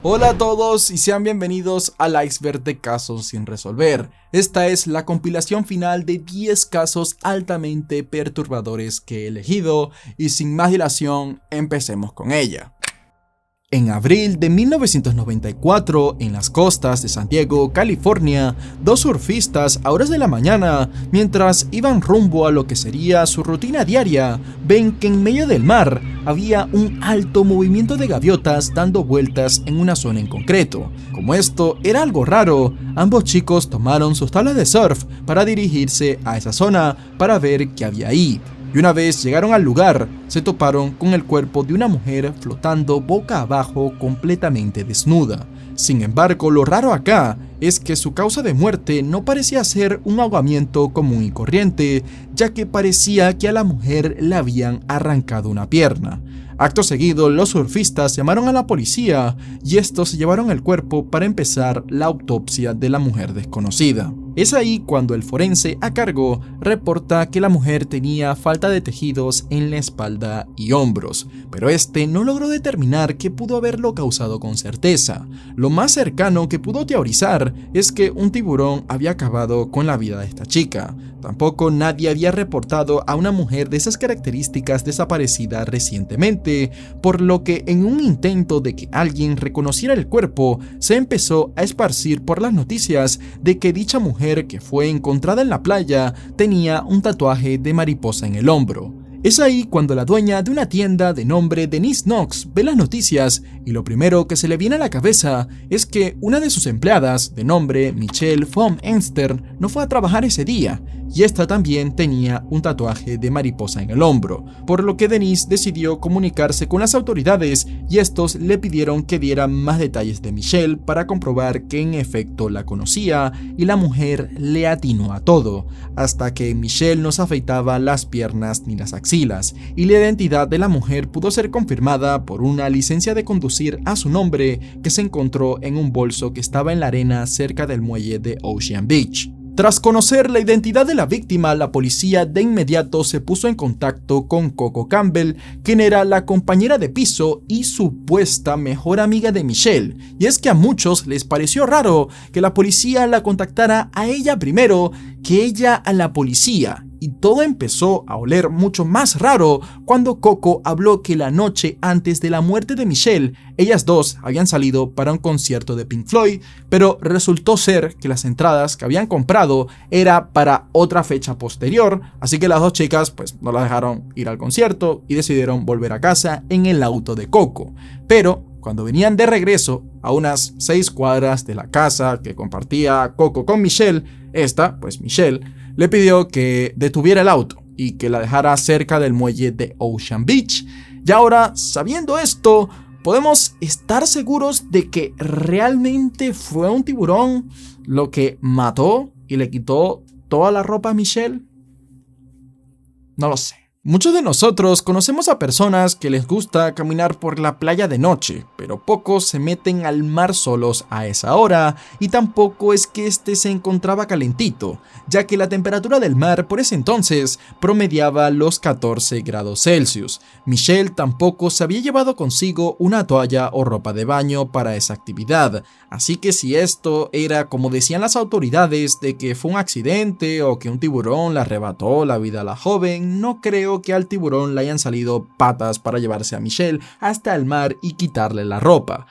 Hola a todos y sean bienvenidos al Iceberg de casos sin resolver. Esta es la compilación final de 10 casos altamente perturbadores que he elegido y sin más dilación empecemos con ella. En abril de 1994, en las costas de San Diego, California, dos surfistas a horas de la mañana, mientras iban rumbo a lo que sería su rutina diaria, ven que en medio del mar había un alto movimiento de gaviotas dando vueltas en una zona en concreto. Como esto era algo raro, ambos chicos tomaron sus tablas de surf para dirigirse a esa zona para ver qué había ahí. Y una vez llegaron al lugar, se toparon con el cuerpo de una mujer flotando boca abajo completamente desnuda. Sin embargo, lo raro acá es que su causa de muerte no parecía ser un ahogamiento común y corriente, ya que parecía que a la mujer le habían arrancado una pierna. Acto seguido, los surfistas llamaron a la policía y estos llevaron el cuerpo para empezar la autopsia de la mujer desconocida. Es ahí cuando el forense a cargo reporta que la mujer tenía falta de tejidos en la espalda y hombros, pero este no logró determinar qué pudo haberlo causado con certeza. Lo más cercano que pudo teorizar es que un tiburón había acabado con la vida de esta chica. Tampoco nadie había reportado a una mujer de esas características desaparecida recientemente, por lo que en un intento de que alguien reconociera el cuerpo, se empezó a esparcir por las noticias de que dicha mujer que fue encontrada en la playa tenía un tatuaje de mariposa en el hombro. Es ahí cuando la dueña de una tienda de nombre Denise Knox ve las noticias y lo primero que se le viene a la cabeza es que una de sus empleadas, de nombre Michelle von Enster, no fue a trabajar ese día y esta también tenía un tatuaje de mariposa en el hombro, por lo que Denise decidió comunicarse con las autoridades y estos le pidieron que diera más detalles de Michelle para comprobar que en efecto la conocía y la mujer le atinó a todo, hasta que Michelle no se afeitaba las piernas ni las axilas y la identidad de la mujer pudo ser confirmada por una licencia de conducir a su nombre que se encontró en un bolso que estaba en la arena cerca del muelle de Ocean Beach. Tras conocer la identidad de la víctima, la policía de inmediato se puso en contacto con Coco Campbell, quien era la compañera de piso y supuesta mejor amiga de Michelle. Y es que a muchos les pareció raro que la policía la contactara a ella primero que ella a la policía. Y todo empezó a oler mucho más raro cuando Coco habló que la noche antes de la muerte de Michelle, ellas dos habían salido para un concierto de Pink Floyd, pero resultó ser que las entradas que habían comprado era para otra fecha posterior, así que las dos chicas pues no las dejaron ir al concierto y decidieron volver a casa en el auto de Coco. Pero cuando venían de regreso a unas 6 cuadras de la casa que compartía Coco con Michelle, Michelle, le pidió que detuviera el auto y que la dejara cerca del muelle de Ocean Beach. Y ahora, sabiendo esto, ¿podemos estar seguros de que realmente fue un tiburón lo que mató y le quitó toda la ropa a Michelle? No lo sé. Muchos de nosotros conocemos a personas que les gusta caminar por la playa de noche, pero pocos se meten al mar solos a esa hora y tampoco es que este se encontraba calentito, ya que la temperatura del mar por ese entonces promediaba los 14 grados Celsius. Michelle tampoco se había llevado consigo una toalla o ropa de baño para esa actividad, así que si esto era como decían las autoridades de que fue un accidente o que un tiburón le arrebató la vida a la joven, no creo que al tiburón le hayan salido patas para llevarse a Michelle hasta el mar y quitarle la ropa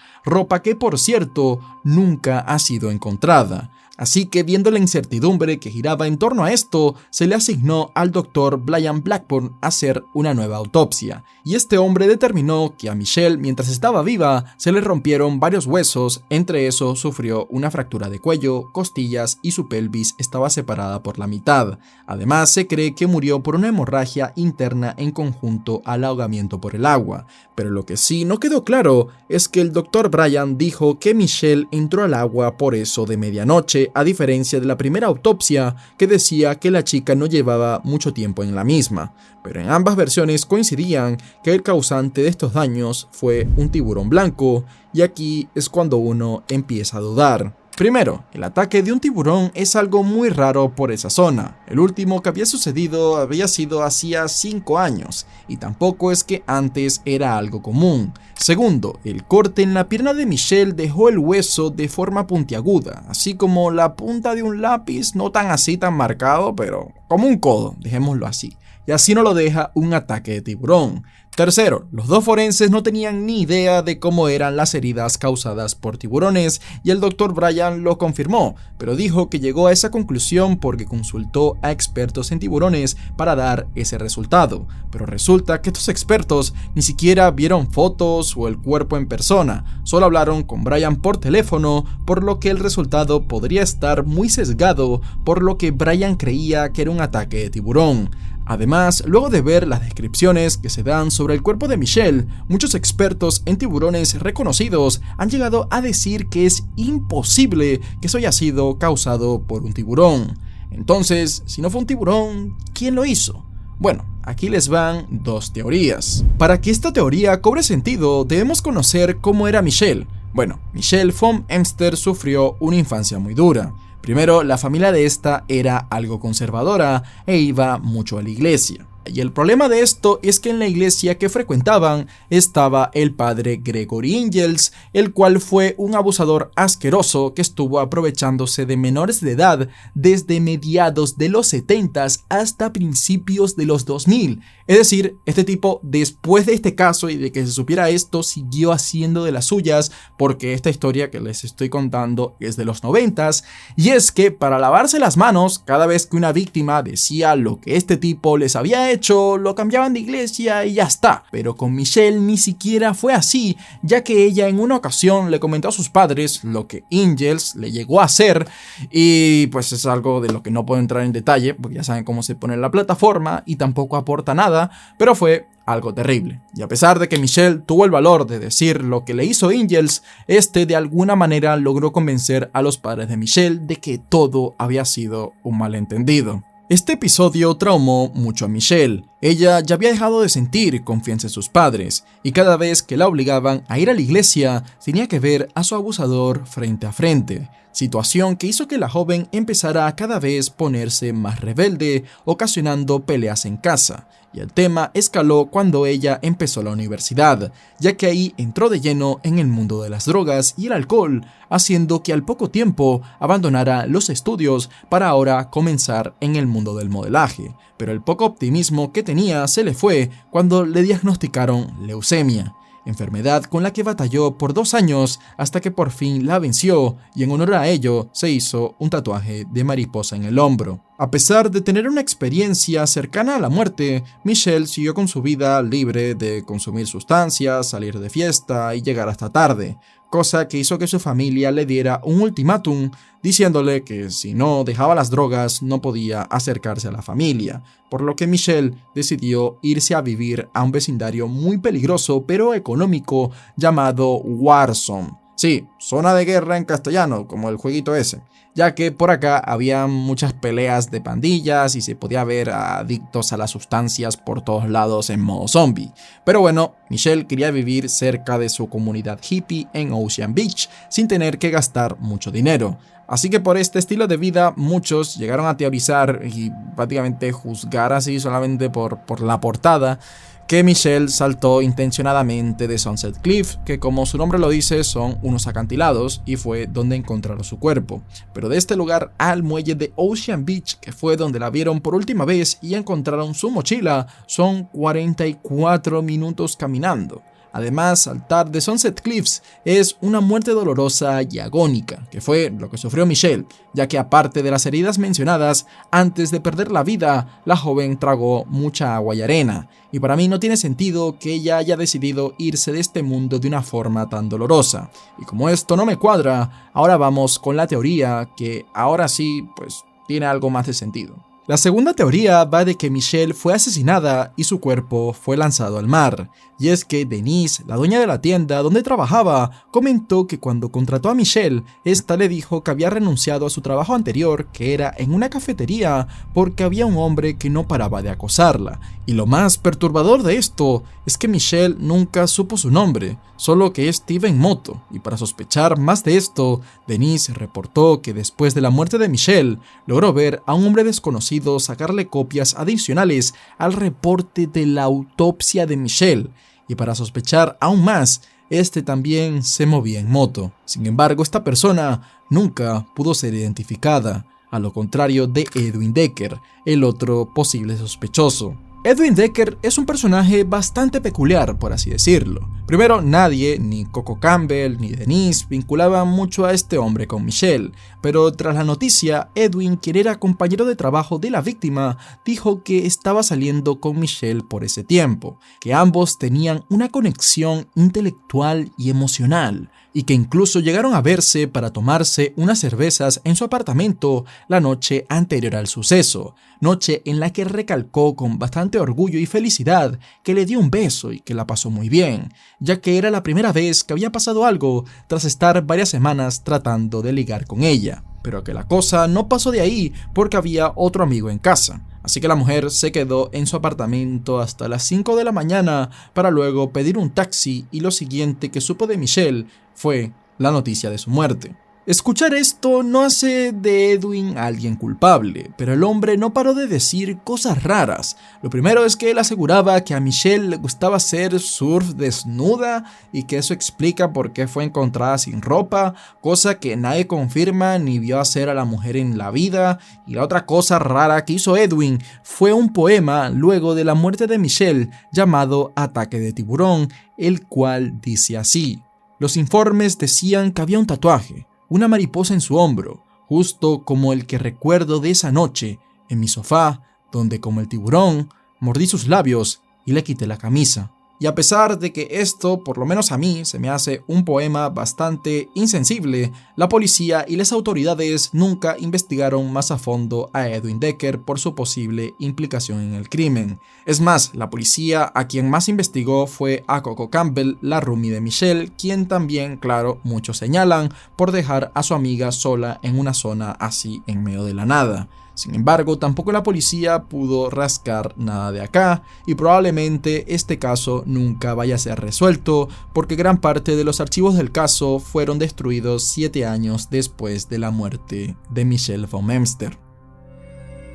que por cierto nunca ha sido encontrada. Así que viendo la incertidumbre que giraba en torno a esto, se le asignó al doctor Brian Blackburn hacer una nueva autopsia. Y este hombre determinó que a Michelle, mientras estaba viva, se le rompieron varios huesos, entre esos sufrió una fractura de cuello, costillas y su pelvis estaba separada por la mitad. Además, se cree que murió por una hemorragia interna en conjunto al ahogamiento por el agua. Pero lo que sí no quedó claro es que el doctor Brian dijo que Michelle entró al agua por eso de medianoche, a diferencia de la primera autopsia que decía que la chica no llevaba mucho tiempo en la misma. Pero en ambas versiones coincidían que el causante de estos daños fue un tiburón blanco, y aquí es cuando uno empieza a dudar. Primero, el ataque de un tiburón es algo muy raro por esa zona. El último que había sucedido había sido hacía 5 años, y tampoco es que antes era algo común. Segundo, el corte en la pierna de Michelle dejó el hueso de forma puntiaguda, así como la punta de un lápiz, no tan marcado, pero como un codo, dejémoslo así. Y así no lo deja un ataque de tiburón. Tercero, los dos forenses no tenían ni idea de cómo eran las heridas causadas por tiburones y el Dr. Bryan lo confirmó, pero dijo que llegó a esa conclusión porque consultó a expertos en tiburones para dar ese resultado. Pero resulta que estos expertos ni siquiera vieron fotos o el cuerpo en persona, solo hablaron con Bryan por teléfono, por lo que el resultado podría estar muy sesgado por lo que Bryan creía que era un ataque de tiburón. Además, luego de ver las descripciones que se dan sobre el cuerpo de Michelle, muchos expertos en tiburones reconocidos han llegado a decir que es imposible que eso haya sido causado por un tiburón. Entonces, si no fue un tiburón, ¿quién lo hizo? Bueno, aquí les van dos teorías. Para que esta teoría cobre sentido, debemos conocer cómo era Michelle. Bueno, Michelle von Emster sufrió una infancia muy dura. Primero, la familia de esta era algo conservadora e iba mucho a la iglesia. Y el problema de esto es que en la iglesia que frecuentaban estaba el padre Gregory Ingels, el cual fue un abusador asqueroso que estuvo aprovechándose de menores de edad desde mediados de los 70s hasta principios de los 2000. Es decir, este tipo, después de este caso y de que se supiera esto, siguió haciendo de las suyas, porque esta historia que les estoy contando es de los 90s, y es que para lavarse las manos, cada vez que una víctima decía lo que este tipo les había hecho, lo cambiaban de iglesia y ya está. Pero con Michelle ni siquiera fue así, ya que ella en una ocasión le comentó a sus padres lo que Ingels le llegó a hacer, y pues es algo de lo que no puedo entrar en detalle, porque ya saben cómo se pone en la plataforma y tampoco aporta nada, pero fue algo terrible. Y a pesar de que Michelle tuvo el valor de decir lo que le hizo Ingels, este de alguna manera logró convencer a los padres de Michelle de que todo había sido un malentendido. Este episodio traumó mucho a Michelle. Ella ya había dejado de sentir confianza en sus padres, y cada vez que la obligaban a ir a la iglesia, tenía que ver a su abusador frente a frente. Situación que hizo que la joven empezara a cada vez ponerse más rebelde, ocasionando peleas en casa. Y el tema escaló cuando ella empezó la universidad, ya que ahí entró de lleno en el mundo de las drogas y el alcohol, haciendo que al poco tiempo abandonara los estudios para ahora comenzar en el mundo del modelaje. Pero el poco optimismo que tenía se le fue cuando le diagnosticaron leucemia, enfermedad con la que batalló por 2 años hasta que por fin la venció, y en honor a ello se hizo un tatuaje de mariposa en el hombro. A pesar de tener una experiencia cercana a la muerte, Michelle siguió con su vida libre de consumir sustancias, salir de fiesta y llegar hasta tarde, cosa que hizo que su familia le diera un ultimátum diciéndole que si no dejaba las drogas no podía acercarse a la familia, por lo que Michelle decidió irse a vivir a un vecindario muy peligroso pero económico llamado Warzone. Sí, zona de guerra en castellano, como el jueguito ese, ya que por acá había muchas peleas de pandillas y se podía ver a adictos a las sustancias por todos lados en modo zombie. Pero bueno, Michelle quería vivir cerca de su comunidad hippie en Ocean Beach sin tener que gastar mucho dinero. Así que por este estilo de vida muchos llegaron a teorizar y prácticamente juzgar así solamente por la portada que Michelle saltó intencionadamente de Sunset Cliff, que como su nombre lo dice son unos acantilados, y fue donde encontraron su cuerpo. Pero de este lugar al muelle de Ocean Beach, que fue donde la vieron por última vez y encontraron su mochila, son 44 minutos caminando. Además, saltar de Sunset Cliffs es una muerte dolorosa y agónica, que fue lo que sufrió Michelle, ya que aparte de las heridas mencionadas, antes de perder la vida, la joven tragó mucha agua y arena, y para mí no tiene sentido que ella haya decidido irse de este mundo de una forma tan dolorosa. Y como esto no me cuadra, ahora vamos con la teoría que ahora sí, pues tiene algo más de sentido. La segunda teoría va de que Michelle fue asesinada y su cuerpo fue lanzado al mar. Y es que Denise, la dueña de la tienda donde trabajaba, comentó que cuando contrató a Michelle, esta le dijo que había renunciado a su trabajo anterior, que era en una cafetería, porque había un hombre que no paraba de acosarla. Y lo más perturbador de esto es que Michelle nunca supo su nombre, solo que es Steven Moto. Y para sospechar más de esto, Denise reportó que después de la muerte de Michelle, logró ver a un hombre desconocido sacarle copias adicionales al reporte de la autopsia de Michelle, y para sospechar aún más, este también se movía en moto. Sin embargo, esta persona nunca pudo ser identificada, a lo contrario de Edwin Decker, el otro posible sospechoso. Edwin Decker es un personaje bastante peculiar, por así decirlo. Primero, nadie, ni Coco Campbell ni Denise, vinculaban mucho a este hombre con Michelle, pero tras la noticia, Edwin, quien era compañero de trabajo de la víctima, dijo que estaba saliendo con Michelle por ese tiempo, que ambos tenían una conexión intelectual y emocional, y que incluso llegaron a verse para tomarse unas cervezas en su apartamento la noche anterior al suceso, noche en la que recalcó con bastante orgullo y felicidad que le dio un beso y que la pasó muy bien, ya que era la primera vez que había pasado algo tras estar varias semanas tratando de ligar con ella, pero que la cosa no pasó de ahí porque había otro amigo en casa. Así que la mujer se quedó en su apartamento hasta las 5 de la mañana para luego pedir un taxi, y lo siguiente que supo de Michelle fue la noticia de su muerte. Escuchar esto no hace de Edwin a alguien culpable, pero el hombre no paró de decir cosas raras. Lo primero es que él aseguraba que a Michelle le gustaba hacer surf desnuda y que eso explica por qué fue encontrada sin ropa, cosa que nadie confirma ni vio hacer a la mujer en la vida. Y la otra cosa rara que hizo Edwin fue un poema luego de la muerte de Michelle llamado Ataque de Tiburón, el cual dice así: los informes decían que había un tatuaje, una mariposa en su hombro, justo como el que recuerdo de esa noche en mi sofá, donde como el tiburón mordí sus labios y le quité la camisa. Y a pesar de que esto, por lo menos a mí, se me hace un poema bastante insensible, la policía y las autoridades nunca investigaron más a fondo a Edwin Decker por su posible implicación en el crimen. Es más, la policía a quien más investigó fue a Coco Campbell, la roomie de Michelle, quien también, claro, muchos señalan por dejar a su amiga sola en una zona así en medio de la nada. Sin embargo, tampoco la policía pudo rascar nada de acá, y probablemente este caso nunca vaya a ser resuelto, porque gran parte de los archivos del caso fueron destruidos 7 años después de la muerte de Michelle von Emster.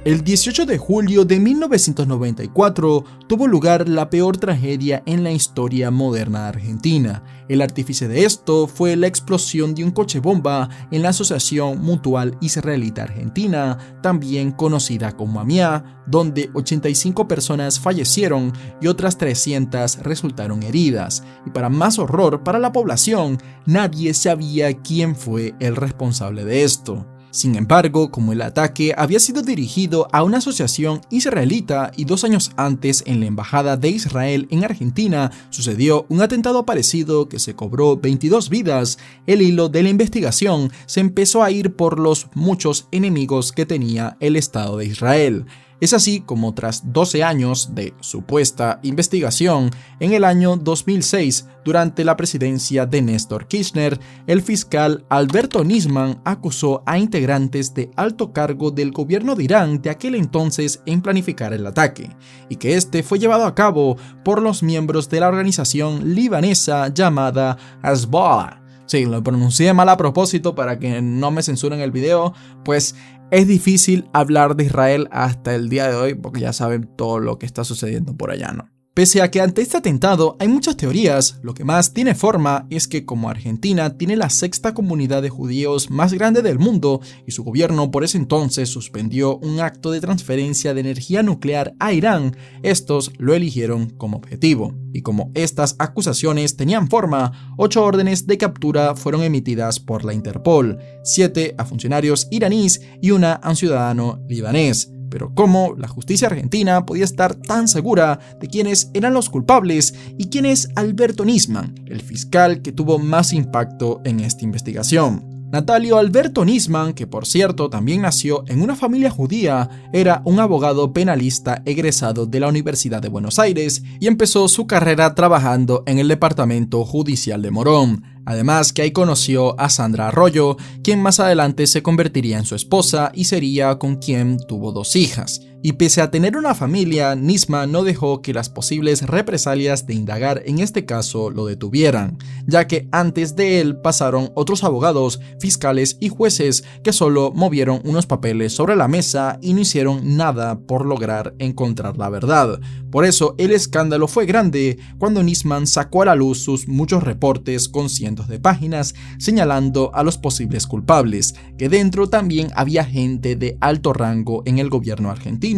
El 18 de julio de 1994 tuvo lugar la peor tragedia en la historia moderna de Argentina. El artífice de esto fue la explosión de un coche bomba en la Asociación Mutual Israelita Argentina, también conocida como AMIA, donde 85 personas fallecieron y otras 300 resultaron heridas. Y para más horror para la población, nadie sabía quién fue el responsable de esto. Sin embargo, como el ataque había sido dirigido a una asociación israelita y 2 años antes en la embajada de Israel en Argentina sucedió un atentado parecido que se cobró 22 vidas, el hilo de la investigación se empezó a ir por los muchos enemigos que tenía el Estado de Israel. Es así como tras 12 años de supuesta investigación, en el año 2006, durante la presidencia de Néstor Kirchner, el fiscal Alberto Nisman acusó a integrantes de alto cargo del gobierno de Irán de aquel entonces en planificar el ataque, y que este fue llevado a cabo por los miembros de la organización libanesa llamada Hezbollah. Sí, lo pronuncié mal a propósito para que no me censuren el video, pues es difícil hablar de Israel hasta el día de hoy porque ya saben todo lo que está sucediendo por allá, ¿no? Pese a que ante este atentado hay muchas teorías, lo que más tiene forma es que como Argentina tiene la 6ª comunidad de judíos más grande del mundo y su gobierno por ese entonces suspendió un acto de transferencia de energía nuclear a Irán, estos lo eligieron como objetivo. Y como estas acusaciones tenían forma, 8 órdenes de captura fueron emitidas por la Interpol, 7 a funcionarios iraníes y 1 a un ciudadano libanés. Pero ¿cómo la justicia argentina podía estar tan segura de quiénes eran los culpables y quién es Alberto Nisman, el fiscal que tuvo más impacto en esta investigación? Natalio Alberto Nisman, que por cierto también nació en una familia judía, era un abogado penalista egresado de la Universidad de Buenos Aires y empezó su carrera trabajando en el Departamento Judicial de Morón. Además que ahí conoció a Sandra Arroyo, quien más adelante se convertiría en su esposa y sería con quien tuvo 2 hijas. Y pese a tener una familia, Nisman no dejó que las posibles represalias de indagar en este caso lo detuvieran, ya que antes de él pasaron otros abogados, fiscales y jueces que solo movieron unos papeles sobre la mesa y no hicieron nada por lograr encontrar la verdad. Por eso el escándalo fue grande cuando Nisman sacó a la luz sus muchos reportes con cientos de páginas señalando a los posibles culpables, que dentro también había gente de alto rango en el gobierno argentino,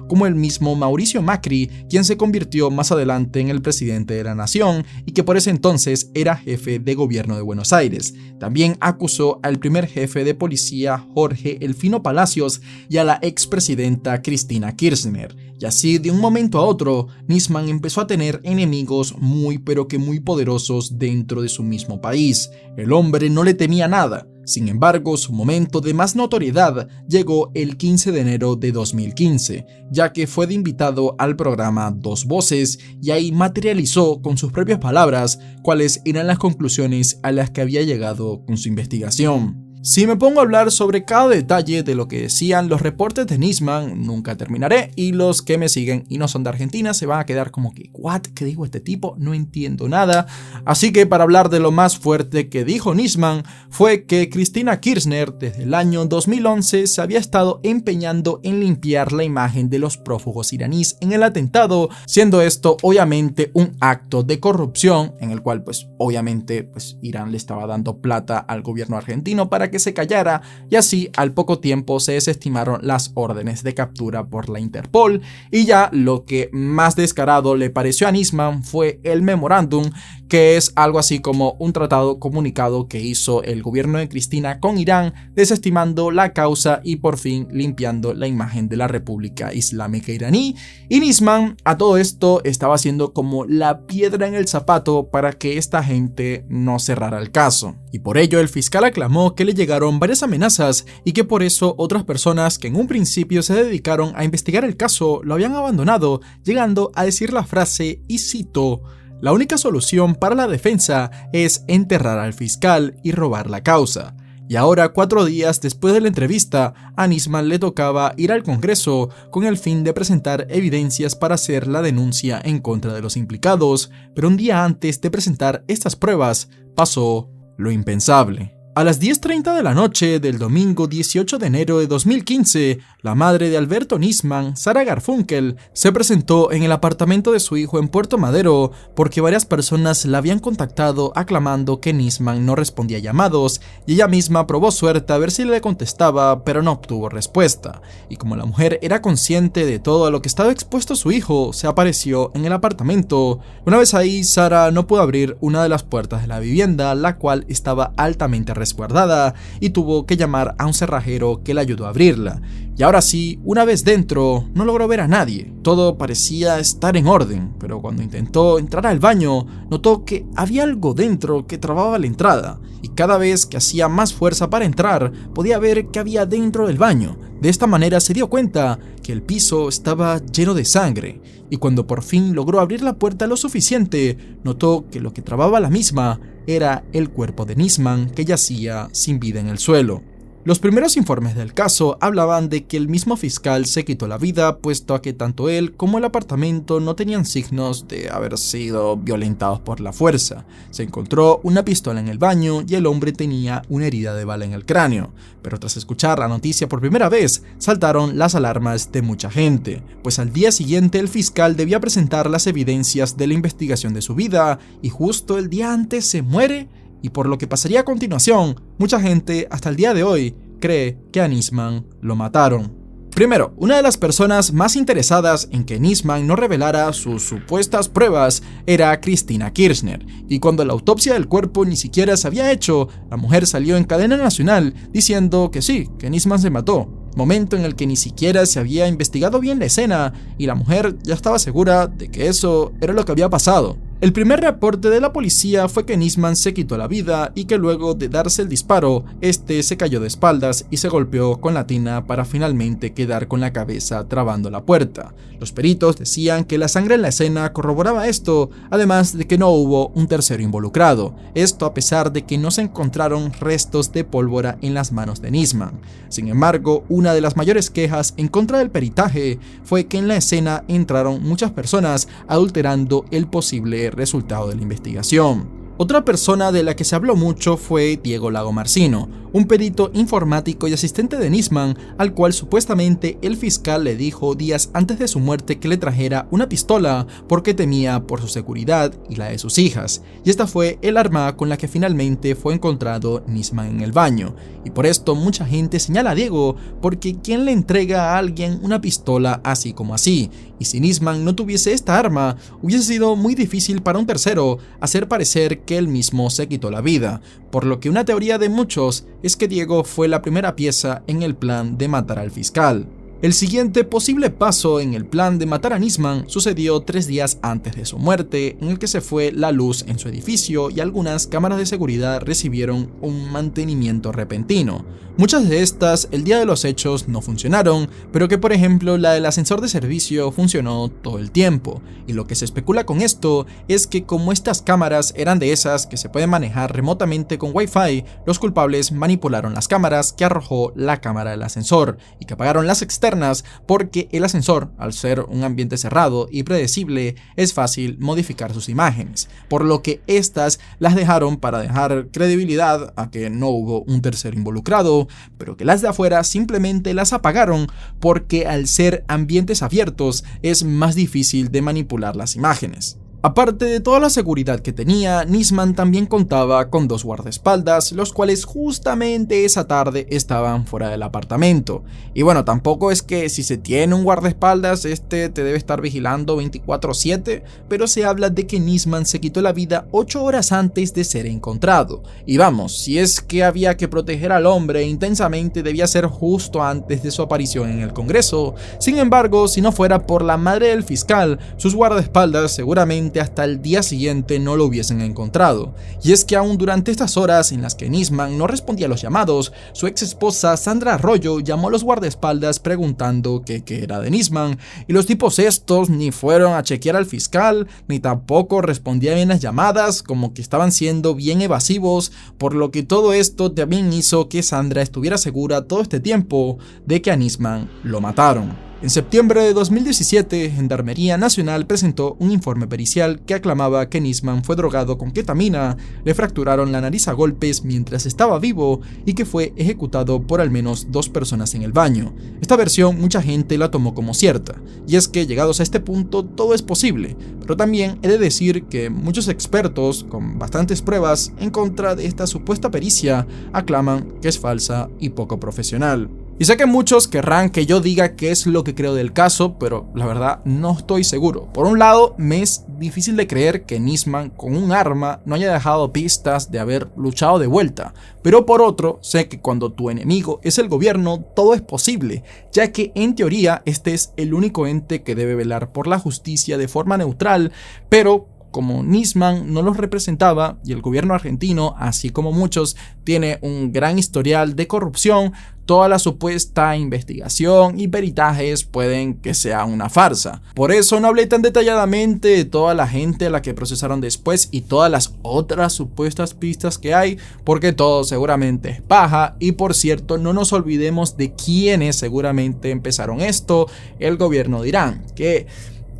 como el mismo Mauricio Macri, quien se convirtió más adelante en el presidente de la nación y que por ese entonces era jefe de gobierno de Buenos Aires. También acusó al primer jefe de policía Jorge Elfino Palacios y a la expresidenta Cristina Kirchner. Y así, de un momento a otro, Nisman empezó a tener enemigos muy poderosos dentro de su mismo país. El hombre no le temía nada. Sin embargo, su momento de más notoriedad llegó el 15 de enero de 2015, ya que fue de invitado al programa Dos Voces y ahí materializó con sus propias palabras cuáles eran las conclusiones a las que había llegado con su investigación. Si me pongo a hablar sobre cada detalle de lo que decían los reportes de Nisman, nunca terminaré, y los que me siguen y no son de Argentina se van a quedar como que ¿what? ¿Qué dijo este tipo? No entiendo nada. Así que para hablar de lo más fuerte que dijo Nisman fue que Cristina Kirchner desde el año 2011 se había estado empeñando en limpiar la imagen de los prófugos iraníes en el atentado, siendo esto obviamente un acto de corrupción en el cual obviamente Irán le estaba dando plata al gobierno argentino para que se callara, y así al poco tiempo se desestimaron las órdenes de captura por la Interpol. Y ya lo que más descarado le pareció a Nisman fue el memorándum, que es algo así como un tratado comunicado que hizo el gobierno de Cristina con Irán, desestimando la causa y por fin limpiando la imagen de la República Islámica Iraní. Y Nisman a todo esto estaba haciendo como la piedra en el zapato para que esta gente no cerrara el caso. Y por ello el fiscal aclamó que le llegaron varias amenazas y que por eso otras personas que en un principio se dedicaron a investigar el caso lo habían abandonado, llegando a decir la frase, y cito: "La única solución para la defensa es enterrar al fiscal y robar la causa". Y ahora, 4 días después de la entrevista, a Nisman le tocaba ir al Congreso con el fin de presentar evidencias para hacer la denuncia en contra de los implicados, pero un día antes de presentar estas pruebas, pasó lo impensable. A las 10:30 de la noche del domingo 18 de enero de 2015, la madre de Alberto Nisman, Sara Garfunkel, se presentó en el apartamento de su hijo en Puerto Madero porque varias personas la habían contactado aclamando que Nisman no respondía llamados, y ella misma probó suerte a ver si le contestaba, pero no obtuvo respuesta. Y como la mujer era consciente de todo a lo que estaba expuesto su hijo, se apareció en el apartamento. Una vez ahí, Sara no pudo abrir una de las puertas de la vivienda, la cual estaba altamente resguardada, y tuvo que llamar a un cerrajero que le ayudó a abrirla. Y ahora sí, una vez dentro, no logró ver a nadie. Todo parecía estar en orden, pero cuando intentó entrar al baño, notó que había algo dentro que trababa la entrada, y cada vez que hacía más fuerza para entrar, podía ver que había dentro del baño. De esta manera se dio cuenta que el piso estaba lleno de sangre, y cuando por fin logró abrir la puerta lo suficiente, notó que lo que trababa la misma era el cuerpo de Nisman, que yacía sin vida en el suelo. Los primeros informes del caso hablaban de que el mismo fiscal se quitó la vida, puesto a que tanto él como el apartamento no tenían signos de haber sido violentados por la fuerza. Se encontró una pistola en el baño y el hombre tenía una herida de bala en el cráneo. Pero tras escuchar la noticia por primera vez, saltaron las alarmas de mucha gente, pues al día siguiente el fiscal debía presentar las evidencias de la investigación de su vida, y justo el día antes se muere. Y por lo que pasaría a continuación, mucha gente hasta el día de hoy cree que a Nisman lo mataron. Primero, una de las personas más interesadas en que Nisman no revelara sus supuestas pruebas era Cristina Kirchner, y cuando la autopsia del cuerpo ni siquiera se había hecho, la mujer salió en cadena nacional diciendo que sí, que Nisman se mató. Momento en el que ni siquiera se había investigado bien la escena y la mujer ya estaba segura de que eso era lo que había pasado. El primer reporte de la policía fue que Nisman se quitó la vida y que luego de darse el disparo, este se cayó de espaldas y se golpeó con la tina para finalmente quedar con la cabeza trabando la puerta. Los peritos decían que la sangre en la escena corroboraba esto, además de que no hubo un tercero involucrado, esto a pesar de que no se encontraron restos de pólvora en las manos de Nisman. Sin embargo, una de las mayores quejas en contra del peritaje fue que en la escena entraron muchas personas adulterando el posible resultado de la investigación. Otra persona de la que se habló mucho fue Diego Lagomarsino, un perito informático y asistente de Nisman, al cual supuestamente el fiscal le dijo días antes de su muerte que le trajera una pistola porque temía por su seguridad y la de sus hijas, y esta fue el arma con la que finalmente fue encontrado Nisman en el baño. Y por esto mucha gente señala a Diego, porque ¿quién le entrega a alguien una pistola así como así? Y si Nisman no tuviese esta arma, hubiese sido muy difícil para un tercero hacer parecer que él mismo se quitó la vida, por lo que una teoría de muchos es que Diego fue la primera pieza en el plan de matar al fiscal. El siguiente posible paso en el plan de matar a Nisman sucedió 3 días antes de su muerte, en el que se fue la luz en su edificio y algunas cámaras de seguridad recibieron un mantenimiento repentino. Muchas de estas el día de los hechos no funcionaron, pero que por ejemplo la del ascensor de servicio funcionó todo el tiempo, y lo que se especula con esto es que como estas cámaras eran de esas que se pueden manejar remotamente con Wi-Fi, los culpables manipularon las cámaras que arrojó la cámara del ascensor y que apagaron las externas porque el ascensor, al ser un ambiente cerrado y predecible, es fácil modificar sus imágenes, por lo que estas las dejaron para dejar credibilidad a que no hubo un tercero involucrado, pero que las de afuera simplemente las apagaron porque al ser ambientes abiertos es más difícil de manipular las imágenes. Aparte de toda la seguridad que tenía, Nisman también contaba con 2 guardaespaldas, los cuales justamente esa tarde estaban fuera del apartamento. Y bueno, tampoco es que si se tiene un guardaespaldas, te debe estar vigilando 24/7, pero se habla de que Nisman se quitó la vida 8 horas antes de ser encontrado. Y vamos, si es que había que proteger al hombre intensamente, debía ser justo antes de su aparición en el Congreso. Sin embargo, si no fuera por la madre del fiscal, sus guardaespaldas seguramente hasta el día siguiente no lo hubiesen encontrado. Y es que aún durante estas horas en las que Nisman no respondía a los llamados, su ex esposa Sandra Arroyo llamó a los guardaespaldas preguntando qué era de Nisman, y los tipos estos ni fueron a chequear al fiscal, ni tampoco respondían bien las llamadas, como que estaban siendo bien evasivos, por lo que todo esto también hizo que Sandra estuviera segura todo este tiempo de que a Nisman lo mataron. En septiembre de 2017, Gendarmería Nacional presentó un informe pericial que aclamaba que Nisman fue drogado con ketamina, le fracturaron la nariz a golpes mientras estaba vivo y que fue ejecutado por al menos 2 personas en el baño. Esta versión mucha gente la tomó como cierta, y es que llegados a este punto todo es posible, pero también he de decir que muchos expertos con bastantes pruebas en contra de esta supuesta pericia aclaman que es falsa y poco profesional. Y sé que muchos querrán que yo diga qué es lo que creo del caso, pero la verdad no estoy seguro. Por un lado, me es difícil de creer que Nisman con un arma no haya dejado pistas de haber luchado de vuelta, pero por otro, sé que cuando tu enemigo es el gobierno, todo es posible, ya que en teoría este es el único ente que debe velar por la justicia de forma neutral, pero como Nisman no los representaba y el gobierno argentino, así como muchos, tiene un gran historial de corrupción, toda la supuesta investigación y peritajes pueden que sea una farsa. Por eso no hablé tan detalladamente de toda la gente a la que procesaron después y todas las otras supuestas pistas que hay, porque todo seguramente es paja. Y por cierto, no nos olvidemos de quiénes seguramente empezaron esto. El gobierno de Irán, que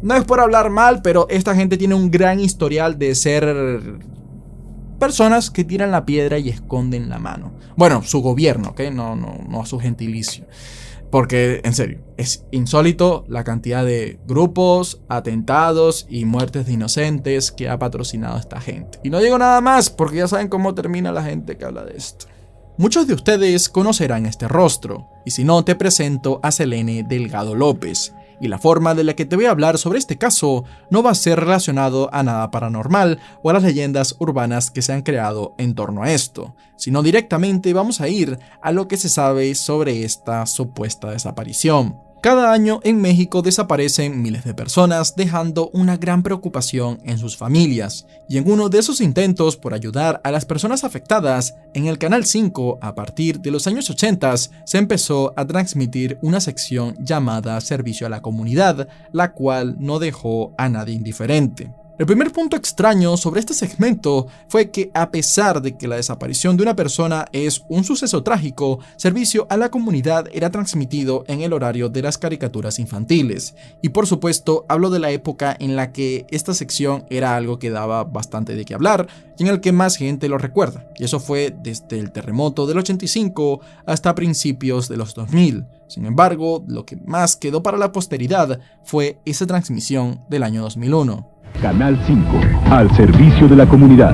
no es por hablar mal, pero esta gente tiene un gran historial de ser personas que tiran la piedra y esconden la mano. Bueno, su gobierno, ¿ok? No a su gentilicio. Porque, en serio, es insólito la cantidad de grupos, atentados y muertes de inocentes que ha patrocinado esta gente. Y no digo nada más, porque ya saben cómo termina la gente que habla de esto. Muchos de ustedes conocerán este rostro, y si no, te presento a Selene Delgado López. Y la forma de la que te voy a hablar sobre este caso no va a ser relacionado a nada paranormal o a las leyendas urbanas que se han creado en torno a esto, sino directamente vamos a ir a lo que se sabe sobre esta supuesta desaparición. Cada año en México desaparecen miles de personas, dejando una gran preocupación en sus familias. Y en uno de esos intentos por ayudar a las personas afectadas, en el Canal 5, a partir de los años 80, se empezó a transmitir una sección llamada Servicio a la Comunidad, la cual no dejó a nadie indiferente. El primer punto extraño sobre este segmento fue que, a pesar de que la desaparición de una persona es un suceso trágico, Servicio a la Comunidad era transmitido en el horario de las caricaturas infantiles. Y por supuesto, hablo de la época en la que esta sección era algo que daba bastante de qué hablar y en el que más gente lo recuerda. Y eso fue desde el terremoto del 85 hasta principios de los 2000. Sin embargo, lo que más quedó para la posteridad fue esa transmisión del año 2001. Canal 5, al servicio de la comunidad.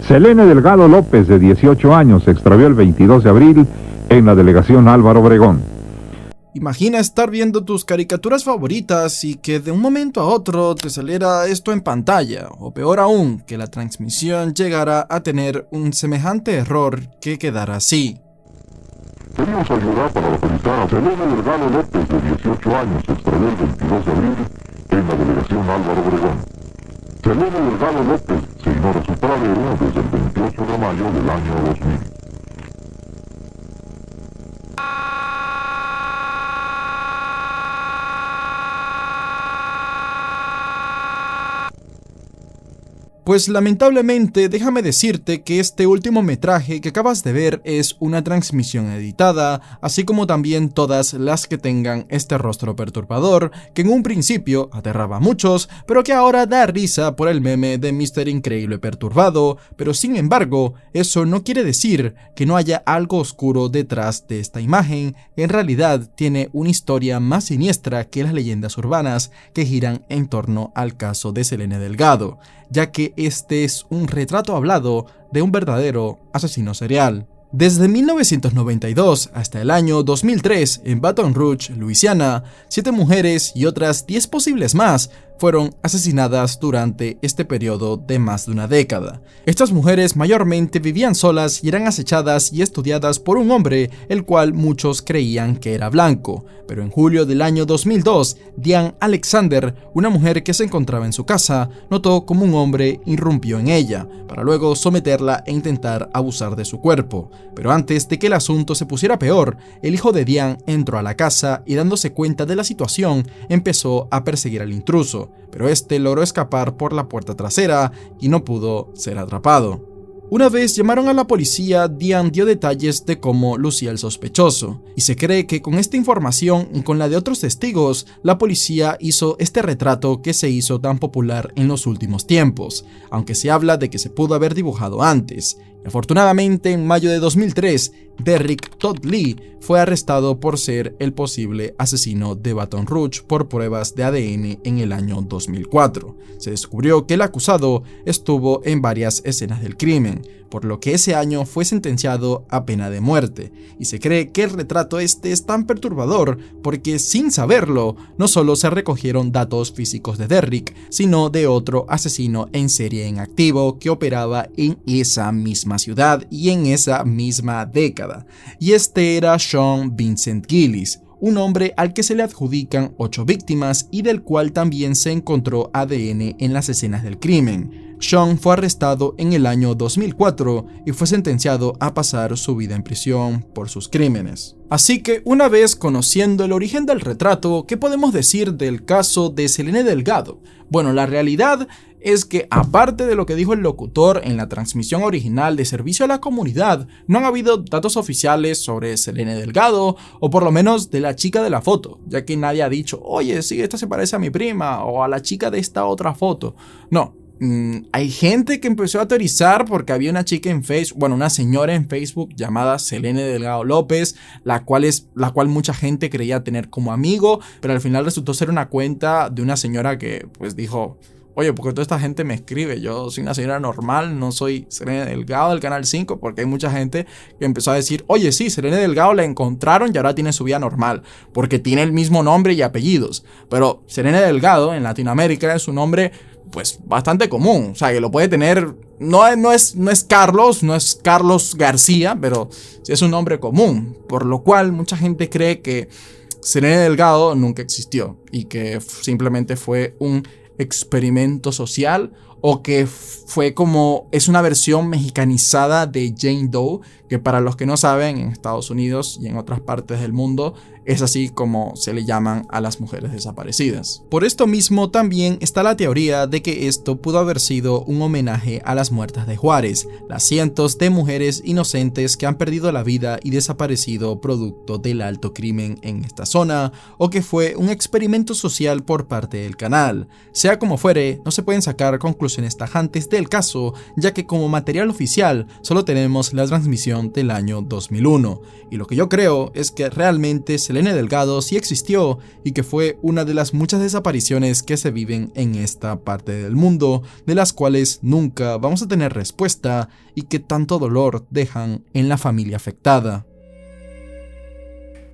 Selene Delgado López, de 18 años, se extravió el 22 de abril en la delegación Álvaro Obregón. Imagina estar viendo tus caricaturas favoritas y que de un momento a otro te saliera esto en pantalla, o peor aún, que la transmisión llegara a tener un semejante error que quedara así. Pedimos ayuda para localizar a Selene Delgado López, de 18 años, se extravió el 22 de abril en la delegación Álvaro Obregón. Selene Delgado López se ignora su paradero desde el 28 de mayo del año 2000. Pues lamentablemente déjame decirte que este último metraje que acabas de ver es una transmisión editada, así como también todas las que tengan este rostro perturbador, que en un principio aterraba a muchos, pero que ahora da risa por el meme de Mr. Increíble Perturbado, pero sin embargo, eso no quiere decir que no haya algo oscuro detrás de esta imagen. En realidad tiene una historia más siniestra que las leyendas urbanas que giran en torno al caso de Selene Delgado, ya que este es un retrato hablado de un verdadero asesino serial. Desde 1992 hasta el año 2003, en Baton Rouge, Luisiana, 7 mujeres y otras 10 posibles más fueron asesinadas durante este periodo de más de una década. Estas mujeres mayormente vivían solas y eran acechadas y estudiadas por un hombre, el cual muchos creían que era blanco. Pero en julio del año 2002, Diane Alexander, una mujer que se encontraba en su casa, notó como un hombre irrumpió en ella, para luego someterla e intentar abusar de su cuerpo. Pero antes de que el asunto se pusiera peor, el hijo de Diane entró a la casa y, dándose cuenta de la situación, empezó a perseguir al intruso, pero este logró escapar por la puerta trasera y no pudo ser atrapado. Una vez llamaron a la policía, Diane dio detalles de cómo lucía el sospechoso, y se cree que con esta información y con la de otros testigos, la policía hizo este retrato que se hizo tan popular en los últimos tiempos, aunque se habla de que se pudo haber dibujado antes. Afortunadamente, en mayo de 2003, Derrick Todd Lee fue arrestado por ser el posible asesino de Baton Rouge por pruebas de ADN en el año 2004. Se descubrió que el acusado estuvo en varias escenas del crimen, por lo que ese año fue sentenciado a pena de muerte, y se cree que el retrato este es tan perturbador porque, sin saberlo, no solo se recogieron datos físicos de Derrick, sino de otro asesino en serie en activo que operaba en esa misma ciudad y en esa misma década, y este era Sean Vincent Gillis, un hombre al que se le adjudican 8 víctimas y del cual también se encontró ADN en las escenas del crimen. Sean fue arrestado en el año 2004 y fue sentenciado a pasar su vida en prisión por sus crímenes. Así que, una vez conociendo el origen del retrato, ¿qué podemos decir del caso de Selene Delgado? Bueno, la realidad es que, aparte de lo que dijo el locutor en la transmisión original de Servicio a la Comunidad, no han habido datos oficiales sobre Selene Delgado, o por lo menos de la chica de la foto, ya que nadie ha dicho, oye, sí, esta se parece a mi prima, o a la chica de esta otra foto. No. Hay gente que empezó a teorizar porque había una chica en Facebook, bueno, una señora en Facebook llamada Selene Delgado López, la cual mucha gente creía tener como amigo, pero al final resultó ser una cuenta de una señora que pues dijo, oye, porque toda esta gente me escribe, yo soy una señora normal, no soy Selene Delgado del Canal 5, porque hay mucha gente que empezó a decir, oye, sí, Selene Delgado la encontraron y ahora tiene su vida normal, porque tiene el mismo nombre y apellidos, pero Selene Delgado en Latinoamérica es un nombre pues bastante común, o sea, que lo puede tener, no es Carlos García, pero sí es un nombre común, por lo cual mucha gente cree que Selene Delgado nunca existió y que simplemente fue un experimento social, o que es una versión mexicanizada de Jane Doe, que para los que no saben, en Estados Unidos y en otras partes del mundo es así como se le llaman a las mujeres desaparecidas. Por esto mismo también está la teoría de que esto pudo haber sido un homenaje a las muertas de Juárez, las cientos de mujeres inocentes que han perdido la vida y desaparecido producto del alto crimen en esta zona, o que fue un experimento social por parte del canal. Sea como fuere, no se pueden sacar conclusiones tajantes del caso, ya que como material oficial solo tenemos la transmisión del año 2001, y lo que yo creo es que realmente Selene Delgado sí existió y que fue una de las muchas desapariciones que se viven en esta parte del mundo, de las cuales nunca vamos a tener respuesta y que tanto dolor dejan en la familia afectada.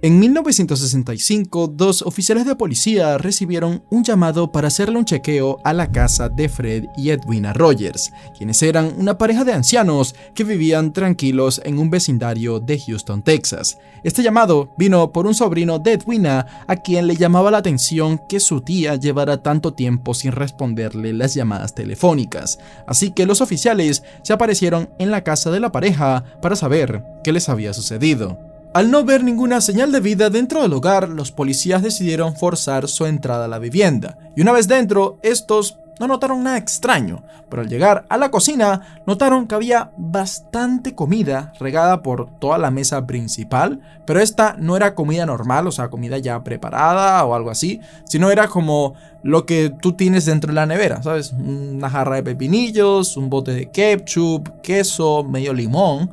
En 1965, dos oficiales de policía recibieron un llamado para hacerle un chequeo a la casa de Fred y Edwina Rogers, quienes eran una pareja de ancianos que vivían tranquilos en un vecindario de Houston, Texas. Este llamado vino por un sobrino de Edwina, a quien le llamaba la atención que su tía llevara tanto tiempo sin responderle las llamadas telefónicas, así que los oficiales se aparecieron en la casa de la pareja para saber qué les había sucedido. Al no ver ninguna señal de vida dentro del hogar, los policías decidieron forzar su entrada a la vivienda, y una vez dentro, estos no notaron nada extraño, pero al llegar a la cocina notaron que había bastante comida regada por toda la mesa principal, pero esta no era comida normal, o sea, comida ya preparada o algo así, sino era como lo que tú tienes dentro de la nevera, ¿sabes? Una jarra de pepinillos, un bote de ketchup, queso, medio limón,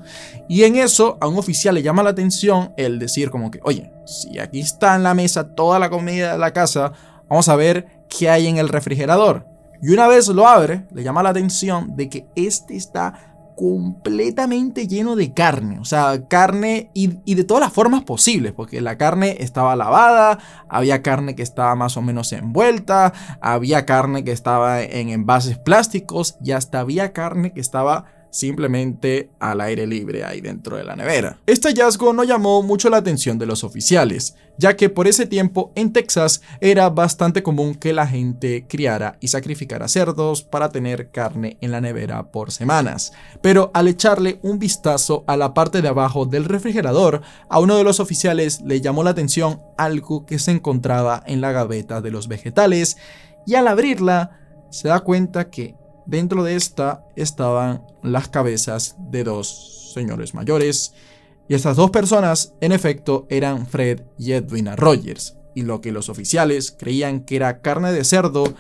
y en eso a un oficial le llama la atención el decir como que, oye, si aquí está en la mesa toda la comida de la casa, vamos a ver qué hay en el refrigerador. Y una vez lo abre, le llama la atención de que este está completamente lleno de carne, o sea, carne y de todas las formas posibles, porque la carne estaba lavada, había carne que estaba más o menos envuelta, había carne que estaba en envases plásticos y hasta había carne que estaba simplemente al aire libre ahí dentro de la nevera. Este hallazgo no llamó mucho la atención de los oficiales, ya que por ese tiempo en Texas era bastante común que la gente criara y sacrificara cerdos para tener carne en la nevera por semanas. Pero al echarle un vistazo a la parte de abajo del refrigerador, a uno de los oficiales le llamó la atención algo que se encontraba en la gaveta de los vegetales, y al abrirla se da cuenta que dentro de esta estaban las cabezas de dos señores mayores, y estas dos personas en efecto eran Fred y Edwina Rogers, y lo que los oficiales creían que era carne de cerdo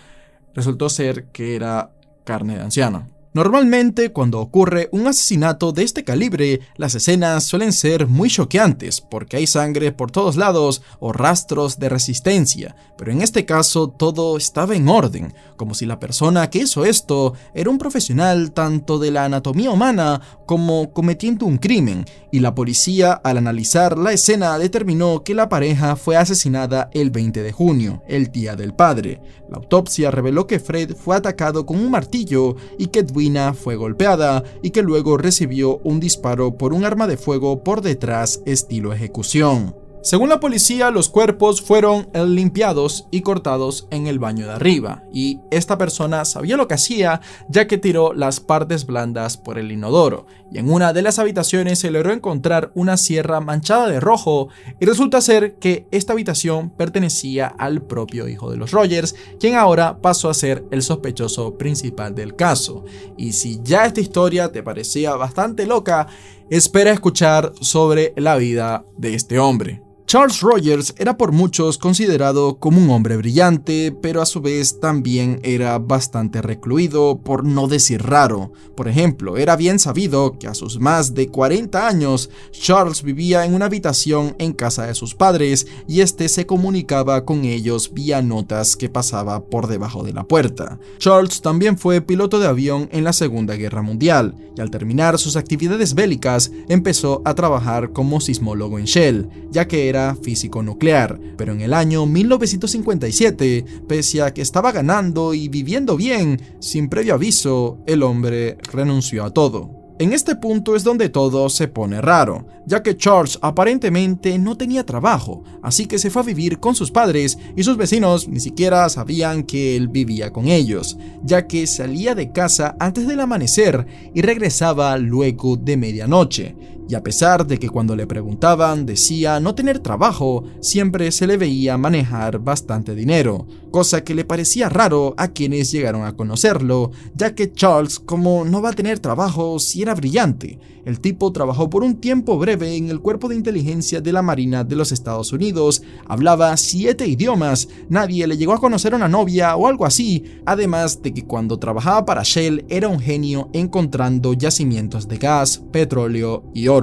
resultó ser que era carne de anciano. Normalmente, cuando ocurre un asesinato de este calibre, las escenas suelen ser muy choqueantes porque hay sangre por todos lados o rastros de resistencia, pero en este caso todo estaba en orden, como si la persona que hizo esto era un profesional tanto de la anatomía humana como cometiendo un crimen, y la policía al analizar la escena determinó que la pareja fue asesinada el 20 de junio, el Día del Padre. La autopsia reveló que Fred fue atacado con un martillo y que Edwina fue golpeada y que luego recibió un disparo por un arma de fuego por detrás estilo ejecución. Según la policía, los cuerpos fueron limpiados y cortados en el baño de arriba, y esta persona sabía lo que hacía, ya que tiró las partes blandas por el inodoro, y en una de las habitaciones se logró encontrar una sierra manchada de rojo, y resulta ser que esta habitación pertenecía al propio hijo de los Rogers, quien ahora pasó a ser el sospechoso principal del caso. Y si ya esta historia te parecía bastante loca, espera escuchar sobre la vida de este hombre. Charles Rogers era por muchos considerado como un hombre brillante, pero a su vez también era bastante recluido, por no decir raro. Por ejemplo, era bien sabido que a sus más de 40 años, Charles vivía en una habitación en casa de sus padres y este se comunicaba con ellos vía notas que pasaba por debajo de la puerta. Charles también fue piloto de avión en la Segunda Guerra Mundial y al terminar sus actividades bélicas empezó a trabajar como sismólogo en Shell, ya que era físico nuclear, pero en el año 1957, pese a que estaba ganando y viviendo bien, sin previo aviso, el hombre renunció a todo. En este punto es donde todo se pone raro, ya que Charles aparentemente no tenía trabajo, así que se fue a vivir con sus padres y sus vecinos ni siquiera sabían que él vivía con ellos, ya que salía de casa antes del amanecer y regresaba luego de medianoche. Y a pesar de que cuando le preguntaban decía no tener trabajo, siempre se le veía manejar bastante dinero, cosa que le parecía raro a quienes llegaron a conocerlo, ya que Charles, como no va a tener trabajo si era brillante. El tipo trabajó por un tiempo breve en el cuerpo de inteligencia de la Marina de los Estados Unidos, hablaba 7 idiomas, nadie le llegó a conocer a una novia o algo así, además de que cuando trabajaba para Shell era un genio encontrando yacimientos de gas, petróleo y oro.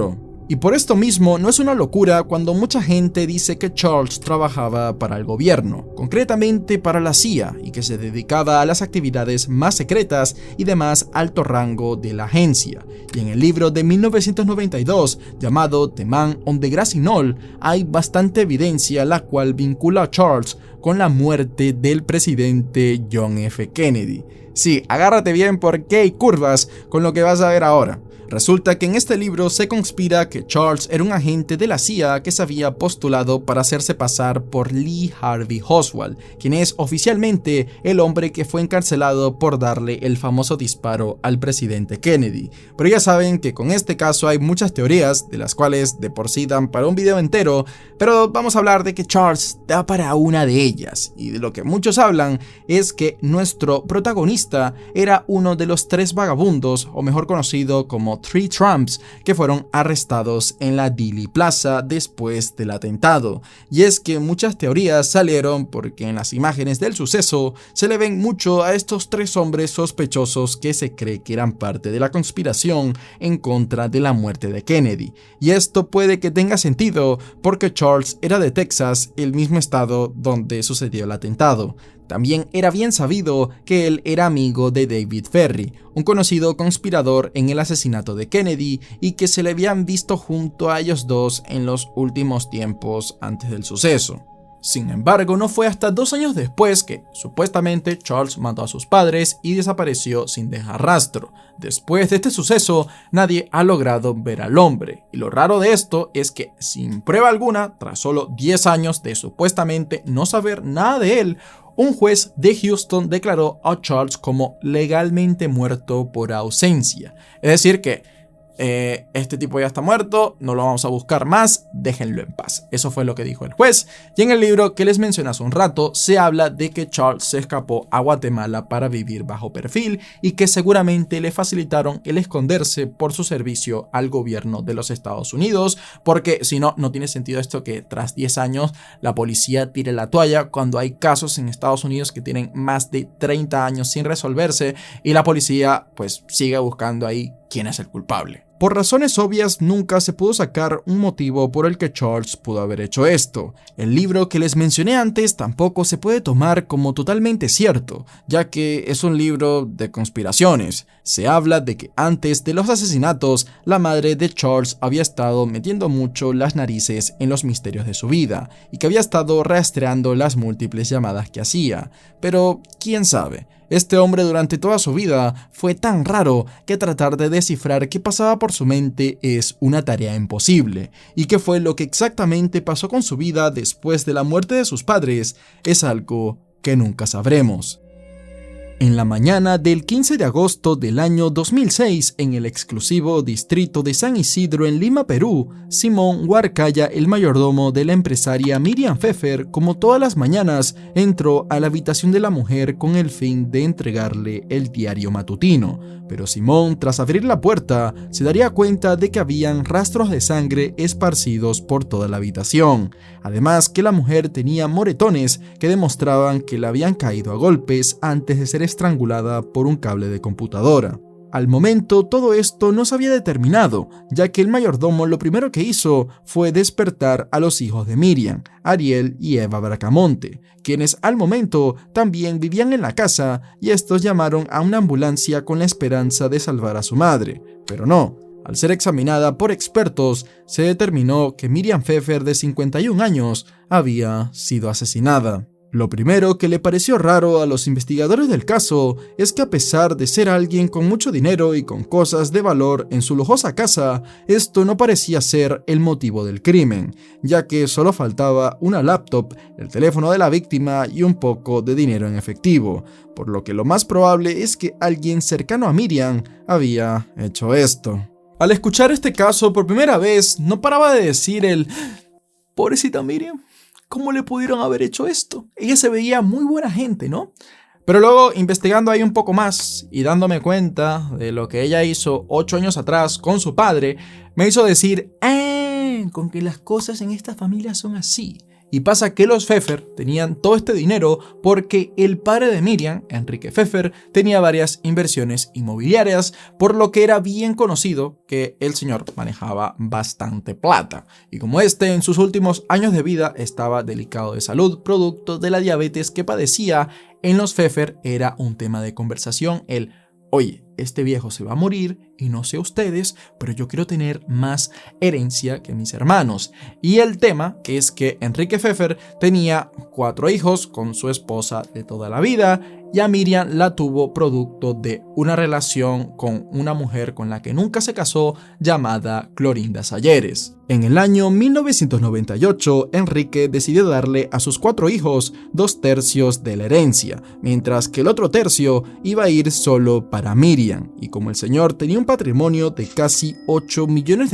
Y por esto mismo no es una locura cuando mucha gente dice que Charles trabajaba para el gobierno, concretamente para la CIA, y que se dedicaba a las actividades más secretas y de más alto rango de la agencia. Y en el libro de 1992 llamado The Man on the Grassy Knoll hay bastante evidencia la cual vincula a Charles con la muerte del presidente John F. Kennedy. Sí, agárrate bien porque hay curvas con lo que vas a ver ahora. Resulta que en este libro se conspira que Charles era un agente de la CIA que se había postulado para hacerse pasar por Lee Harvey Oswald, quien es oficialmente el hombre que fue encarcelado por darle el famoso disparo al presidente Kennedy. Pero ya saben que con este caso hay muchas teorías, de las cuales de por sí dan para un video entero, pero vamos a hablar de que Charles da para una de ellas, y de lo que muchos hablan es que nuestro protagonista era uno de los 3 vagabundos, o mejor conocido como 3 Trumps, que fueron arrestados en la Dealey Plaza después del atentado. Y es que muchas teorías salieron porque en las imágenes del suceso se le ven mucho a estos 3 hombres sospechosos que se cree que eran parte de la conspiración en contra de la muerte de Kennedy. Y esto puede que tenga sentido porque Charles era de Texas, el mismo estado donde sucedió el atentado. También era bien sabido que él era amigo de David Ferrie, un conocido conspirador en el asesinato de Kennedy, y que se le habían visto junto a ellos dos en los últimos tiempos antes del suceso. Sin embargo, no fue hasta 2 años después que, supuestamente, Charles mató a sus padres y desapareció sin dejar rastro. Después de este suceso, nadie ha logrado ver al hombre, y lo raro de esto es que, sin prueba alguna, tras solo 10 años de supuestamente no saber nada de él, un juez de Houston declaró a Charles como legalmente muerto por ausencia. Es decir que este tipo ya está muerto, no lo vamos a buscar más, déjenlo en paz. Eso fue lo que dijo el juez. Y en el libro que les mencioné hace un rato, se habla de que Charles se escapó a Guatemala para vivir bajo perfil y que seguramente le facilitaron el esconderse por su servicio al gobierno de los Estados Unidos, porque si no, no tiene sentido esto que tras 10 años la policía tire la toalla cuando hay casos en Estados Unidos que tienen más de 30 años sin resolverse y la policía pues sigue buscando ahí quién es el culpable. Por razones obvias, nunca se pudo sacar un motivo por el que Charles pudo haber hecho esto. El libro que les mencioné antes tampoco se puede tomar como totalmente cierto, ya que es un libro de conspiraciones. Se habla de que antes de los asesinatos, la madre de Charles había estado metiendo mucho las narices en los misterios de su vida, y que había estado rastreando las múltiples llamadas que hacía. Pero, ¿quién sabe? Este hombre durante toda su vida fue tan raro que tratar de descifrar qué pasaba por su mente es una tarea imposible, y qué fue lo que exactamente pasó con su vida después de la muerte de sus padres es algo que nunca sabremos. En la mañana del 15 de agosto del año 2006, en el exclusivo distrito de San Isidro en Lima, Perú, Simón Huarcaya, el mayordomo de la empresaria Miriam Pfeffer, como todas las mañanas, entró a la habitación de la mujer con el fin de entregarle el diario matutino. Pero Simón, tras abrir la puerta, se daría cuenta de que habían rastros de sangre esparcidos por toda la habitación. Además que la mujer tenía moretones que demostraban que le habían caído a golpes antes de ser estrangulada por un cable de computadora. Al momento todo esto no se había determinado, ya que el mayordomo lo primero que hizo fue despertar a los hijos de Miriam, Ariel y Eva Bracamonte, quienes al momento también vivían en la casa, y estos llamaron a una ambulancia con la esperanza de salvar a su madre, pero no. Al ser examinada por expertos, se determinó que Miriam Pfeffer, de 51 años, había sido asesinada. Lo primero que le pareció raro a los investigadores del caso es que, a pesar de ser alguien con mucho dinero y con cosas de valor en su lujosa casa, esto no parecía ser el motivo del crimen, ya que solo faltaba una laptop, el teléfono de la víctima y un poco de dinero en efectivo, por lo que lo más probable es que alguien cercano a Miriam había hecho esto. Al escuchar este caso por primera vez, no paraba de decir pobrecita Miriam. ¿Cómo le pudieron haber hecho esto? Ella se veía muy buena gente, ¿no? Pero luego, investigando ahí un poco más y dándome cuenta de lo que ella hizo 8 años atrás con su padre, me hizo decir, con que las cosas en esta familia son así. Y pasa que los Pfeffer tenían todo este dinero porque el padre de Miriam, Enrique Pfeffer, tenía varias inversiones inmobiliarias, por lo que era bien conocido que el señor manejaba bastante plata. Y como en sus últimos años de vida estaba delicado de salud, producto de la diabetes que padecía, en los Pfeffer era un tema de conversación oye, este viejo se va a morir y no sé ustedes, pero yo quiero tener más herencia que mis hermanos. Y el tema es que Enrique Pfeffer tenía 4 hijos con su esposa de toda la vida y a Miriam la tuvo producto de una relación con una mujer con la que nunca se casó llamada Clorinda Salleres. En el año 1998, Enrique decidió darle a sus 4 hijos 2/3 de la herencia, mientras que el otro tercio iba a ir solo para Miriam. Y como el señor tenía un patrimonio de casi $8 millones,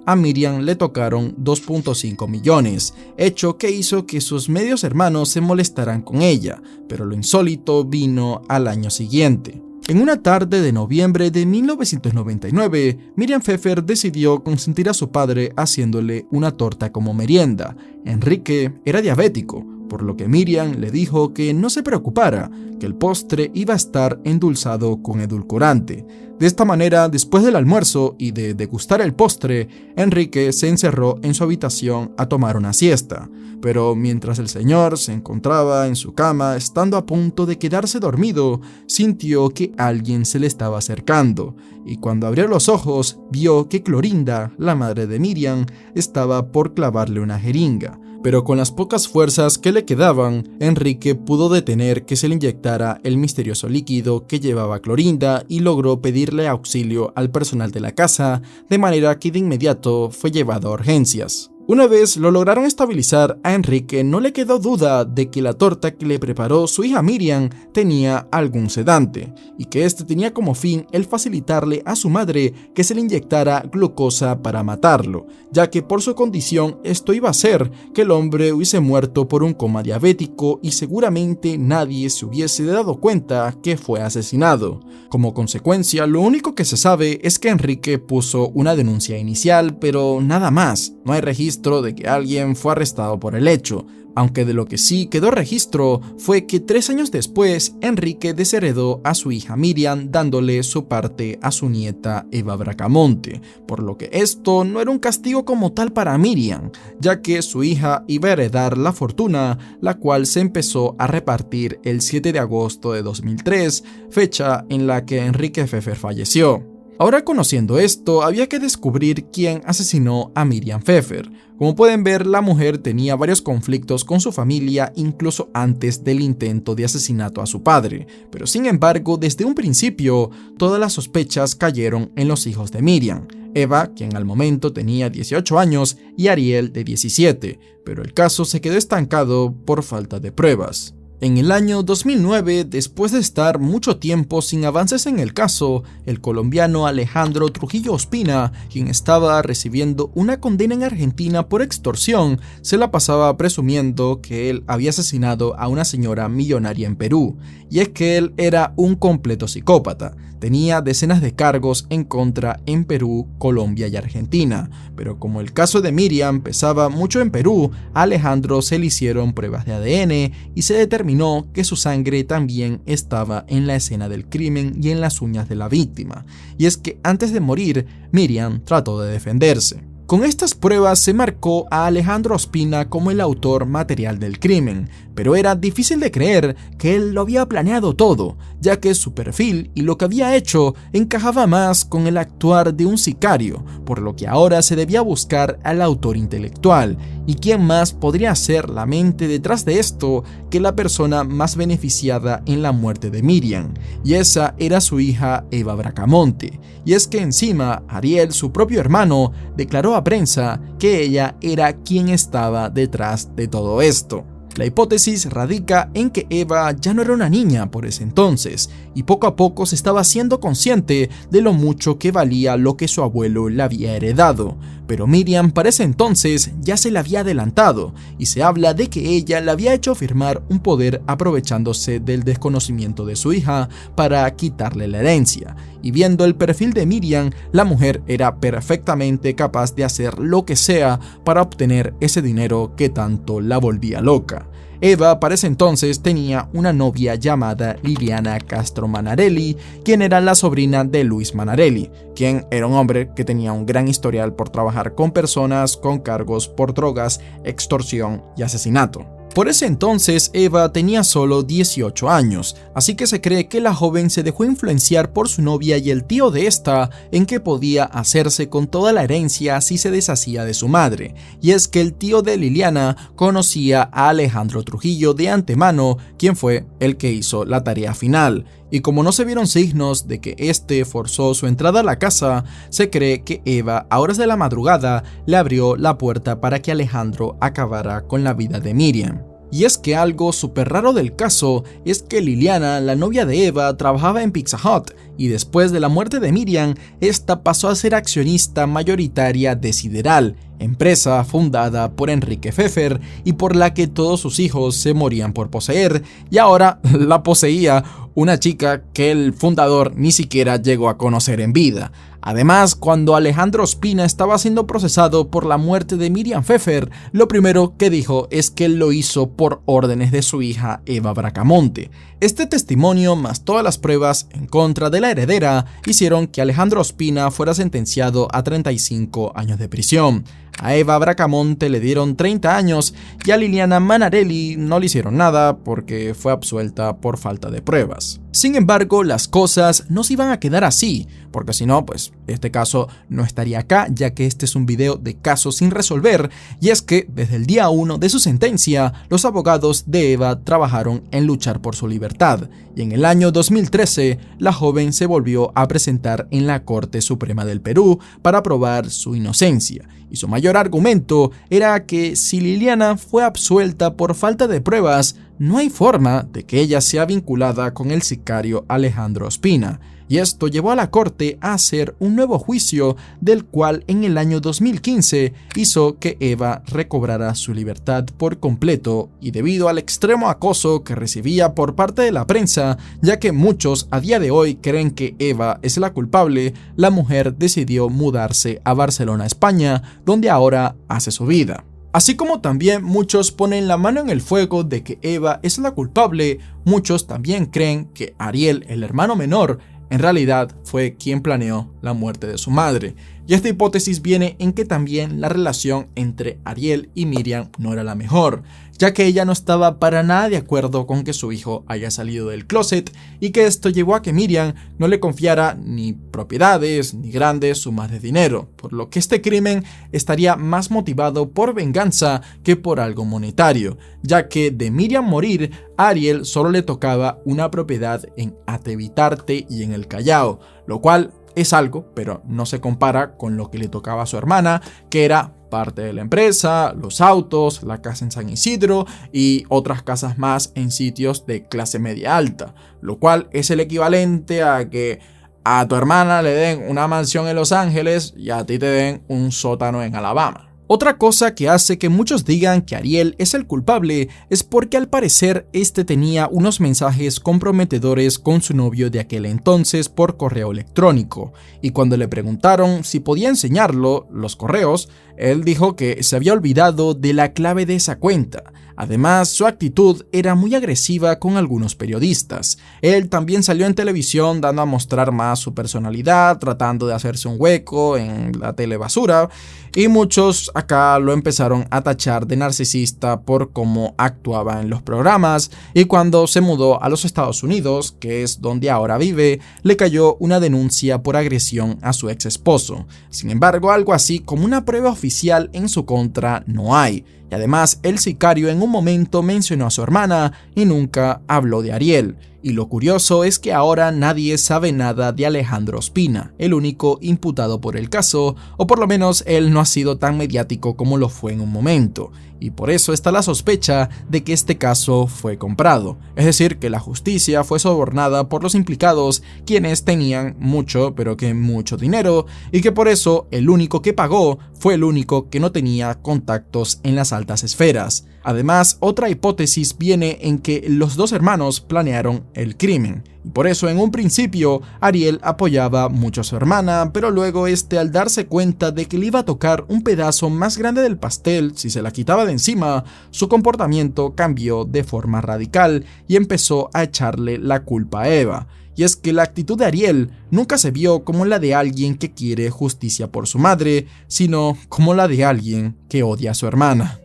a Miriam le tocaron 2.5 millones, hecho que hizo que sus medios hermanos se molestaran con ella, pero lo insólito vino al año siguiente. En una tarde de noviembre de 1999, Miriam Pfeffer decidió consentir a su padre haciéndole una torta como merienda. Enrique era diabético, por lo que Miriam le dijo que no se preocupara, que el postre iba a estar endulzado con edulcorante. De esta manera, después del almuerzo y de degustar el postre, Enrique se encerró en su habitación a tomar una siesta. Pero mientras el señor se encontraba en su cama, estando a punto de quedarse dormido, sintió que alguien se le estaba acercando, y cuando abrió los ojos, vio que Clorinda, la madre de Miriam, estaba por clavarle una jeringa. Pero con las pocas fuerzas que le quedaban, Enrique pudo detener que se le inyectara el misterioso líquido que llevaba Clorinda y logró pedirle auxilio al personal de la casa, de manera que de inmediato fue llevado a urgencias. Una vez lo lograron estabilizar, a Enrique no le quedó duda de que la torta que le preparó su hija Miriam tenía algún sedante, y que este tenía como fin el facilitarle a su madre que se le inyectara glucosa para matarlo, ya que por su condición esto iba a hacer que el hombre hubiese muerto por un coma diabético y seguramente nadie se hubiese dado cuenta que fue asesinado. Como consecuencia, lo único que se sabe es que Enrique puso una denuncia inicial, pero nada más. No hay registro de que alguien fue arrestado por el hecho, aunque de lo que sí quedó registro fue que 3 años después Enrique desheredó a su hija Miriam dándole su parte a su nieta Eva Bracamonte, por lo que esto no era un castigo como tal para Miriam, ya que su hija iba a heredar la fortuna, la cual se empezó a repartir el 7 de agosto de 2003, fecha en la que Enrique Pfeffer falleció. Ahora, conociendo esto, había que descubrir quién asesinó a Miriam Pfeffer. Como pueden ver, la mujer tenía varios conflictos con su familia incluso antes del intento de asesinato a su padre, pero sin embargo, desde un principio, todas las sospechas cayeron en los hijos de Miriam, Eva, quien al momento tenía 18 años, y Ariel, de 17, pero el caso se quedó estancado por falta de pruebas. En el año 2009, después de estar mucho tiempo sin avances en el caso, el colombiano Alejandro Trujillo Ospina, quien estaba recibiendo una condena en Argentina por extorsión, se la pasaba presumiendo que él había asesinado a una señora millonaria en Perú, y es que él era un completo psicópata. Tenía decenas de cargos en contra en Perú, Colombia y Argentina, pero como el caso de Miriam pesaba mucho en Perú, a Alejandro se le hicieron pruebas de ADN y se determinó que su sangre también estaba en la escena del crimen y en las uñas de la víctima. Y es que antes de morir, Miriam trató de defenderse. Con estas pruebas se marcó a Alejandro Ospina como el autor material del crimen, pero era difícil de creer que él lo había planeado todo, ya que su perfil y lo que había hecho encajaba más con el actuar de un sicario, por lo que ahora se debía buscar al autor intelectual, y quién más podría ser la mente detrás de esto que la persona más beneficiada en la muerte de Miriam, y esa era su hija Eva Bracamonte. Y es que encima Ariel, su propio hermano, declaró a prensa que ella era quien estaba detrás de todo esto. La hipótesis radica en que Eva ya no era una niña por ese entonces, y poco a poco se estaba haciendo consciente de lo mucho que valía lo que su abuelo le había heredado, pero Miriam para ese entonces ya se le había adelantado, y se habla de que ella le había hecho firmar un poder aprovechándose del desconocimiento de su hija para quitarle la herencia, y viendo el perfil de Miriam, la mujer era perfectamente capaz de hacer lo que sea para obtener ese dinero que tanto la volvía loca. Eva para ese entonces tenía una novia llamada Liliana Castro Manarelli, quien era la sobrina de Luis Manarelli, quien era un hombre que tenía un gran historial por trabajar con personas con cargos por drogas, extorsión y asesinato. Por ese entonces Eva tenía solo 18 años, así que se cree que la joven se dejó influenciar por su novia y el tío de esta en que podía hacerse con toda la herencia si se deshacía de su madre, y es que el tío de Liliana conocía a Alejandro Trujillo de antemano, quien fue el que hizo la tarea final, y como no se vieron signos de que este forzó su entrada a la casa, se cree que Eva a horas de la madrugada le abrió la puerta para que Alejandro acabara con la vida de Miriam. Y es que algo súper raro del caso es que Liliana, la novia de Eva, trabajaba en Pizza Hut, y después de la muerte de Miriam, esta pasó a ser accionista mayoritaria de Sideral, empresa fundada por Enrique Pfeffer y por la que todos sus hijos se morían por poseer, y ahora la poseía una chica que el fundador ni siquiera llegó a conocer en vida. Además, cuando Alejandro Ospina estaba siendo procesado por la muerte de Miriam Pfeffer, lo primero que dijo es que él lo hizo por órdenes de su hija Eva Bracamonte. Este testimonio, más todas las pruebas en contra de la heredera, hicieron que Alejandro Ospina fuera sentenciado a 35 años de prisión. A Eva Bracamonte le dieron 30 años y a Liliana Manarelli no le hicieron nada porque fue absuelta por falta de pruebas. Sin embargo, las cosas no se iban a quedar así, porque si no, pues este caso no estaría acá, ya que este es un video de casos sin resolver, y es que desde el día 1 de su sentencia, los abogados de Eva trabajaron en luchar por su libertad, y en el año 2013, la joven se volvió a presentar en la Corte Suprema del Perú para probar su inocencia, y su mayor argumento era que si Liliana fue absuelta por falta de pruebas, no hay forma de que ella sea vinculada con el sicario Alejandro Ospina, y esto llevó a la corte a hacer un nuevo juicio, del cual en el año 2015 hizo que Eva recobrara su libertad por completo, y debido al extremo acoso que recibía por parte de la prensa, ya que muchos a día de hoy creen que Eva es la culpable, la mujer decidió mudarse a Barcelona, España, donde ahora hace su vida. Así como también muchos ponen la mano en el fuego de que Eva es la culpable, muchos también creen que Ariel, el hermano menor, en realidad fue quien planeó la muerte de su madre. Y esta hipótesis viene en que también la relación entre Ariel y Miriam no era la mejor, ya que ella no estaba para nada de acuerdo con que su hijo haya salido del closet, y que esto llevó a que Miriam no le confiara ni propiedades ni grandes sumas de dinero, por lo que este crimen estaría más motivado por venganza que por algo monetario, ya que de Miriam morir, a Ariel solo le tocaba una propiedad en Atevitarte y en el Callao, lo cual es algo, pero no se compara con lo que le tocaba a su hermana, que era parte de la empresa, los autos, la casa en San Isidro y otras casas más en sitios de clase media alta, lo cual es el equivalente a que a tu hermana le den una mansión en Los Ángeles y a ti te den un sótano en Alabama. Otra cosa que hace que muchos digan que Ariel es el culpable es porque al parecer este tenía unos mensajes comprometedores con su novio de aquel entonces por correo electrónico, y cuando le preguntaron si podía enseñarlo, los correos, Él dijo que se había olvidado de la clave de esa cuenta. Además, su actitud era muy agresiva con algunos periodistas. Él también salió en televisión dando a mostrar más su personalidad, tratando de hacerse un hueco en la telebasura, y muchos acá lo empezaron a tachar de narcisista por cómo actuaba en los programas, y cuando se mudó a los Estados Unidos, que es donde ahora vive, le cayó una denuncia por agresión a su ex esposo. Sin embargo, algo así como una prueba oficial en su contra no hay. Y además, el sicario en un momento mencionó a su hermana y nunca habló de Ariel. Y lo curioso es que ahora nadie sabe nada de Alejandro Ospina, el único imputado por el caso, o por lo menos él no ha sido tan mediático como lo fue en un momento. Y por eso está la sospecha de que este caso fue comprado, es decir, que la justicia fue sobornada por los implicados, quienes tenían mucho, pero que mucho dinero, y que por eso el único que pagó fue el único que no tenía contactos en las altas esferas. Además, otra hipótesis viene en que los dos hermanos planearon el crimen. Y por eso en un principio Ariel apoyaba mucho a su hermana, pero luego al darse cuenta de que le iba a tocar un pedazo más grande del pastel si se la quitaba de encima, su comportamiento cambió de forma radical y empezó a echarle la culpa a Eva. Y es que la actitud de Ariel nunca se vio como la de alguien que quiere justicia por su madre, sino como la de alguien que odia a su hermana.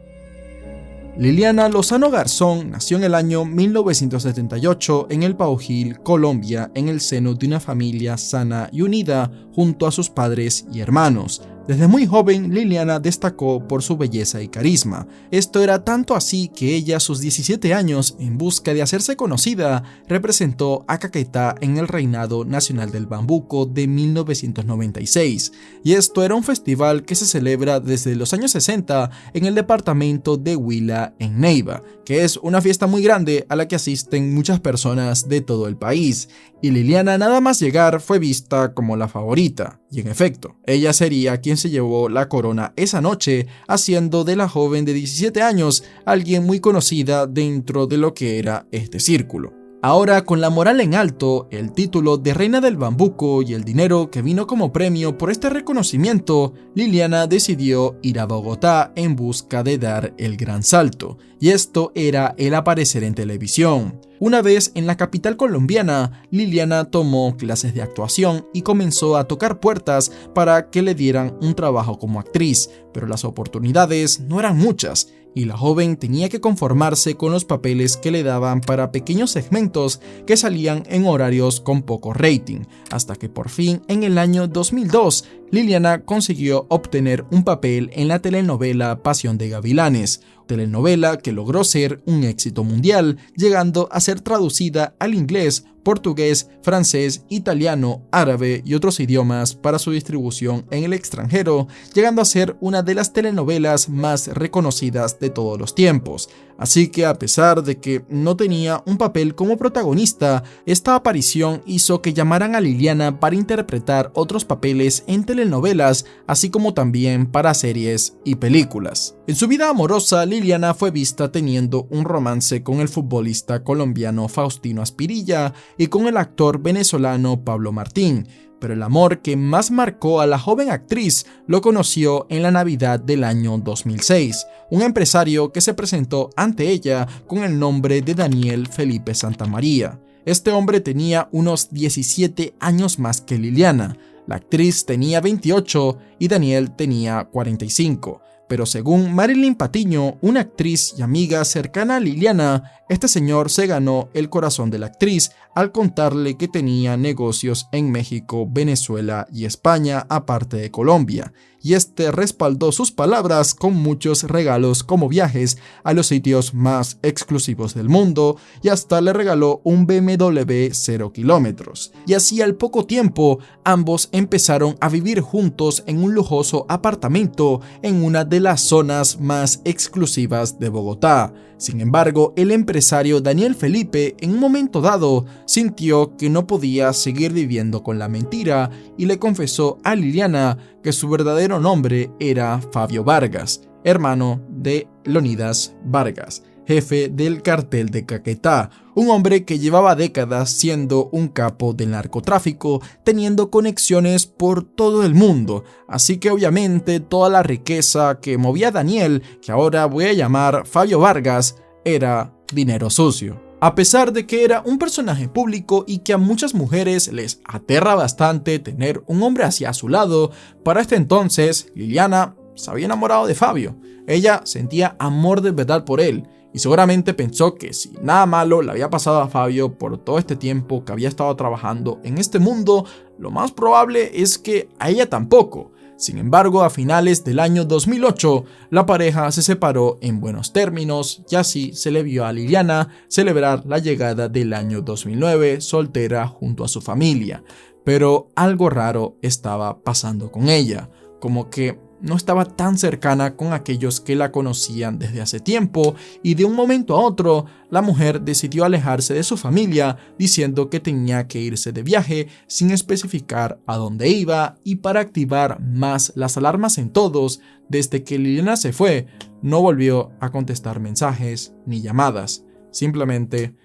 Liliana Lozano Garzón nació en el año 1978 en el Paujil, Colombia, en el seno de una familia sana y unida junto a sus padres y hermanos. Desde muy joven, Liliana destacó por su belleza y carisma. Esto era tanto así que ella a sus 17 años, en busca de hacerse conocida, representó a Caquetá en el Reinado Nacional del Bambuco de 1996. Y esto era un festival que se celebra desde los años 60 en el departamento de Huila, en Neiva, que es una fiesta muy grande a la que asisten muchas personas de todo el país. Y Liliana nada más llegar fue vista como la favorita. Y en efecto, ella sería quien se llevó la corona esa noche, haciendo de la joven de 17 años alguien muy conocida dentro de lo que era este círculo. Ahora, con la moral en alto, el título de Reina del Bambuco y el dinero que vino como premio por este reconocimiento, Liliana decidió ir a Bogotá en busca de dar el gran salto, y esto era el aparecer en televisión. Una vez en la capital colombiana, Liliana tomó clases de actuación y comenzó a tocar puertas para que le dieran un trabajo como actriz, pero las oportunidades no eran muchas, y la joven tenía que conformarse con los papeles que le daban para pequeños segmentos que salían en horarios con poco rating, hasta que por fin en el año 2002 Liliana consiguió obtener un papel en la telenovela Pasión de Gavilanes, telenovela que logró ser un éxito mundial, llegando a ser traducida al inglés, portugués, francés, italiano, árabe y otros idiomas para su distribución en el extranjero, llegando a ser una de las telenovelas más reconocidas de todos los tiempos. Así que a pesar de que no tenía un papel como protagonista, esta aparición hizo que llamaran a Liliana para interpretar otros papeles en telenovelas, así como también para series y películas. En su vida amorosa, Liliana fue vista teniendo un romance con el futbolista colombiano Faustino Aspirilla y con el actor venezolano Pablo Martín, pero el amor que más marcó a la joven actriz lo conoció en la Navidad del año 2006, un empresario que se presentó ante ella con el nombre de Daniel Felipe Santamaría. Este hombre tenía unos 17 años más que Liliana, la actriz tenía 28 y Daniel tenía 45. Pero según Marilyn Patiño, una actriz y amiga cercana a Liliana, este señor se ganó el corazón de la actriz al contarle que tenía negocios en México, Venezuela y España, aparte de Colombia, y este respaldó sus palabras con muchos regalos como viajes a los sitios más exclusivos del mundo y hasta le regaló un BMW 0 kilómetros. Y así al poco tiempo, ambos empezaron a vivir juntos en un lujoso apartamento en una de las zonas más exclusivas de Bogotá. Sin embargo, el empresario Daniel Felipe en un momento dado sintió que no podía seguir viviendo con la mentira y le confesó a Liliana que su verdadero nombre era Fabio Vargas, hermano de Leonidas Vargas. jefe del cartel de Caquetá, un hombre que llevaba décadas siendo un capo del narcotráfico, teniendo conexiones por todo el mundo, así que obviamente toda la riqueza que movía a Daniel, que ahora voy a llamar Fabio Vargas, era dinero sucio. A pesar de que era un personaje público y que a muchas mujeres les aterra bastante tener un hombre así a su lado, para este entonces Liliana se había enamorado de Fabio. Ella sentía amor de verdad por él y seguramente pensó que si nada malo le había pasado a Fabio por todo este tiempo que había estado trabajando en este mundo, lo más probable es que a ella tampoco. Sin embargo, a finales del año 2008, la pareja se separó en buenos términos y así se le vio a Liliana celebrar la llegada del año 2009 soltera junto a su familia. Pero algo raro estaba pasando con ella, como que no estaba tan cercana con aquellos que la conocían desde hace tiempo y de un momento a otro la mujer decidió alejarse de su familia diciendo que tenía que irse de viaje sin especificar a dónde iba, y para activar más las alarmas en todos, desde que Liliana se fue no volvió a contestar mensajes ni llamadas, simplemente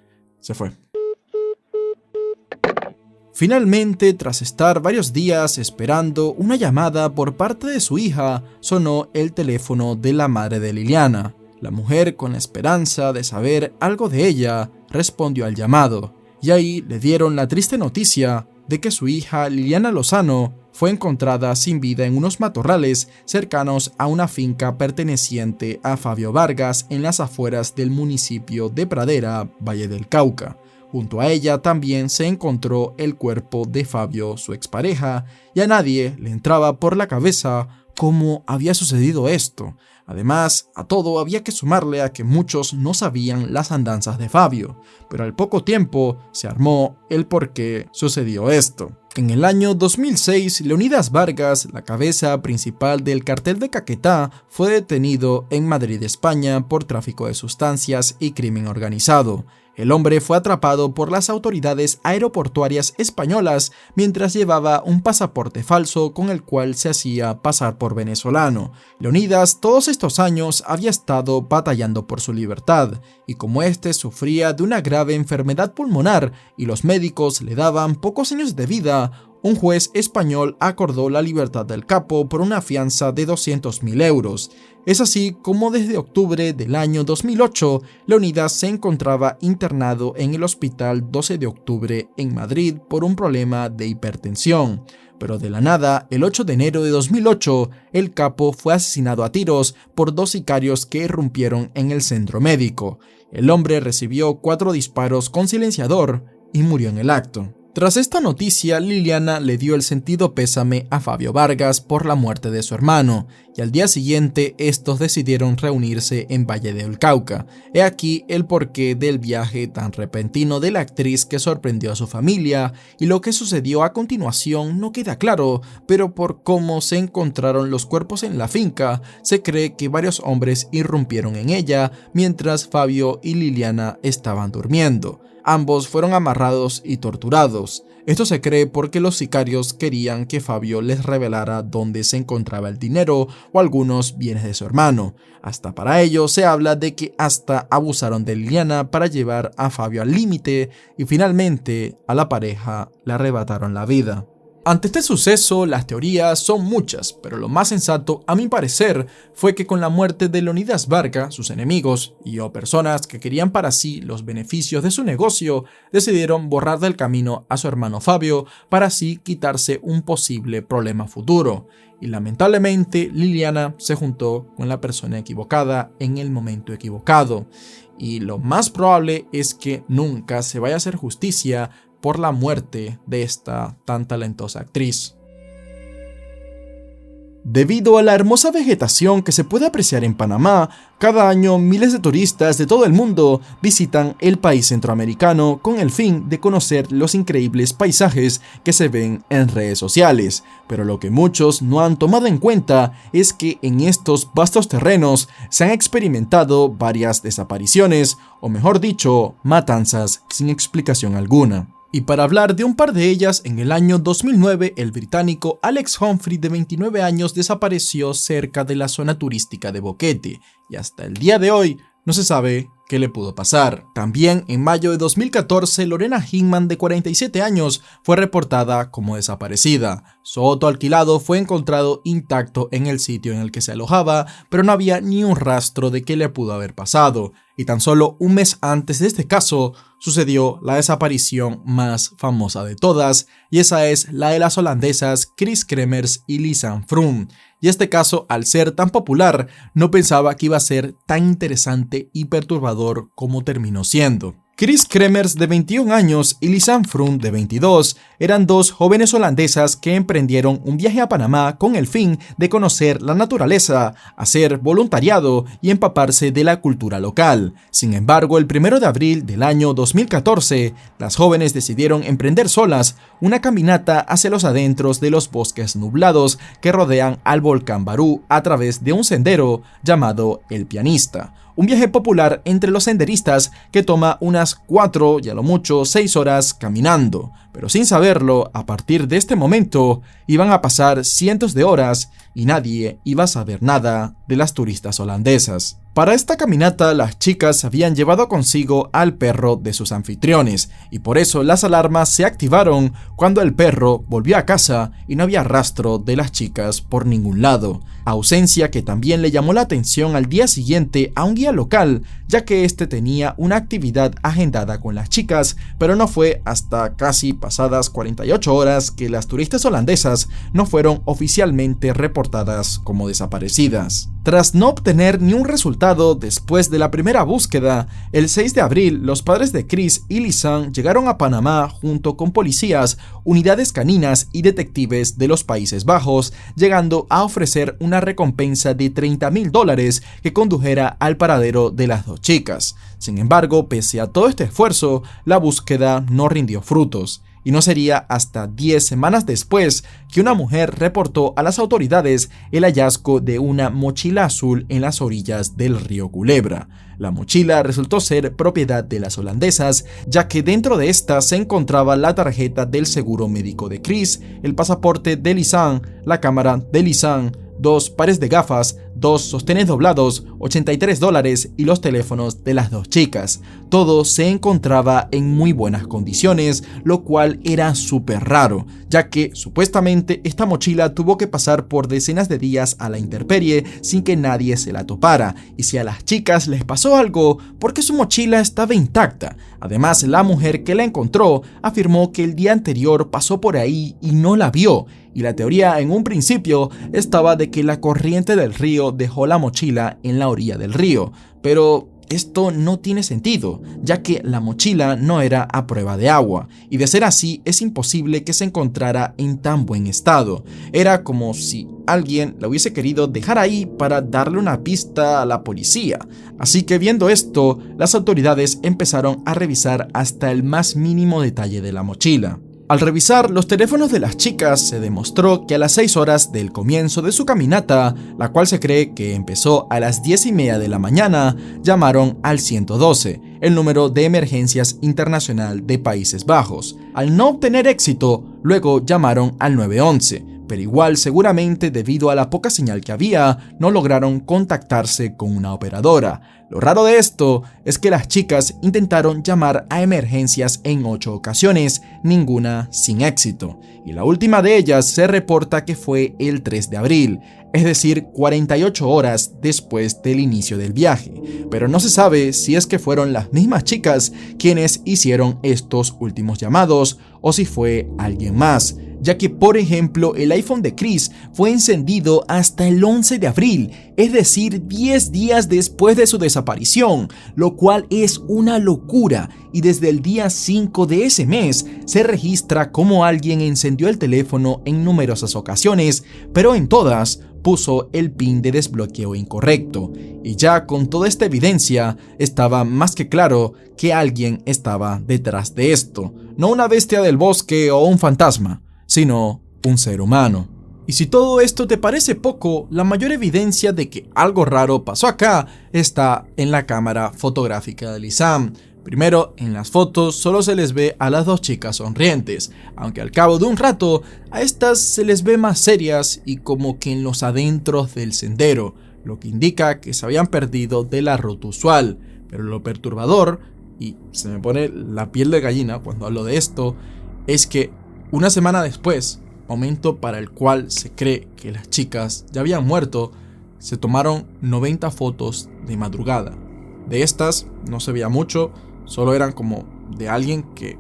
se fue. Finalmente, tras estar varios días esperando una llamada por parte de su hija, sonó el teléfono de la madre de Liliana. La mujer, con la esperanza de saber algo de ella, respondió al llamado, y ahí le dieron la triste noticia de que su hija Liliana Lozano fue encontrada sin vida en unos matorrales cercanos a una finca perteneciente a Fabio Vargas en las afueras del municipio de Pradera, Valle del Cauca. Junto a ella también se encontró el cuerpo de Fabio, su expareja, y a nadie le entraba por la cabeza cómo había sucedido esto. Además, a todo había que sumarle a que muchos no sabían las andanzas de Fabio, pero al poco tiempo se armó el por qué sucedió esto. En el año 2006, Leonidas Vargas, la cabeza principal del cartel de Caquetá, fue detenido en Madrid, España, por tráfico de sustancias y crimen organizado. El hombre fue atrapado por las autoridades aeroportuarias españolas mientras llevaba un pasaporte falso con el cual se hacía pasar por venezolano. Leonidas todos estos años había estado batallando por su libertad, y como este sufría de una grave enfermedad pulmonar y los médicos le daban pocos años de vida, un juez español acordó la libertad del capo por una fianza de 200.000 euros. Es así como desde octubre del año 2008, Leonidas se encontraba internado en el Hospital 12 de Octubre en Madrid por un problema de hipertensión. Pero de la nada, el 8 de enero de 2008, el capo fue asesinado a tiros por dos sicarios que irrumpieron en el centro médico. El hombre recibió 4 disparos con silenciador y murió en el acto. Tras esta noticia, Liliana le dio el sentido pésame a Fabio Vargas por la muerte de su hermano, y al día siguiente estos decidieron reunirse en Valle del Cauca. He aquí el porqué del viaje tan repentino de la actriz que sorprendió a su familia, y lo que sucedió a continuación no queda claro, pero por cómo se encontraron los cuerpos en la finca, se cree que varios hombres irrumpieron en ella mientras Fabio y Liliana estaban durmiendo. Ambos fueron amarrados y torturados. Esto se cree porque los sicarios querían que Fabio les revelara dónde se encontraba el dinero o algunos bienes de su hermano. Hasta para ello se habla de que hasta abusaron de Liliana para llevar a Fabio al límite y finalmente a la pareja le arrebataron la vida. Ante este suceso, las teorías son muchas, pero lo más sensato, a mi parecer, fue que con la muerte de Leonidas Vargas, sus enemigos o personas que querían para sí los beneficios de su negocio, decidieron borrar del camino a su hermano Fabio para así quitarse un posible problema futuro. Y lamentablemente, Liliana se juntó con la persona equivocada en el momento equivocado. Y lo más probable es que nunca se vaya a hacer justicia por la muerte de esta tan talentosa actriz. Debido a la hermosa vegetación que se puede apreciar en Panamá, cada año miles de turistas de todo el mundo visitan el país centroamericano con el fin de conocer los increíbles paisajes que se ven en redes sociales. Pero lo que muchos no han tomado en cuenta es que en estos vastos terrenos se han experimentado varias desapariciones, o mejor dicho, matanzas sin explicación alguna. Y para hablar de un par de ellas, en el año 2009 el británico Alex Humphrey de 29 años desapareció cerca de la zona turística de Boquete y hasta el día de hoy no se sabe qué le pudo pasar. También en mayo de 2014, Lorena Hinman, de 47 años, fue reportada como desaparecida. Su auto alquilado fue encontrado intacto en el sitio en el que se alojaba, pero no había ni un rastro de qué le pudo haber pasado. Y tan solo un mes antes de este caso, sucedió la desaparición más famosa de todas, y esa es la de las holandesas Chris Kremers y Lisanne Froome. Y este caso, al ser tan popular, no pensaba que iba a ser tan interesante y perturbador como terminó siendo. Chris Kremers, de 21 años, y Lisanne Froome, de 22, eran dos jóvenes holandesas que emprendieron un viaje a Panamá con el fin de conocer la naturaleza, hacer voluntariado y empaparse de la cultura local. Sin embargo, el 1 de abril del año 2014, las jóvenes decidieron emprender solas una caminata hacia los adentros de los bosques nublados que rodean al volcán Barú a través de un sendero llamado El Pianista. Un viaje popular entre los senderistas que toma unas 4 y a lo mucho 6 horas caminando, pero sin saberlo, a partir de este momento iban a pasar cientos de horas y nadie iba a saber nada de las turistas holandesas. Para esta caminata, las chicas habían llevado consigo al perro de sus anfitriones y por eso las alarmas se activaron cuando el perro volvió a casa y no había rastro de las chicas por ningún lado. Ausencia que también le llamó la atención al día siguiente a un guía local, ya que este tenía una actividad agendada con las chicas, pero no fue hasta casi pasadas 48 horas que las turistas holandesas no fueron oficialmente reportadas como desaparecidas. Tras no obtener ni un resultado después de la primera búsqueda, el 6 de abril los padres de Chris y Lisanne llegaron a Panamá junto con policías, unidades caninas y detectives de los Países Bajos, llegando a ofrecer una recompensa de $30,000 que condujera al paradero de las dos chicas. Sin embargo, pese a todo este esfuerzo, la búsqueda no rindió frutos. Y no sería hasta 10 semanas después que una mujer reportó a las autoridades el hallazgo de una mochila azul en las orillas del río Culebra. La mochila resultó ser propiedad de las holandesas, ya que dentro de esta se encontraba la tarjeta del seguro médico de Chris, el pasaporte de Lisanne, la cámara de Lisanne, 2 pares de gafas, 2 sostenes doblados, $83 y los teléfonos de las dos chicas. Todo se encontraba en muy buenas condiciones, lo cual era súper raro, ya que supuestamente esta mochila tuvo que pasar por decenas de días a la intemperie sin que nadie se la topara, y si a las chicas les pasó algo, ¿por qué su mochila estaba intacta? Además, la mujer que la encontró afirmó que el día anterior pasó por ahí y no la vio, y la teoría en un principio estaba de que la corriente del río dejó la mochila en la orilla del río, pero esto no tiene sentido, ya que la mochila no era a prueba de agua, y de ser así es imposible que se encontrara en tan buen estado. Era como si alguien la hubiese querido dejar ahí para darle una pista a la policía. Así que viendo esto, las autoridades empezaron a revisar hasta el más mínimo detalle de la mochila. Al revisar los teléfonos de las chicas, se demostró que a las 6 horas del comienzo de su caminata, la cual se cree que empezó a las 10:30 de la mañana, llamaron al 112, el número de emergencias internacional de Países Bajos. Al no obtener éxito, luego llamaron al 911, pero igual seguramente debido a la poca señal que había, no lograron contactarse con una operadora. Lo raro de esto es que las chicas intentaron llamar a emergencias en 8 ocasiones, ninguna sin éxito, y la última de ellas se reporta que fue el 3 de abril, es decir, 48 horas después del inicio del viaje, pero no se sabe si es que fueron las mismas chicas quienes hicieron estos últimos llamados o si fue alguien más, ya que por ejemplo el iPhone de Chris fue encendido hasta el 11 de abril, es decir 10 días después de su desaparición, lo cual es una locura, y desde el día 5 de ese mes se registra cómo alguien encendió el teléfono en numerosas ocasiones, pero en todas puso el PIN de desbloqueo incorrecto, y ya con toda esta evidencia estaba más que claro que alguien estaba detrás de esto, no una bestia del bosque o un fantasma, sino un ser humano. Y si todo esto te parece poco, la mayor evidencia de que algo raro pasó acá está en la cámara fotográfica de Lisanne. Primero, en las fotos solo se les ve a las dos chicas sonrientes, aunque al cabo de un rato a estas se les ve más serias y como que en los adentros del sendero, lo que indica que se habían perdido de la ruta usual. Pero lo perturbador, y se me pone la piel de gallina cuando hablo de esto, es que una semana después, momento para el cual se cree que las chicas ya habían muerto, se tomaron 90 fotos de madrugada. De estas no se veía mucho, solo eran como de alguien que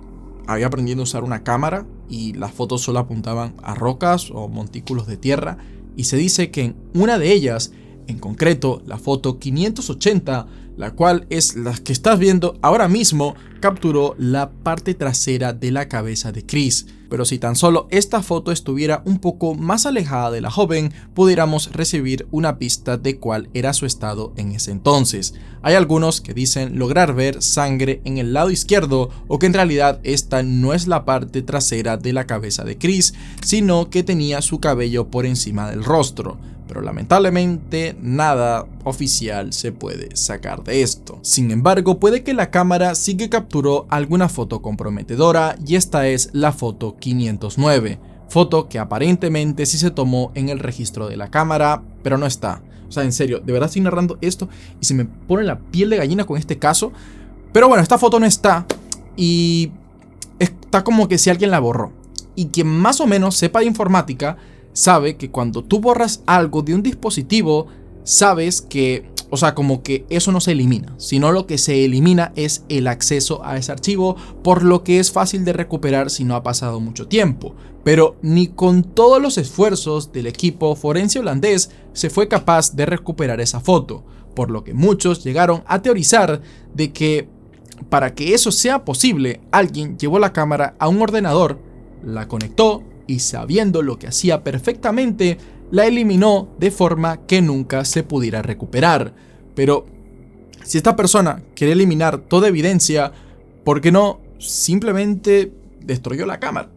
había aprendido a usar una cámara y las fotos solo apuntaban a rocas o montículos de tierra, y se dice que en una de ellas, en concreto la foto 580, la cual es la que estás viendo ahora mismo, capturó la parte trasera de la cabeza de Chris. Pero si tan solo esta foto estuviera un poco más alejada de la joven, pudiéramos recibir una pista de cuál era su estado en ese entonces. Hay algunos que dicen lograr ver sangre en el lado izquierdo, o que en realidad esta no es la parte trasera de la cabeza de Chris, sino que tenía su cabello por encima del rostro. Pero lamentablemente nada oficial se puede sacar de esto. Sin embargo, puede que la cámara sí que capturó alguna foto comprometedora, y esta es la foto 509, foto que aparentemente sí se tomó en el registro de la cámara, pero no está. O sea, en serio, de verdad estoy narrando esto y se me pone la piel de gallina con este caso. Pero bueno, esta foto no está, y está como que si alguien la borró. Y quien más o menos sepa de informática sabe que cuando tú borras algo de un dispositivo, sabes que, o sea, como que eso no se elimina, sino lo que se elimina es el acceso a ese archivo, por lo que es fácil de recuperar si no ha pasado mucho tiempo. Pero ni con todos los esfuerzos del equipo forense holandés se fue capaz de recuperar esa foto, por lo que muchos llegaron a teorizar de que para que eso sea posible, alguien llevó la cámara a un ordenador, la conectó, y sabiendo lo que hacía perfectamente, la eliminó de forma que nunca se pudiera recuperar. Pero si esta persona quiere eliminar toda evidencia, ¿por qué no simplemente destruyó la cámara?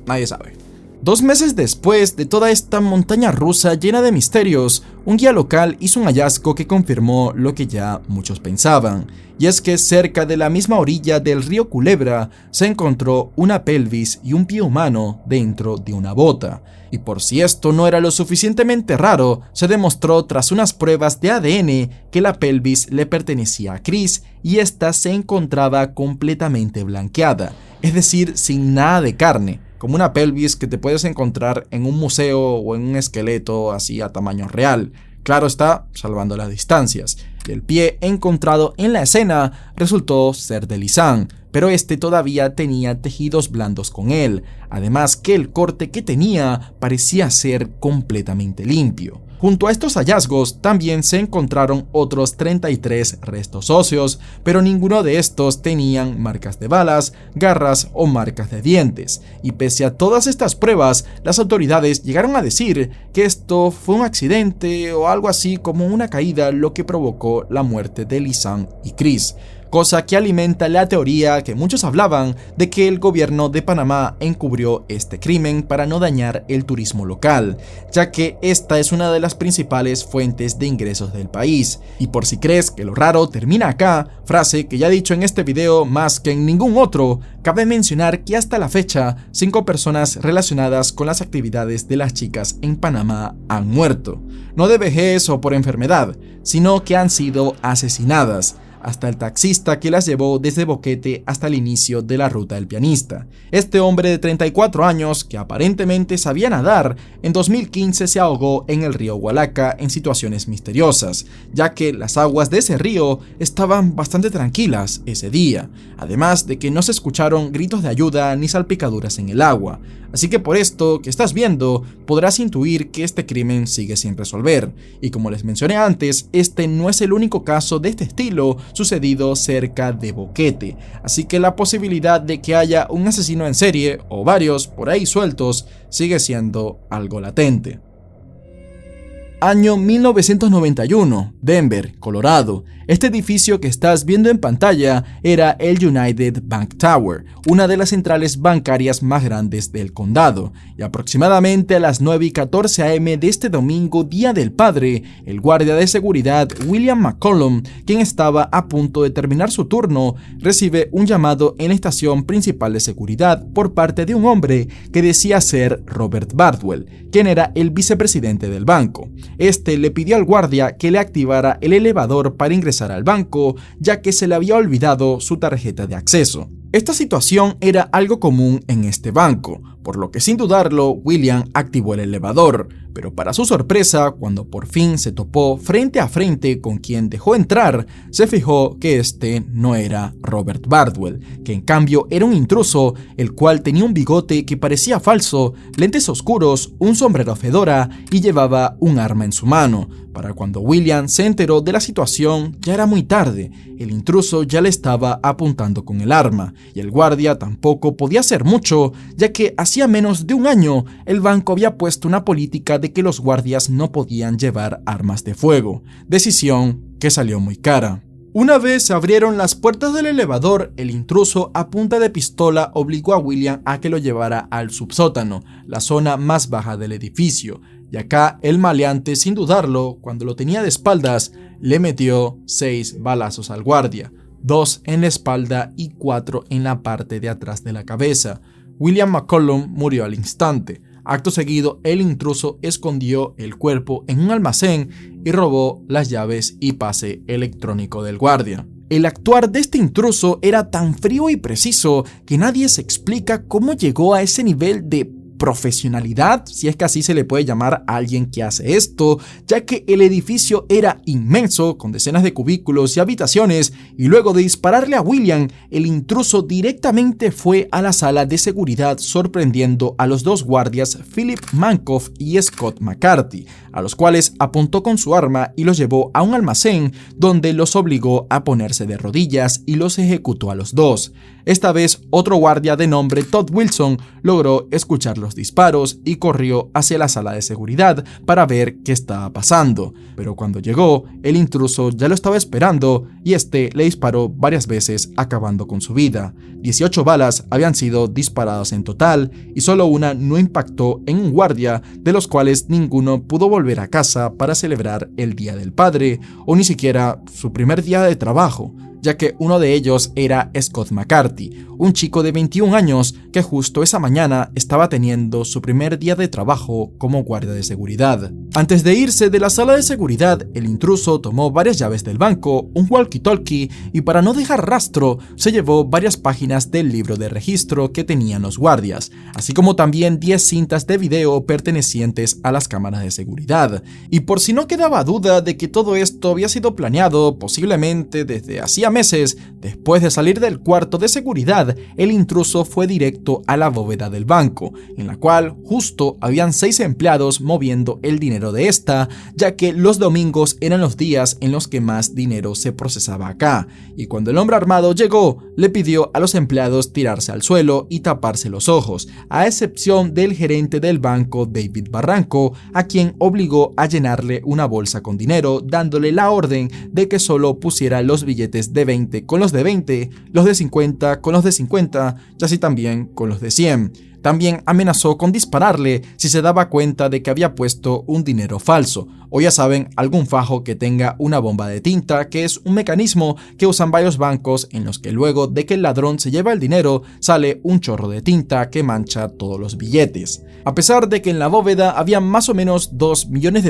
Nadie sabe. 2 meses después de toda esta montaña rusa llena de misterios, un guía local hizo un hallazgo que confirmó lo que ya muchos pensaban, y es que cerca de la misma orilla del río Culebra se encontró una pelvis y un pie humano dentro de una bota. Y por si esto no era lo suficientemente raro, se demostró tras unas pruebas de ADN que la pelvis le pertenecía a Chris, y esta se encontraba completamente blanqueada, es decir, sin nada de carne, como una pelvis que te puedes encontrar en un museo o en un esqueleto así a tamaño real. Claro está, salvando las distancias. Y el pie encontrado en la escena resultó ser de Lisanne, pero este todavía tenía tejidos blandos con él, además que el corte que tenía parecía ser completamente limpio. Junto a estos hallazgos también se encontraron otros 33 restos óseos, pero ninguno de estos tenían marcas de balas, garras o marcas de dientes, y pese a todas estas pruebas, las autoridades llegaron a decir que esto fue un accidente o algo así como una caída lo que provocó la muerte de Lisanne y Chris, cosa que alimenta la teoría que muchos hablaban de que el gobierno de Panamá encubrió este crimen para no dañar el turismo local, ya que esta es una de las principales fuentes de ingresos del país. Y por si crees que lo raro termina acá, frase que ya he dicho en este video más que en ningún otro, cabe mencionar que hasta la fecha 5 personas relacionadas con las actividades de las chicas en Panamá han muerto, no de vejez o por enfermedad, sino que han sido asesinadas, hasta el taxista que las llevó desde Boquete hasta el inicio de la ruta del pianista. Este hombre de 34 años, que aparentemente sabía nadar, en 2015 se ahogó en el río Hualaca en situaciones misteriosas, ya que las aguas de ese río estaban bastante tranquilas ese día, además de que no se escucharon gritos de ayuda ni salpicaduras en el agua. Así que por esto que estás viendo, podrás intuir que este crimen sigue sin resolver. Y como les mencioné antes, este no es el único caso de este estilo sucedido cerca de Boquete. Así que la posibilidad de que haya un asesino en serie, o varios por ahí sueltos, sigue siendo algo latente. Año 1991, Denver, Colorado. Este edificio que estás viendo en pantalla era el United Bank Tower, una de las centrales bancarias más grandes del condado, y aproximadamente a las 9:14 am de este domingo, Día del Padre, el guardia de seguridad William McCollum, quien estaba a punto de terminar su turno, recibe un llamado en la estación principal de seguridad por parte de un hombre que decía ser Robert Bardwell, quien era el vicepresidente del banco. Este le pidió al guardia que le activara el elevador para ingresar al banco, ya que se le había olvidado su tarjeta de acceso. Esta situación era algo común en este banco, por lo que sin dudarlo, William activó el elevador, pero para su sorpresa, cuando por fin se topó frente a frente con quien dejó entrar, se fijó que este no era Robert Bardwell, que en cambio era un intruso, el cual tenía un bigote que parecía falso, lentes oscuros, un sombrero fedora y llevaba un arma en su mano. Para cuando William se enteró de la situación, ya era muy tarde. El intruso ya le estaba apuntando con el arma, y el guardia tampoco podía hacer mucho, ya que hacía menos de un año el banco había puesto una política de que los guardias no podían llevar armas de fuego, decisión que salió muy cara. Una vez se abrieron las puertas del elevador, el intruso a punta de pistola obligó a William a que lo llevara al subsótano, la zona más baja del edificio, y acá el maleante, sin dudarlo, cuando lo tenía de espaldas, le metió 6 balazos al guardia, 2 en la espalda y 4 en la parte de atrás de la cabeza. William McCollum murió al instante. Acto seguido, el intruso escondió el cuerpo en un almacén y robó las llaves y pase electrónico del guardia. El actuar de este intruso era tan frío y preciso que nadie se explica cómo llegó a ese nivel de profesionalidad, si es que así se le puede llamar a alguien que hace esto, ya que el edificio era inmenso, con decenas de cubículos y habitaciones, y luego de dispararle a William, el intruso directamente fue a la sala de seguridad, sorprendiendo a los 2 guardias Philip Mankoff y Scott McCarthy, a los cuales apuntó con su arma y los llevó a un almacén donde los obligó a ponerse de rodillas y los ejecutó a los 2. Esta vez, otro guardia de nombre Todd Wilson logró escuchar los disparos y corrió hacia la sala de seguridad para ver qué estaba pasando, pero cuando llegó, el intruso ya lo estaba esperando y este le disparó varias veces, acabando con su vida. 18 balas habían sido disparadas en total y solo una no impactó en un guardia, de los cuales ninguno pudo volver a casa para celebrar el Día del Padre o ni siquiera su primer día de trabajo, ya que uno de ellos era Scott McCarthy, un chico de 21 años que justo esa mañana estaba teniendo su primer día de trabajo como guardia de seguridad. Antes de irse de la sala de seguridad, el intruso tomó varias llaves del banco, un walkie-talkie y para no dejar rastro, se llevó varias páginas del libro de registro que tenían los guardias, así como también 10 cintas de video pertenecientes a las cámaras de seguridad. Y por si no quedaba duda de que todo esto había sido planeado, posiblemente desde hacía meses, después de salir del cuarto de seguridad, el intruso fue directo a la bóveda del banco, en la cual justo habían 6 empleados moviendo el dinero de esta, ya que los domingos eran los días en los que más dinero se procesaba acá, y cuando el hombre armado llegó, le pidió a los empleados tirarse al suelo y taparse los ojos, a excepción del gerente del banco David Barranco, a quien obligó a llenarle una bolsa con dinero, dándole la orden de que solo pusiera los billetes de 20 con los de 20, los de 50 con los de 50 y así también con los de 100. También amenazó con dispararle si se daba cuenta de que había puesto un dinero falso, o ya saben, algún fajo que tenga una bomba de tinta, que es un mecanismo que usan varios bancos en los que luego de que el ladrón se lleva el dinero, sale un chorro de tinta que mancha todos los billetes. A pesar de que en la bóveda había más o menos $2 millones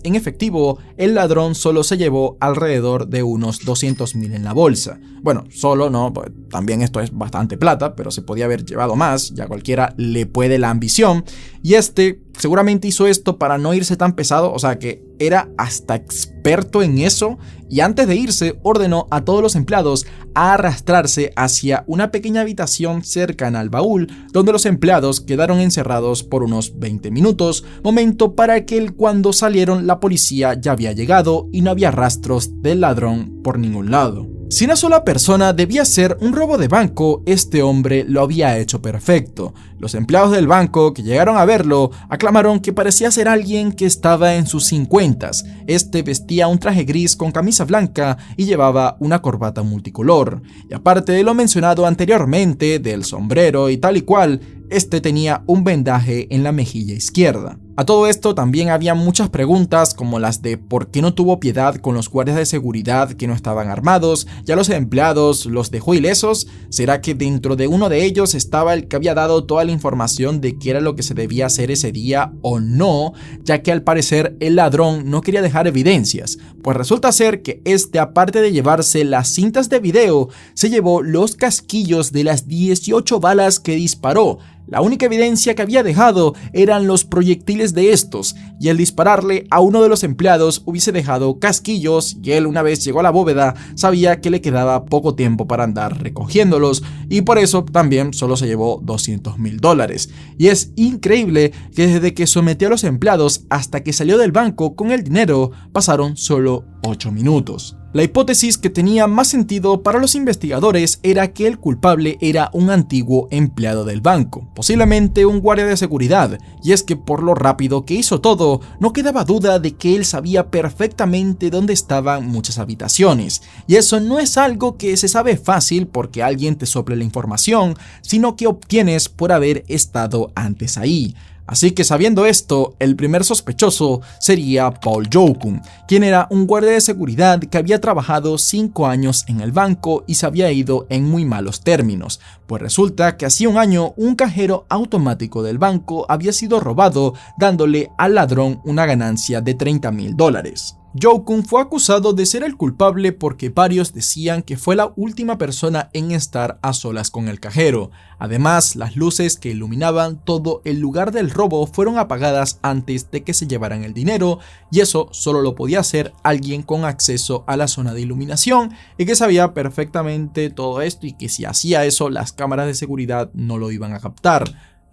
en efectivo, el ladrón solo se llevó alrededor de unos 200,000 en la bolsa. Bueno, solo no, pues, también esto es bastante plata, pero se podía haber llevado más, ya cualquiera le puede la ambición, y este seguramente hizo esto para no irse tan pesado, o sea que era hasta experto en eso, y antes de irse ordenó a todos los empleados a arrastrarse hacia una pequeña habitación cercana al baúl, donde los empleados quedaron encerrados por unos 20 minutos, momento para que cuando salieron la policía ya había llegado y no había rastros del ladrón por ningún lado. Si una sola persona debía ser un robo de banco, este hombre lo había hecho perfecto. Los empleados del banco que llegaron a verlo aclamaron que parecía ser alguien que estaba en sus 50s. Este vestía un traje gris con camisa blanca y llevaba una corbata multicolor. Y aparte de lo mencionado anteriormente, del sombrero y tal y cual, Este tenía un vendaje en la mejilla izquierda. A todo esto también había muchas preguntas como las de por qué no tuvo piedad con los guardias de seguridad que no estaban armados, ya los empleados los dejó ilesos. ¿Será que dentro de uno de ellos estaba el que había dado toda la información de qué era lo que se debía hacer ese día o no? Ya que al parecer el ladrón no quería dejar evidencias, pues resulta ser que este, aparte de llevarse las cintas de video, se llevó los casquillos de las 18 balas que disparó. La única evidencia que había dejado eran los proyectiles de estos, y al dispararle a uno de los empleados hubiese dejado casquillos, y él, una vez llegó a la bóveda, sabía que le quedaba poco tiempo para andar recogiéndolos, y por eso también solo se llevó $200,000. Y es increíble que desde que sometió a los empleados hasta que salió del banco con el dinero pasaron solo 8 minutos. La hipótesis que tenía más sentido para los investigadores era que el culpable era un antiguo empleado del banco, posiblemente un guardia de seguridad, y es que por lo rápido que hizo todo, no quedaba duda de que él sabía perfectamente dónde estaban muchas habitaciones, y eso no es algo que se sabe fácil porque alguien te sople la información, sino que obtienes por haber estado antes ahí. Así que sabiendo esto, el primer sospechoso sería Paul Joukun, quien era un guardia de seguridad que había trabajado 5 años en el banco y se había ido en muy malos términos, pues resulta que hacía un año un cajero automático del banco había sido robado, dándole al ladrón una ganancia de $30,000. Joukun fue acusado de ser el culpable porque varios decían que fue la última persona en estar a solas con el cajero. Además, las luces que iluminaban todo el lugar del robo fueron apagadas antes de que se llevaran el dinero, y eso solo lo podía hacer alguien con acceso a la zona de iluminación y que sabía perfectamente todo esto, y que si hacía eso las cámaras de seguridad no lo iban a captar.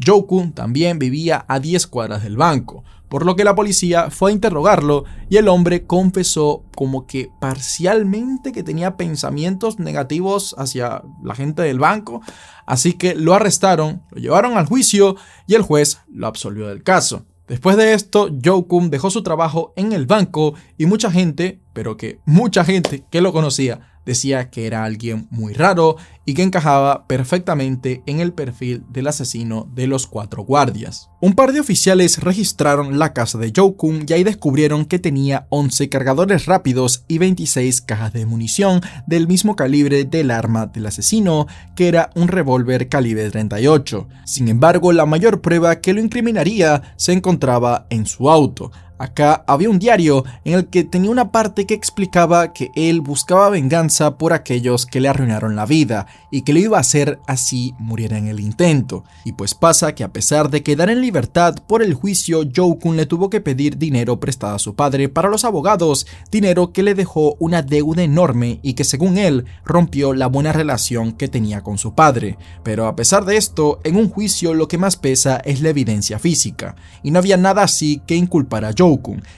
Joukun también vivía a 10 cuadras del banco, por lo que la policía fue a interrogarlo y el hombre confesó como que parcialmente que tenía pensamientos negativos hacia la gente del banco, así que lo arrestaron, lo llevaron al juicio y el juez lo absolvió del caso. Después de esto, Joukun dejó su trabajo en el banco y mucha gente, pero que mucha gente que lo conocía, decía que era alguien muy raro y que encajaba perfectamente en el perfil del asesino de los 4 guardias. Un par de oficiales registraron la casa de Joukun y ahí descubrieron que tenía 11 cargadores rápidos y 26 cajas de munición del mismo calibre del arma del asesino, que era un revólver calibre 38. Sin embargo, la mayor prueba que lo incriminaría se encontraba en su auto. Acá había un diario en el que tenía una parte que explicaba que él buscaba venganza por aquellos que le arruinaron la vida y que lo iba a hacer así muriera en el intento. Y pues pasa que a pesar de quedar en libertad por el juicio, Joukun le tuvo que pedir dinero prestado a su padre para los abogados, dinero que le dejó una deuda enorme y que según él rompió la buena relación que tenía con su padre. Pero a pesar de esto, en un juicio lo que más pesa es la evidencia física, y no había nada así que inculpara a Joukun.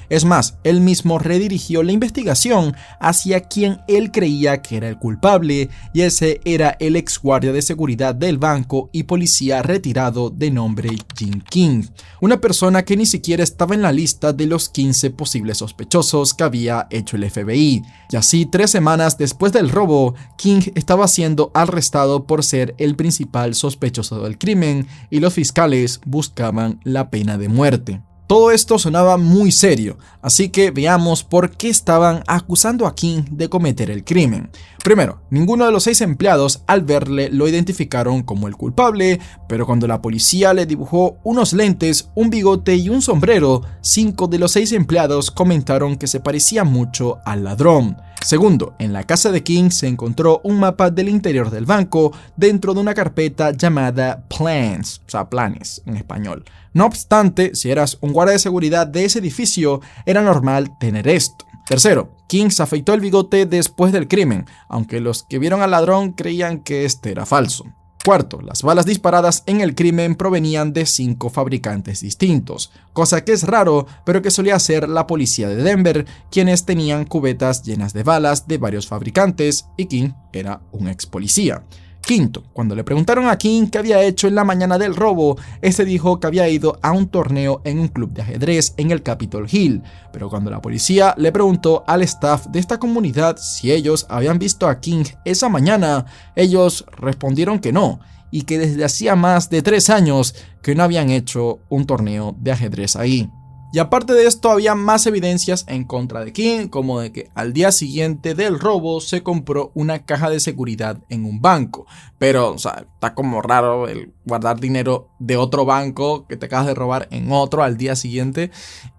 Es más, él mismo redirigió la investigación hacia quien él creía que era el culpable, y ese era el ex guardia de seguridad del banco y policía retirado de nombre Jin King, una persona que ni siquiera estaba en la lista de los 15 posibles sospechosos que había hecho el FBI. Y así, 3 semanas después del robo, King estaba siendo arrestado por ser el principal sospechoso del crimen y los fiscales buscaban la pena de muerte. Todo esto sonaba muy serio, así que veamos por qué estaban acusando a King de cometer el crimen. Primero, ninguno de los 6 empleados al verle lo identificaron como el culpable, pero cuando la policía le dibujó unos lentes, un bigote y un sombrero, 5 de los 6 empleados comentaron que se parecía mucho al ladrón. Segundo, en la casa de King se encontró un mapa del interior del banco dentro de una carpeta llamada Plans, o sea, planes en español. No obstante, si eras un guardia de seguridad de ese edificio, era normal tener esto. Tercero, King se afeitó el bigote después del crimen, aunque los que vieron al ladrón creían que este era falso. Cuarto, las balas disparadas en el crimen provenían de 5 fabricantes distintos, cosa que es raro, pero que solía hacer la policía de Denver, quienes tenían cubetas llenas de balas de varios fabricantes, y King era un ex policía. Quinto, cuando le preguntaron a King qué había hecho en la mañana del robo, este dijo que había ido a un torneo en un club de ajedrez en el Capitol Hill, pero cuando la policía le preguntó al staff de esta comunidad si ellos habían visto a King esa mañana, ellos respondieron que no, y que desde hacía más de 3 años que no habían hecho un torneo de ajedrez ahí. Y aparte de esto, había más evidencias en contra de King, como de que al día siguiente del robo se compró una caja de seguridad en un banco. Pero, o sea, está como raro el guardar dinero de otro banco que te acabas de robar en otro al día siguiente.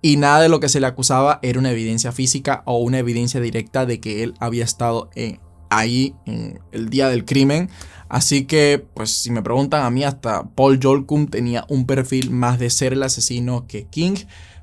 Y nada de lo que se le acusaba era una evidencia física o una evidencia directa de que él había estado ahí en el día del crimen. Así que, pues si me preguntan a mí, hasta Paul Holcomb tenía un perfil más de ser el asesino que King.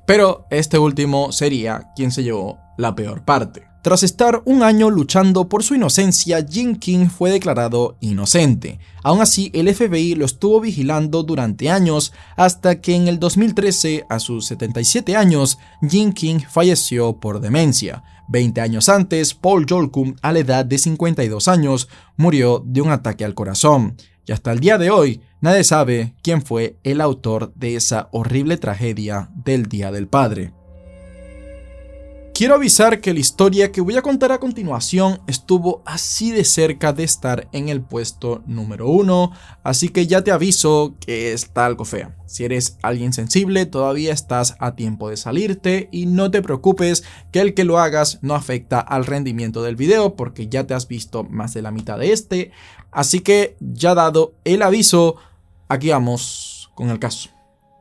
Pero este último sería quien se llevó la peor parte. Tras estar un año luchando por su inocencia, Jim King fue declarado inocente. Aún así, el FBI lo estuvo vigilando durante años hasta que en el 2013, a sus 77 años, Jim King falleció por demencia. 20 años antes, Paul Holcomb, a la edad de 52 años, murió de un ataque al corazón. Y hasta el día de hoy, nadie sabe quién fue el autor de esa horrible tragedia del Día del Padre. Quiero avisar que la historia que voy a contar a continuación estuvo así de cerca de estar en el puesto número 1, así que ya te aviso que está algo fea. Si eres alguien sensible, todavía estás a tiempo de salirte y no te preocupes que el que lo hagas no afecta al rendimiento del video porque ya te has visto más de la mitad de este, así que ya dado el aviso, aquí vamos con el caso.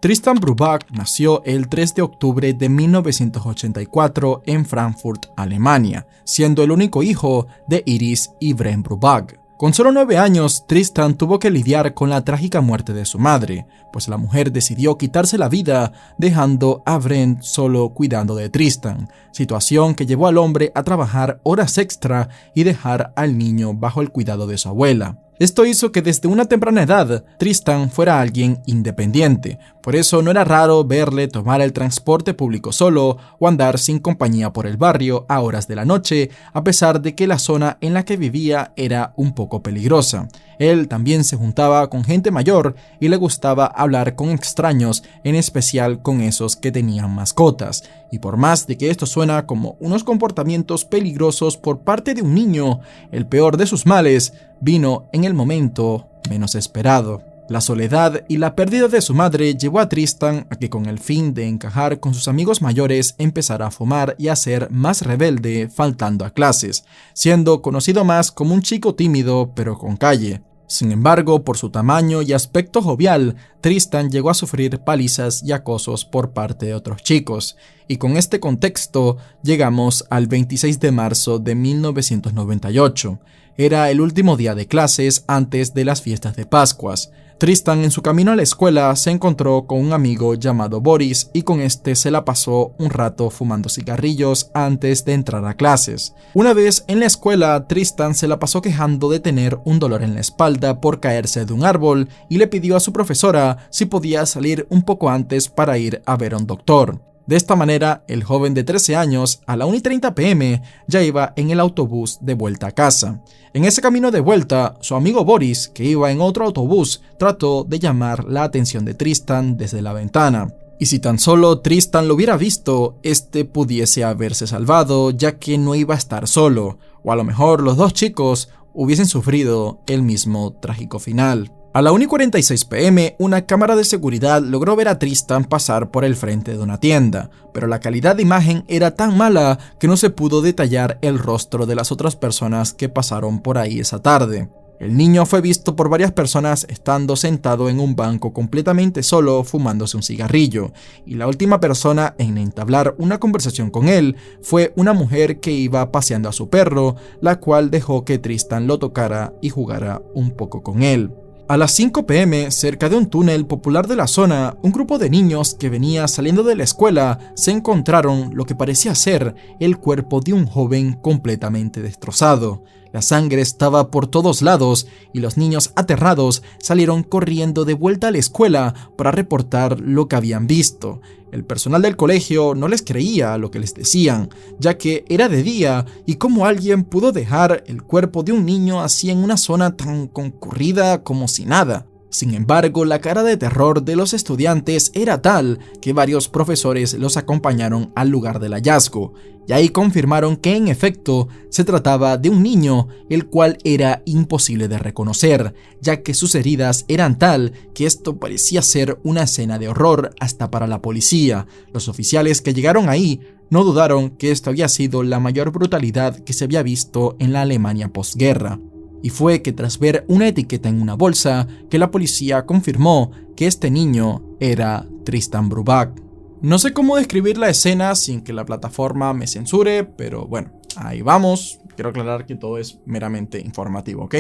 Tristan Brubaker nació el 3 de octubre de 1984 en Frankfurt, Alemania, siendo el único hijo de Iris y Brent Brubaker. Con solo 9 años, Tristan tuvo que lidiar con la trágica muerte de su madre, pues la mujer decidió quitarse la vida, dejando a Brent solo cuidando de Tristan, situación que llevó al hombre a trabajar horas extra y dejar al niño bajo el cuidado de su abuela. Esto hizo que desde una temprana edad Tristan fuera alguien independiente, por eso no era raro verle tomar el transporte público solo o andar sin compañía por el barrio a horas de la noche, a pesar de que la zona en la que vivía era un poco peligrosa. Él también se juntaba con gente mayor y le gustaba hablar con extraños, en especial con esos que tenían mascotas. Y por más de que esto suena como unos comportamientos peligrosos por parte de un niño, el peor de sus males vino en el momento menos esperado. La soledad y la pérdida de su madre llevó a Tristan a que, con el fin de encajar con sus amigos mayores, empezara a fumar y a ser más rebelde, faltando a clases, siendo conocido más como un chico tímido pero con calle. Sin embargo, por su tamaño y aspecto jovial, Tristan llegó a sufrir palizas y acosos por parte de otros chicos, y con este contexto llegamos al 26 de marzo de 1998. Era el último día de clases antes de las fiestas de Pascuas. Tristan, en su camino a la escuela, se encontró con un amigo llamado Boris y con este se la pasó un rato fumando cigarrillos antes de entrar a clases. Una vez en la escuela, Tristan se la pasó quejando de tener un dolor en la espalda por caerse de un árbol y le pidió a su profesora si podía salir un poco antes para ir a ver a un doctor. De esta manera, el joven de 13 años, a la 1:30 p.m., ya iba en el autobús de vuelta a casa. En ese camino de vuelta, su amigo Boris, que iba en otro autobús, trató de llamar la atención de Tristan desde la ventana. Y si tan solo Tristan lo hubiera visto, este pudiese haberse salvado, ya que no iba a estar solo, o a lo mejor los dos chicos hubiesen sufrido el mismo trágico final. A la 1:46 p.m., una cámara de seguridad logró ver a Tristan pasar por el frente de una tienda, pero la calidad de imagen era tan mala que no se pudo detallar el rostro de las otras personas que pasaron por ahí esa tarde. El niño fue visto por varias personas estando sentado en un banco completamente solo fumándose un cigarrillo, y la última persona en entablar una conversación con él fue una mujer que iba paseando a su perro, la cual dejó que Tristan lo tocara y jugara un poco con él. A las 5 p.m., cerca de un túnel popular de la zona, un grupo de niños que venía saliendo de la escuela se encontraron lo que parecía ser el cuerpo de un joven completamente destrozado. La sangre estaba por todos lados y los niños aterrados salieron corriendo de vuelta a la escuela para reportar lo que habían visto. El personal del colegio no les creía lo que les decían, ya que era de día y cómo alguien pudo dejar el cuerpo de un niño así en una zona tan concurrida como si nada. Sin embargo, la cara de terror de los estudiantes era tal que varios profesores los acompañaron al lugar del hallazgo, y ahí confirmaron que en efecto se trataba de un niño, el cual era imposible de reconocer, ya que sus heridas eran tal que esto parecía ser una escena de horror hasta para la policía. Los oficiales que llegaron ahí no dudaron que esto había sido la mayor brutalidad que se había visto en la Alemania posguerra. Y fue que tras ver una etiqueta en una bolsa, que la policía confirmó que este niño era Tristan Bruback. No sé cómo describir la escena sin que la plataforma me censure, pero bueno, ahí vamos. Quiero aclarar que todo es meramente informativo, ¿ok?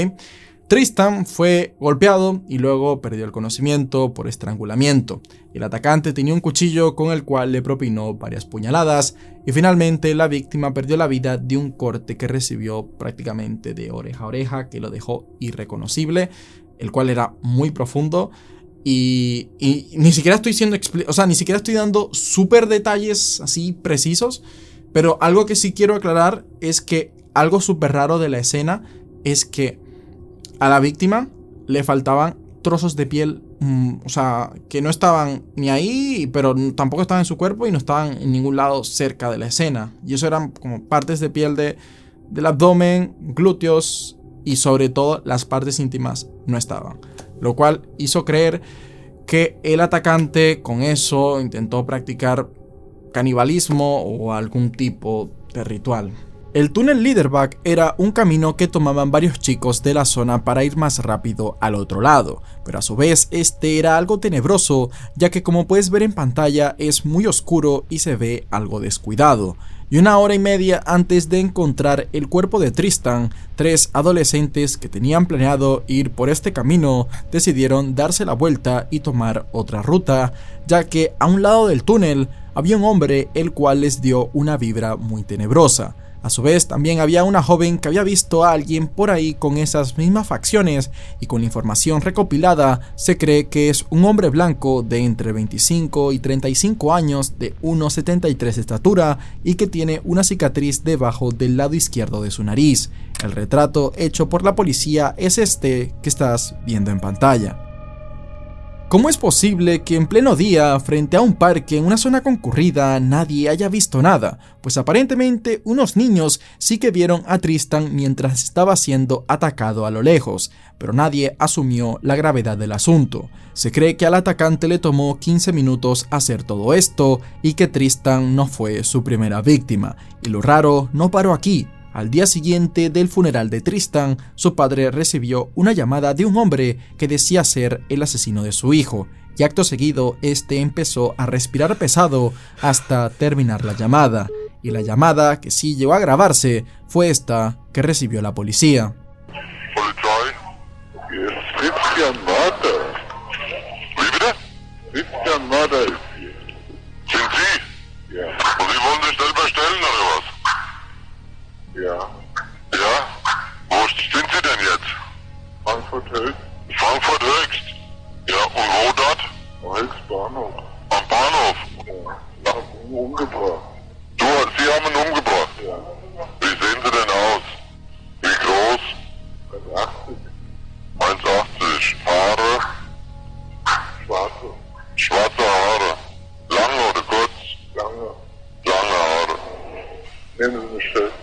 Tristan fue golpeado y luego perdió el conocimiento por estrangulamiento. El atacante tenía un cuchillo con el cual le propinó varias puñaladas y finalmente la víctima perdió la vida de un corte que recibió prácticamente de oreja a oreja que lo dejó irreconocible, el cual era muy profundo y ni siquiera estoy siendo ni siquiera estoy dando súper detalles así precisos, pero algo que sí quiero aclarar es que algo súper raro de la escena es que a la víctima le faltaban trozos de piel, que no estaban ni ahí, pero tampoco estaban en su cuerpo y no estaban en ningún lado cerca de la escena. Y eso eran como partes de piel del abdomen, glúteos y sobre todo las partes íntimas no estaban. Lo cual hizo creer que el atacante con eso intentó practicar canibalismo o algún tipo de ritual. El túnel Liederbach era un camino que tomaban varios chicos de la zona para ir más rápido al otro lado, pero a su vez este era algo tenebroso, ya que como puedes ver en pantalla es muy oscuro y se ve algo descuidado. Y 1 hora y media antes de encontrar el cuerpo de Tristan, 3 adolescentes que tenían planeado ir por este camino decidieron darse la vuelta y tomar otra ruta, ya que a un lado del túnel había un hombre el cual les dio una vibra muy tenebrosa. A su vez también había una joven que había visto a alguien por ahí con esas mismas facciones y con la información recopilada se cree que es un hombre blanco de entre 25 y 35 años de 1,73 de estatura y que tiene una cicatriz debajo del lado izquierdo de su nariz. El retrato hecho por la policía es este que estás viendo en pantalla. ¿Cómo es posible que en pleno día, frente a un parque en una zona concurrida, nadie haya visto nada? Pues aparentemente unos niños sí que vieron a Tristan mientras estaba siendo atacado a lo lejos, pero nadie asumió la gravedad del asunto. Se cree que al atacante le tomó 15 minutos hacer todo esto y que Tristan no fue su primera víctima. Y lo raro no paró aquí. Al día siguiente del funeral de Tristan, su padre recibió una llamada de un hombre que decía ser el asesino de su hijo, y acto seguido este empezó a respirar pesado hasta terminar la llamada, y la llamada que sí llegó a grabarse fue esta que recibió la policía. Christian Marder. Wie bitte? Christian Marder ist hier. Sind Sie? Ja. Und Sie wollen sich selber stellen oder was? Ja. Ja? Wo sind Sie denn jetzt? Frankfurt Höchst. Frankfurt Höchst? Ja, und wo dort? Höchst Bahnhof. Am Bahnhof? Ja. Umgebracht. Sie haben ihn umgebracht? Ja. Wie sehen Sie denn aus? Wie groß? 1,80. 1,80. Haare? Schwarze. Schwarze Haare. Lange oder kurz? Lange. Lange Haare. Nehmen Sie mich fest.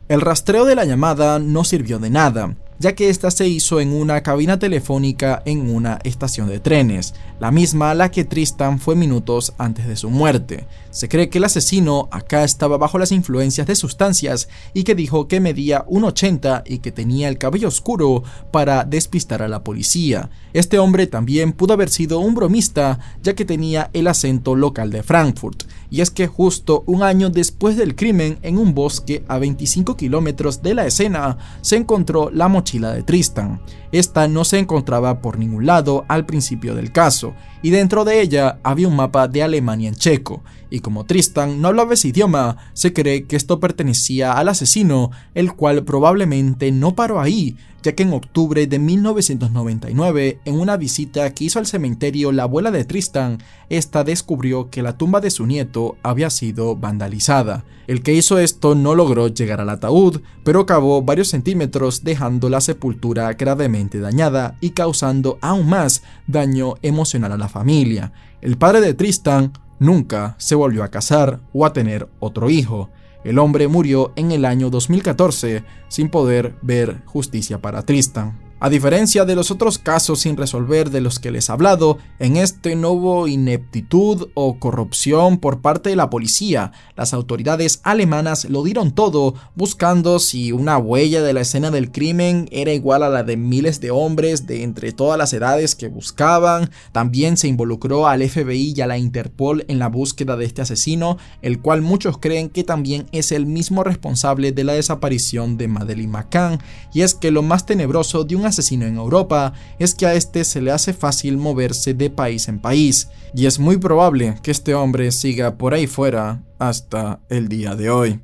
El rastreo de la llamada no sirvió de nada, ya que esta se hizo en una cabina telefónica en una estación de trenes, la misma a la que Tristan fue minutos antes de su muerte. Se cree que el asesino acá estaba bajo las influencias de sustancias y que dijo que medía 1,80 y que tenía el cabello oscuro para despistar a la policía. Este hombre también pudo haber sido un bromista, ya que tenía el acento local de Frankfurt. y es que justo un año después del crimen, en un bosque a 25 kilómetros de la escena, se encontró la mochila de Tristan. Esta no se encontraba por ningún lado al principio del caso, y dentro de ella había un mapa de Alemania en checo, y como Tristan no hablaba ese idioma, se cree que esto pertenecía al asesino, el cual probablemente no paró ahí, ya que en octubre de 1999, en una visita que hizo al cementerio la abuela de Tristan, esta descubrió que la tumba de su nieto había sido vandalizada. El que hizo esto no logró llegar al ataúd, pero cavó varios centímetros, dejando la sepultura gravemente dañada y causando aún más daño emocional a la familia. El padre de Tristan nunca se volvió a casar o a tener otro hijo. El hombre murió en el año 2014 sin poder ver justicia para Tristan. A diferencia de los otros casos sin resolver de los que les he hablado, en este no hubo ineptitud o corrupción por parte de la policía. Las autoridades alemanas lo dieron todo, buscando si una huella de la escena del crimen era igual a la de miles de hombres de entre todas las edades que buscaban. También se involucró al FBI y a la Interpol en la búsqueda de este asesino, el cual muchos creen que también es el mismo responsable de la desaparición de Madeleine McCann. Y es que lo más tenebroso de un asesino en Europa es que a este se le hace fácil moverse de país en país, y es muy probable que este hombre siga por ahí fuera hasta el día de hoy.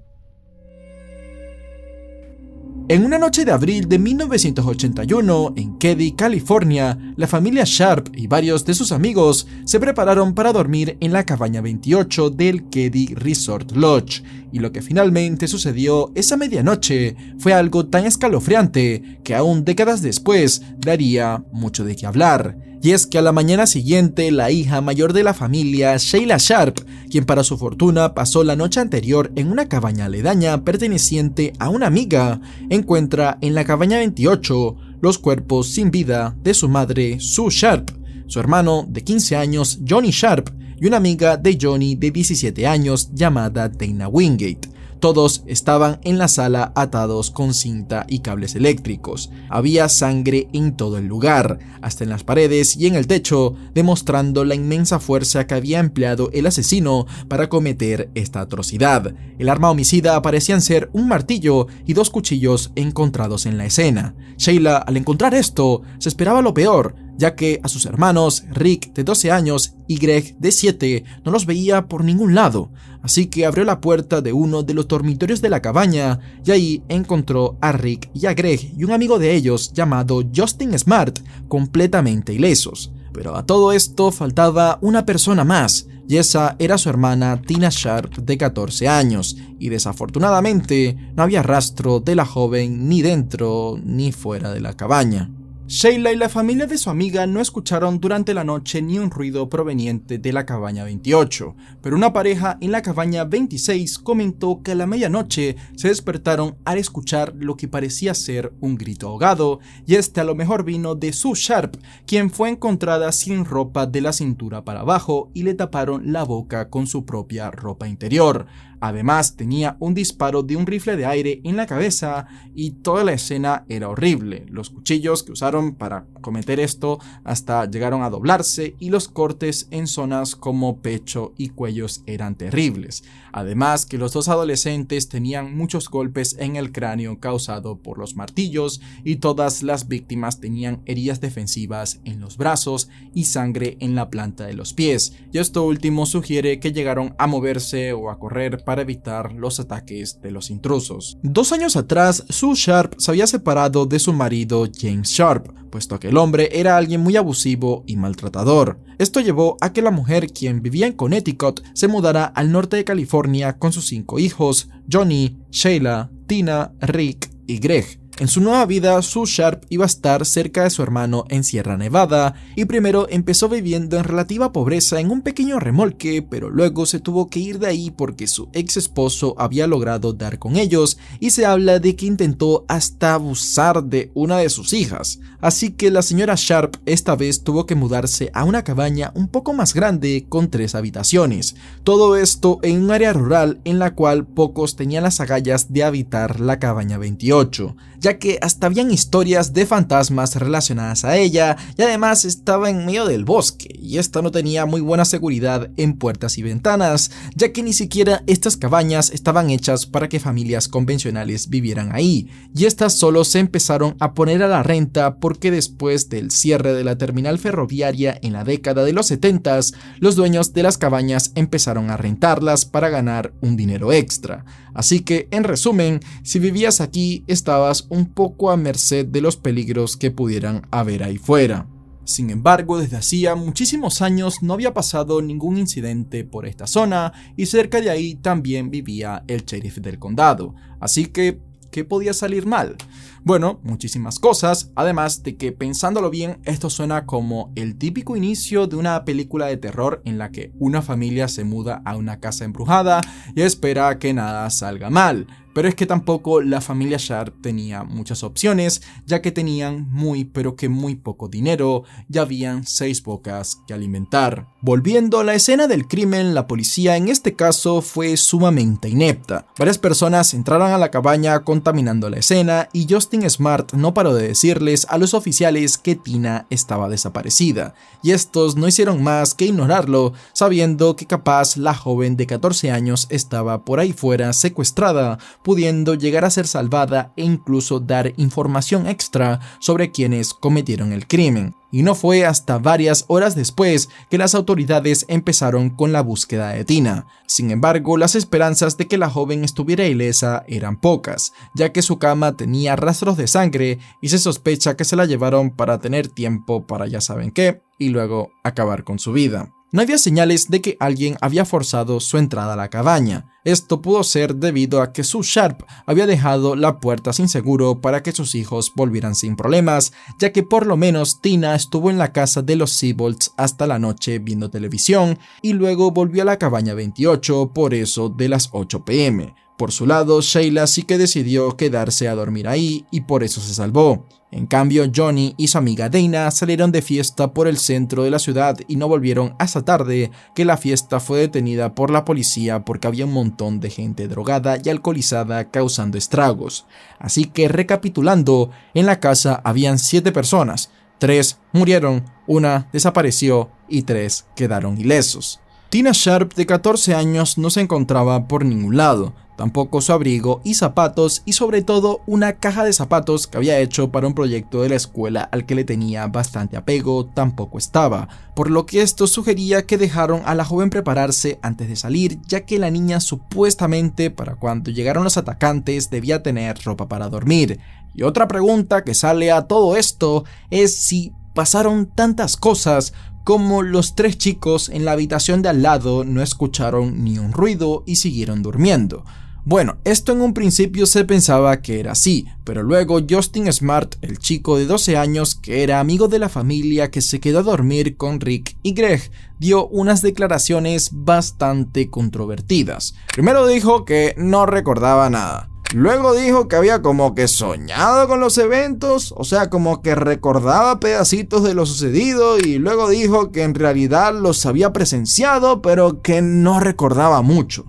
En una noche de abril de 1981, en Keddie, California, la familia Sharp y varios de sus amigos se prepararon para dormir en la cabaña 28 del Keddie Resort Lodge, y lo que finalmente sucedió esa medianoche fue algo tan escalofriante que aún décadas después daría mucho de qué hablar. Y es que a la mañana siguiente, la hija mayor de la familia, Sheila Sharp, quien para su fortuna pasó la noche anterior en una cabaña aledaña perteneciente a una amiga, encuentra en la cabaña 28 los cuerpos sin vida de su madre, Sue Sharp, su hermano de 15 años, Johnny Sharp, y una amiga de Johnny de 17 años llamada Dana Wingate. Todos estaban en la sala atados con cinta y cables eléctricos. Había sangre en todo el lugar, hasta en las paredes y en el techo, demostrando la inmensa fuerza que había empleado el asesino para cometer esta atrocidad. El arma homicida parecían ser un martillo y 2 cuchillos encontrados en la escena. Sheila, al encontrar esto, se esperaba lo peor, ya que a sus hermanos, Rick de 12 años y Greg de 7, no los veía por ningún lado, así que abrió la puerta de uno de los dormitorios de la cabaña y ahí encontró a Rick y a Greg y un amigo de ellos llamado Justin Smart completamente ilesos. Pero a todo esto faltaba una persona más, y esa era su hermana Tina Sharp de 14 años, y desafortunadamente no había rastro de la joven ni dentro ni fuera de la cabaña. Sheila y la familia de su amiga no escucharon durante la noche ni un ruido proveniente de la cabaña 28, pero una pareja en la cabaña 26 comentó que a la medianoche se despertaron al escuchar lo que parecía ser un grito ahogado, y este a lo mejor vino de Sue Sharp, quien fue encontrada sin ropa de la cintura para abajo y le taparon la boca con su propia ropa interior. Además, tenía un disparo de un rifle de aire en la cabeza y toda la escena era horrible. Los cuchillos que usaron para cometer esto hasta llegaron a doblarse y los cortes en zonas como pecho y cuellos eran terribles. Además que los 2 adolescentes tenían muchos golpes en el cráneo causado por los martillos y todas las víctimas tenían heridas defensivas en los brazos y sangre en la planta de los pies. Y esto último sugiere que llegaron a moverse o a correr para evitar los ataques de los intrusos. 2 años atrás, Sue Sharp se había separado de su marido James Sharp, puesto que el hombre era alguien muy abusivo y maltratador. Esto llevó a que la mujer, quien vivía en Connecticut, se mudara al norte de California con sus 5 hijos, Johnny, Sheila, Tina, Rick y Greg. En su nueva vida, Sue Sharp iba a estar cerca de su hermano en Sierra Nevada, y primero empezó viviendo en relativa pobreza en un pequeño remolque, pero luego se tuvo que ir de ahí porque su ex esposo había logrado dar con ellos, y se habla de que intentó hasta abusar de una de sus hijas. Así que la señora Sharp esta vez tuvo que mudarse a una cabaña un poco más grande con 3 habitaciones. Todo esto en un área rural en la cual pocos tenían las agallas de habitar la cabaña 28. ya que hasta habían historias de fantasmas relacionadas a ella y además estaba en medio del bosque y esta no tenía muy buena seguridad en puertas y ventanas, ya que ni siquiera estas cabañas estaban hechas para que familias convencionales vivieran ahí, y estas solo se empezaron a poner a la renta porque después del cierre de la terminal ferroviaria en la década de los 70s, los dueños de las cabañas empezaron a rentarlas para ganar un dinero extra. Así que, en resumen, si vivías aquí, estabas un poco a merced de los peligros que pudieran haber ahí fuera. Sin embargo, desde hacía muchísimos años no había pasado ningún incidente por esta zona y cerca de ahí también vivía el sheriff del condado. Así que, ¿qué podía salir mal? Bueno, muchísimas cosas, además de que pensándolo bien, esto suena como el típico inicio de una película de terror en la que una familia se muda a una casa embrujada y espera que nada salga mal. Pero es que tampoco la familia Sharp tenía muchas opciones, ya que tenían muy poco dinero y habían 6 bocas que alimentar. Volviendo a la escena del crimen, la policía en este caso fue sumamente inepta. Varias personas entraron a la cabaña contaminando la escena y Justin Smart no paró de decirles a los oficiales que Tina estaba desaparecida, y estos no hicieron más que ignorarlo, sabiendo que capaz la joven de 14 años estaba por ahí fuera secuestrada, pudiendo llegar a ser salvada e incluso dar información extra sobre quienes cometieron el crimen. Y no fue hasta varias horas después que las autoridades empezaron con la búsqueda de Tina. Sin embargo, las esperanzas de que la joven estuviera ilesa eran pocas, ya que su cama tenía rastros de sangre y se sospecha que se la llevaron para tener tiempo para ya saben qué y luego acabar con su vida. No había señales de que alguien había forzado su entrada a la cabaña. Esto pudo ser debido a que Sue Sharp había dejado la puerta sin seguro para que sus hijos volvieran sin problemas, ya que por lo menos Tina estuvo en la casa de los Seabolds hasta la noche viendo televisión y luego volvió a la cabaña 28 por eso de las 8 p.m. Por su lado, Sheila sí que decidió quedarse a dormir ahí y por eso se salvó. En cambio, Johnny y su amiga Dana salieron de fiesta por el centro de la ciudad y no volvieron hasta tarde, que la fiesta fue detenida por la policía porque había un montón de gente drogada y alcoholizada causando estragos. Así que recapitulando, en la casa habían 7 personas, 3 murieron, 1 desapareció y 3 quedaron ilesos. Tina Sharp, de 14 años, no se encontraba por ningún lado. Tampoco su abrigo y zapatos, y sobre todo una caja de zapatos que había hecho para un proyecto de la escuela al que le tenía bastante apego tampoco estaba, por lo que esto sugería que dejaron a la joven prepararse antes de salir, ya que la niña supuestamente para cuando llegaron los atacantes debía tener ropa para dormir. Y otra pregunta que sale a todo esto es si pasaron tantas cosas como los 3 chicos en la habitación de al lado no escucharon ni un ruido y siguieron durmiendo. Bueno, esto en un principio se pensaba que era así, pero luego Justin Smart, el chico de 12 años que era amigo de la familia que se quedó a dormir con Rick y Greg, dio unas declaraciones bastante controvertidas. Primero dijo que no recordaba nada. Luego dijo que había como que soñado con los eventos, o sea, como que recordaba pedacitos de lo sucedido, y luego dijo que en realidad los había presenciado, pero que no recordaba mucho.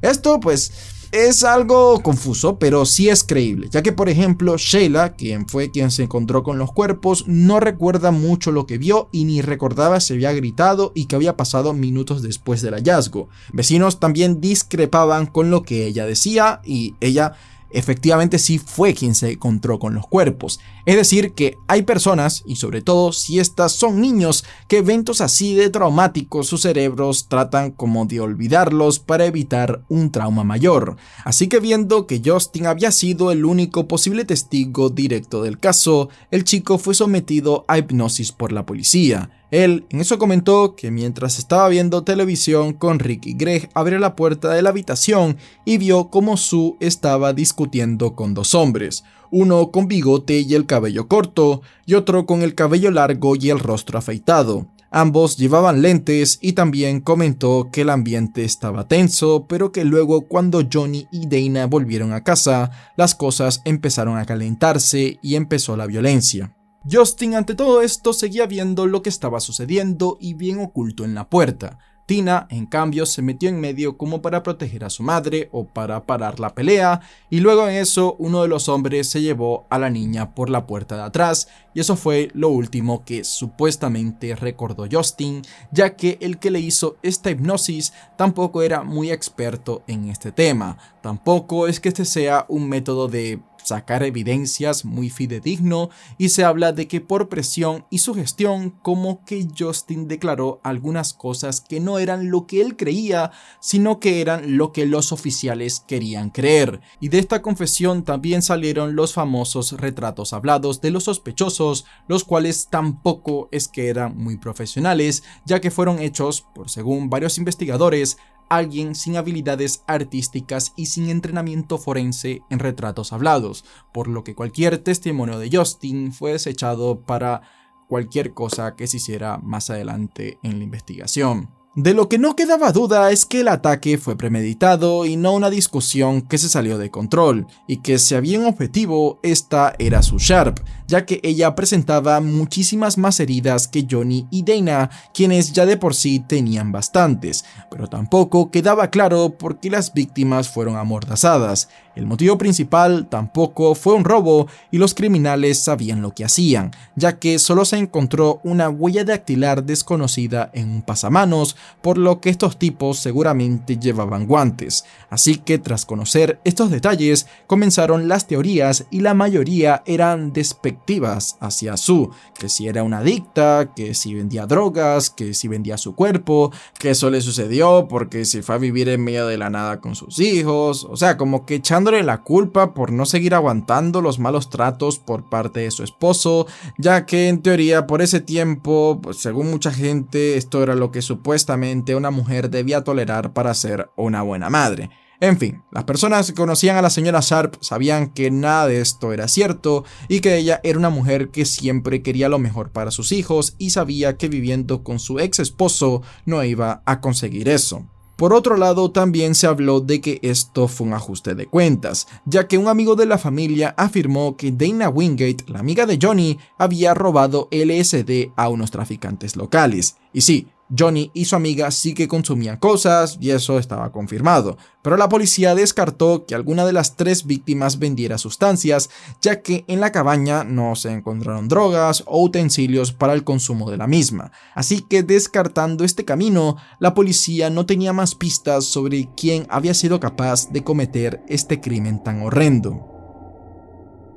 Esto pues es algo confuso, pero sí es creíble, ya que por ejemplo Sheila, quien fue quien se encontró con los cuerpos, no recuerda mucho lo que vio y ni recordaba si había gritado y que había pasado minutos después del hallazgo. Vecinos también discrepaban con lo que ella decía y ella efectivamente sí fue quien se encontró con los cuerpos. Es decir que hay personas, y sobre todo si estas son niños, que eventos así de traumáticos sus cerebros tratan como de olvidarlos para evitar un trauma mayor. Así que viendo que Justin había sido el único posible testigo directo del caso, el chico fue sometido a hipnosis por la policía. Él en eso comentó que mientras estaba viendo televisión con Rick y Greg, abrió la puerta de la habitación y vio cómo Sue estaba discutiendo con 2 hombres, uno con bigote y el cabello corto y otro con el cabello largo y el rostro afeitado. Ambos llevaban lentes y también comentó que el ambiente estaba tenso, pero que luego cuando Johnny y Dana volvieron a casa, las cosas empezaron a calentarse y empezó la violencia. Justin ante todo esto seguía viendo lo que estaba sucediendo y bien oculto en la puerta. Tina, en cambio, se metió en medio como para proteger a su madre o para parar la pelea, y luego en eso uno de los hombres se llevó a la niña por la puerta de atrás, y eso fue lo último que supuestamente recordó Justin, ya que el que le hizo esta hipnosis tampoco era muy experto en este tema. Tampoco es que este sea un método de sacar evidencias muy fidedigno, y se habla de que por presión y sugestión como que Justin declaró algunas cosas que no eran lo que él creía, sino que eran lo que los oficiales querían creer. Y de esta confesión también salieron los famosos retratos hablados de los sospechosos, los cuales tampoco es que eran muy profesionales, ya que fueron hechos por, según varios investigadores, alguien sin habilidades artísticas y sin entrenamiento forense en retratos hablados, por lo que cualquier testimonio de Justin fue desechado para cualquier cosa que se hiciera más adelante en la investigación. De lo que no quedaba duda es que el ataque fue premeditado y no una discusión que se salió de control, y que si había un objetivo, esta era Sue Sharp, ya que ella presentaba muchísimas más heridas que Johnny y Dana, quienes ya de por sí tenían bastantes, pero tampoco quedaba claro por qué las víctimas fueron amordazadas. El motivo principal tampoco fue un robo, y los criminales sabían lo que hacían, ya que solo se encontró una huella dactilar desconocida en un pasamanos, por lo que estos tipos seguramente llevaban guantes. Así que tras conocer estos detalles, comenzaron las teorías, y la mayoría eran despectivas hacia Sue, que si era una adicta, que si vendía drogas, que si vendía su cuerpo, que eso le sucedió porque se fue a vivir en medio de la nada con sus hijos, o sea, como que echándole la culpa por no seguir aguantando los malos tratos por parte de su esposo, ya que en teoría por ese tiempo, pues, según mucha gente, esto era lo que supuestamente una mujer debía tolerar para ser una buena madre. En fin, las personas que conocían a la señora Sharp sabían que nada de esto era cierto, y que ella era una mujer que siempre quería lo mejor para sus hijos, y sabía que viviendo con su ex esposo no iba a conseguir eso. Por otro lado, también se habló de que esto fue un ajuste de cuentas, ya que un amigo de la familia afirmó que Dana Wingate, la amiga de Johnny, había robado LSD a unos traficantes locales. Y sí, Johnny y su amiga sí que consumían cosas, y eso estaba confirmado, pero la policía descartó que alguna de las 3 víctimas vendiera sustancias, ya que en la cabaña no se encontraron drogas o utensilios para el consumo de la misma. Así que, descartando este camino, la policía no tenía más pistas sobre quién había sido capaz de cometer este crimen tan horrendo.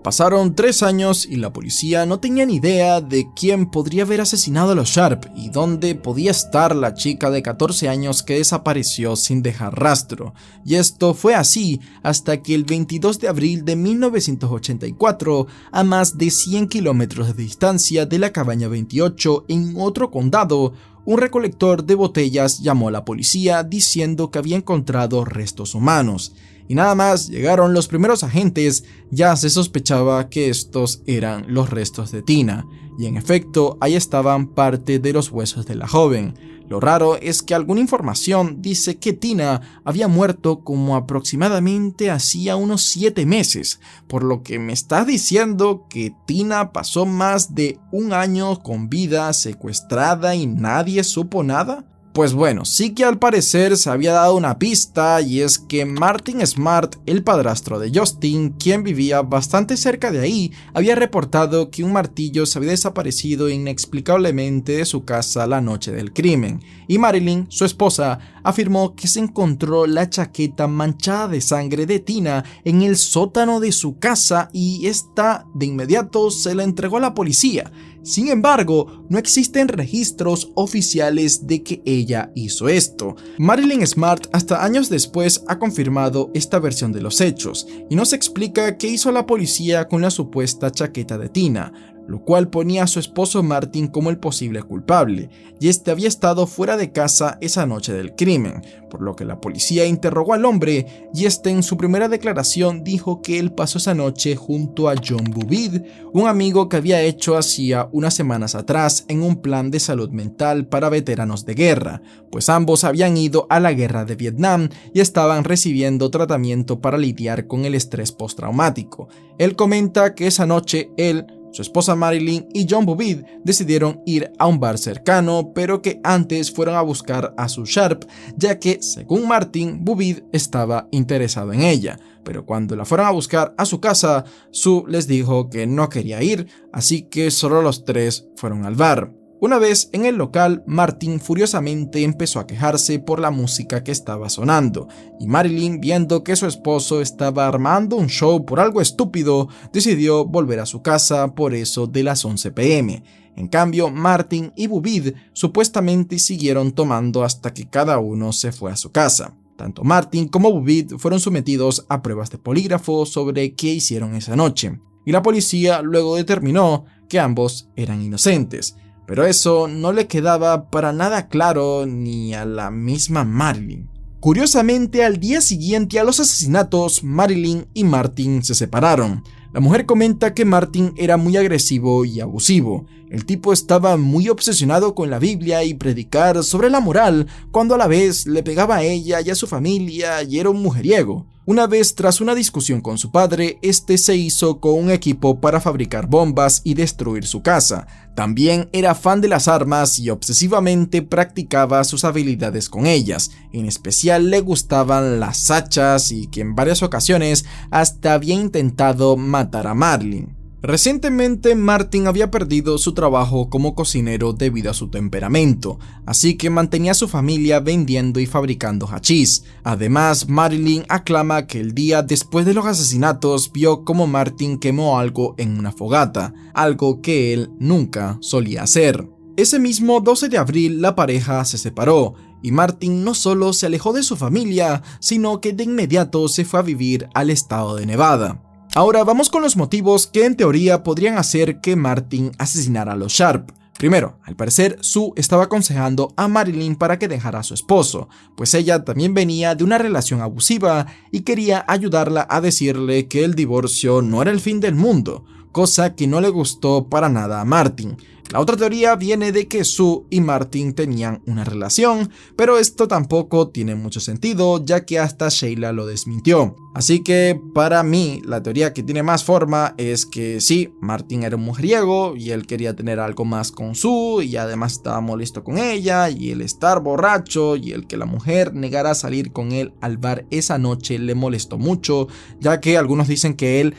Pasaron 3 años y la policía no tenía ni idea de quién podría haber asesinado a los Sharp y dónde podía estar la chica de 14 años que desapareció sin dejar rastro. Y esto fue así hasta que el 22 de abril de 1984, a más de 100 kilómetros de distancia de la cabaña 28 en otro condado, un recolector de botellas llamó a la policía diciendo que había encontrado restos humanos. Y nada más llegaron los primeros agentes, ya se sospechaba que estos eran los restos de Tina, y en efecto ahí estaban parte de los huesos de la joven. Lo raro es que alguna información dice que Tina había muerto como aproximadamente hacía unos 7 meses, por lo que me está diciendo que Tina pasó más de 1 año con vida secuestrada y nadie supo nada. Pues bueno, sí que al parecer se había dado una pista, y es que Martin Smart, el padrastro de Justin, quien vivía bastante cerca de ahí, había reportado que un martillo se había desaparecido inexplicablemente de su casa la noche del crimen, y Marilyn, su esposa, afirmó que se encontró la chaqueta manchada de sangre de Tina en el sótano de su casa, y esta de inmediato se la entregó a la policía. Sin embargo, no existen registros oficiales de que ella hizo esto. Marilyn Smart hasta años después ha confirmado esta versión de los hechos, y no se explica qué hizo la policía con la supuesta chaqueta de Tina, lo cual ponía a su esposo Martin como el posible culpable, y este había estado fuera de casa esa noche del crimen, por lo que la policía interrogó al hombre, y este en su primera declaración dijo que él pasó esa noche junto a John Bouvid, un amigo que había hecho hacía unas semanas atrás en un plan de salud mental para veteranos de guerra, pues ambos habían ido a la guerra de Vietnam y estaban recibiendo tratamiento para lidiar con el estrés postraumático. Él comenta que esa noche él, Su esposa Marilyn y John Boovid decidieron ir a un bar cercano, pero que antes fueron a buscar a Sue Sharp, ya que, según Martin, Boovid estaba interesado en ella. Pero cuando la fueron a buscar a su casa, Sue les dijo que no quería ir, así que solo los tres fueron al bar. Una vez en el local, Martin furiosamente empezó a quejarse por la música que estaba sonando, y Marilyn, viendo que su esposo estaba armando un show por algo estúpido, decidió volver a su casa por eso de las 11 p.m. En cambio, Martin y Boovid supuestamente siguieron tomando hasta que cada uno se fue a su casa. Tanto Martin como Boovid fueron sometidos a pruebas de polígrafo sobre qué hicieron esa noche, y la policía luego determinó que ambos eran inocentes. Pero eso no le quedaba para nada claro ni a la misma Marilyn. Curiosamente, al día siguiente a los asesinatos, Marilyn y Martin se separaron. La mujer comenta que Martin era muy agresivo y abusivo. El tipo estaba muy obsesionado con la Biblia y predicar sobre la moral, cuando a la vez le pegaba a ella y a su familia y era un mujeriego. Una vez, tras una discusión con su padre, este se hizo con un equipo para fabricar bombas y destruir su casa. También era fan de las armas y obsesivamente practicaba sus habilidades con ellas. En especial le gustaban las hachas y que en varias ocasiones hasta había intentado matar a Marilyn. Recientemente Martin había perdido su trabajo como cocinero debido a su temperamento, así que mantenía a su familia vendiendo y fabricando hachís. Además, Marilyn aclama que el día después de los asesinatos vio como Martin quemó algo en una fogata, algo que él nunca solía hacer. Ese mismo 12 de abril la pareja se separó, y Martin no solo se alejó de su familia, sino que de inmediato se fue a vivir al estado de Nevada. Ahora vamos con los motivos que en teoría podrían hacer que Martin asesinara a los Sharp. Primero, al parecer Sue estaba aconsejando a Marilyn para que dejara a su esposo, pues ella también venía de una relación abusiva y quería ayudarla a decirle que el divorcio no era el fin del mundo, cosa que no le gustó para nada a Martin. La otra teoría viene de que Sue y Martin tenían una relación, pero esto tampoco tiene mucho sentido, ya que hasta Sheila lo desmintió. Así que para mí la teoría que tiene más forma es que sí, Martin era un mujeriego y él quería tener algo más con Sue y además estaba molesto con ella, y el estar borracho y el que la mujer negara a salir con él al bar esa noche le molestó mucho, ya que algunos dicen que él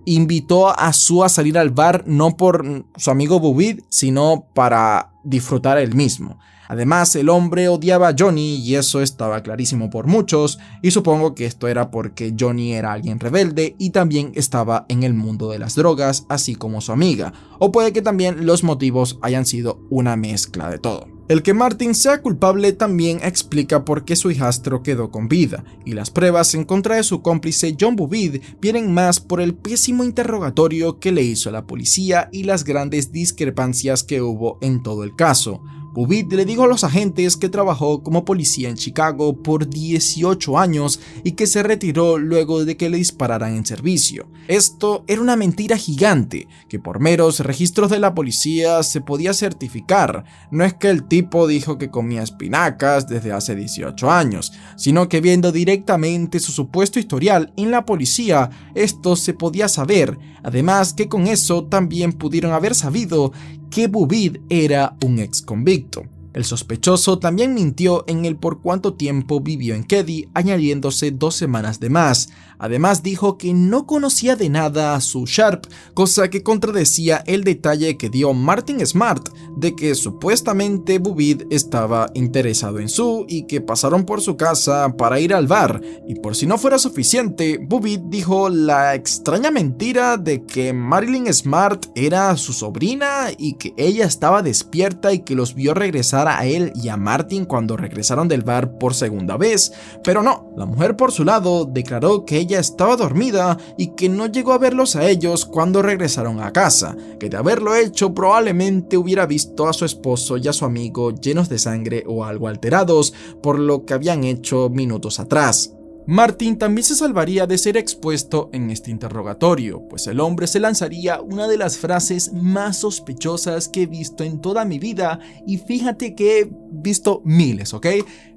invitó a Sue a salir al bar no por su amigo Boovid, sino para disfrutar él mismo. Además, el hombre odiaba a Johnny y eso estaba clarísimo por muchos, y supongo que esto era porque Johnny era alguien rebelde y también estaba en el mundo de las drogas, así como su amiga, o puede que también los motivos hayan sido una mezcla de todo. El que Martin sea culpable también explica por qué su hijastro quedó con vida, y las pruebas en contra de su cómplice John Boovid vienen más por el pésimo interrogatorio que le hizo a la policía y las grandes discrepancias que hubo en todo el caso. Boovid le dijo a los agentes que trabajó como policía en Chicago por 18 años y que se retiró luego de que le dispararan en servicio. Esto era una mentira gigante, que por meros registros de la policía se podía certificar. No es que el tipo dijo que comía espinacas desde hace 18 años, sino que viendo directamente su supuesto historial en la policía, esto se podía saber. Además que con eso también pudieron haber sabido que Boovid era un ex convicto. El sospechoso también mintió en el por cuánto tiempo vivió en Keddie, añadiéndose 2 semanas de más. Además dijo que no conocía de nada a Sue Sharp, cosa que contradecía el detalle que dio Martin Smart de que supuestamente Boovid estaba interesado en Sue y que pasaron por su casa para ir al bar. Y por si no fuera suficiente, Boovid dijo la extraña mentira de que Marilyn Smart era su sobrina y que ella estaba despierta y que los vio regresar a él y a Martin cuando regresaron del bar por segunda vez. Pero no, la mujer por su lado declaró que ella estaba dormida y que no llegó a verlos a ellos cuando regresaron a casa, que de haberlo hecho probablemente hubiera visto a su esposo y a su amigo llenos de sangre o algo alterados por lo que habían hecho minutos atrás. Martin también se salvaría de ser expuesto en este interrogatorio, pues el hombre se lanzaría una de las frases más sospechosas que he visto en toda mi vida, y fíjate que he visto miles, ¿ok?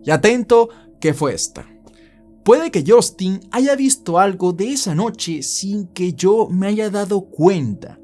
Y atento, que fue esta: puede que Justin haya visto algo de esa noche sin que yo me haya dado cuenta.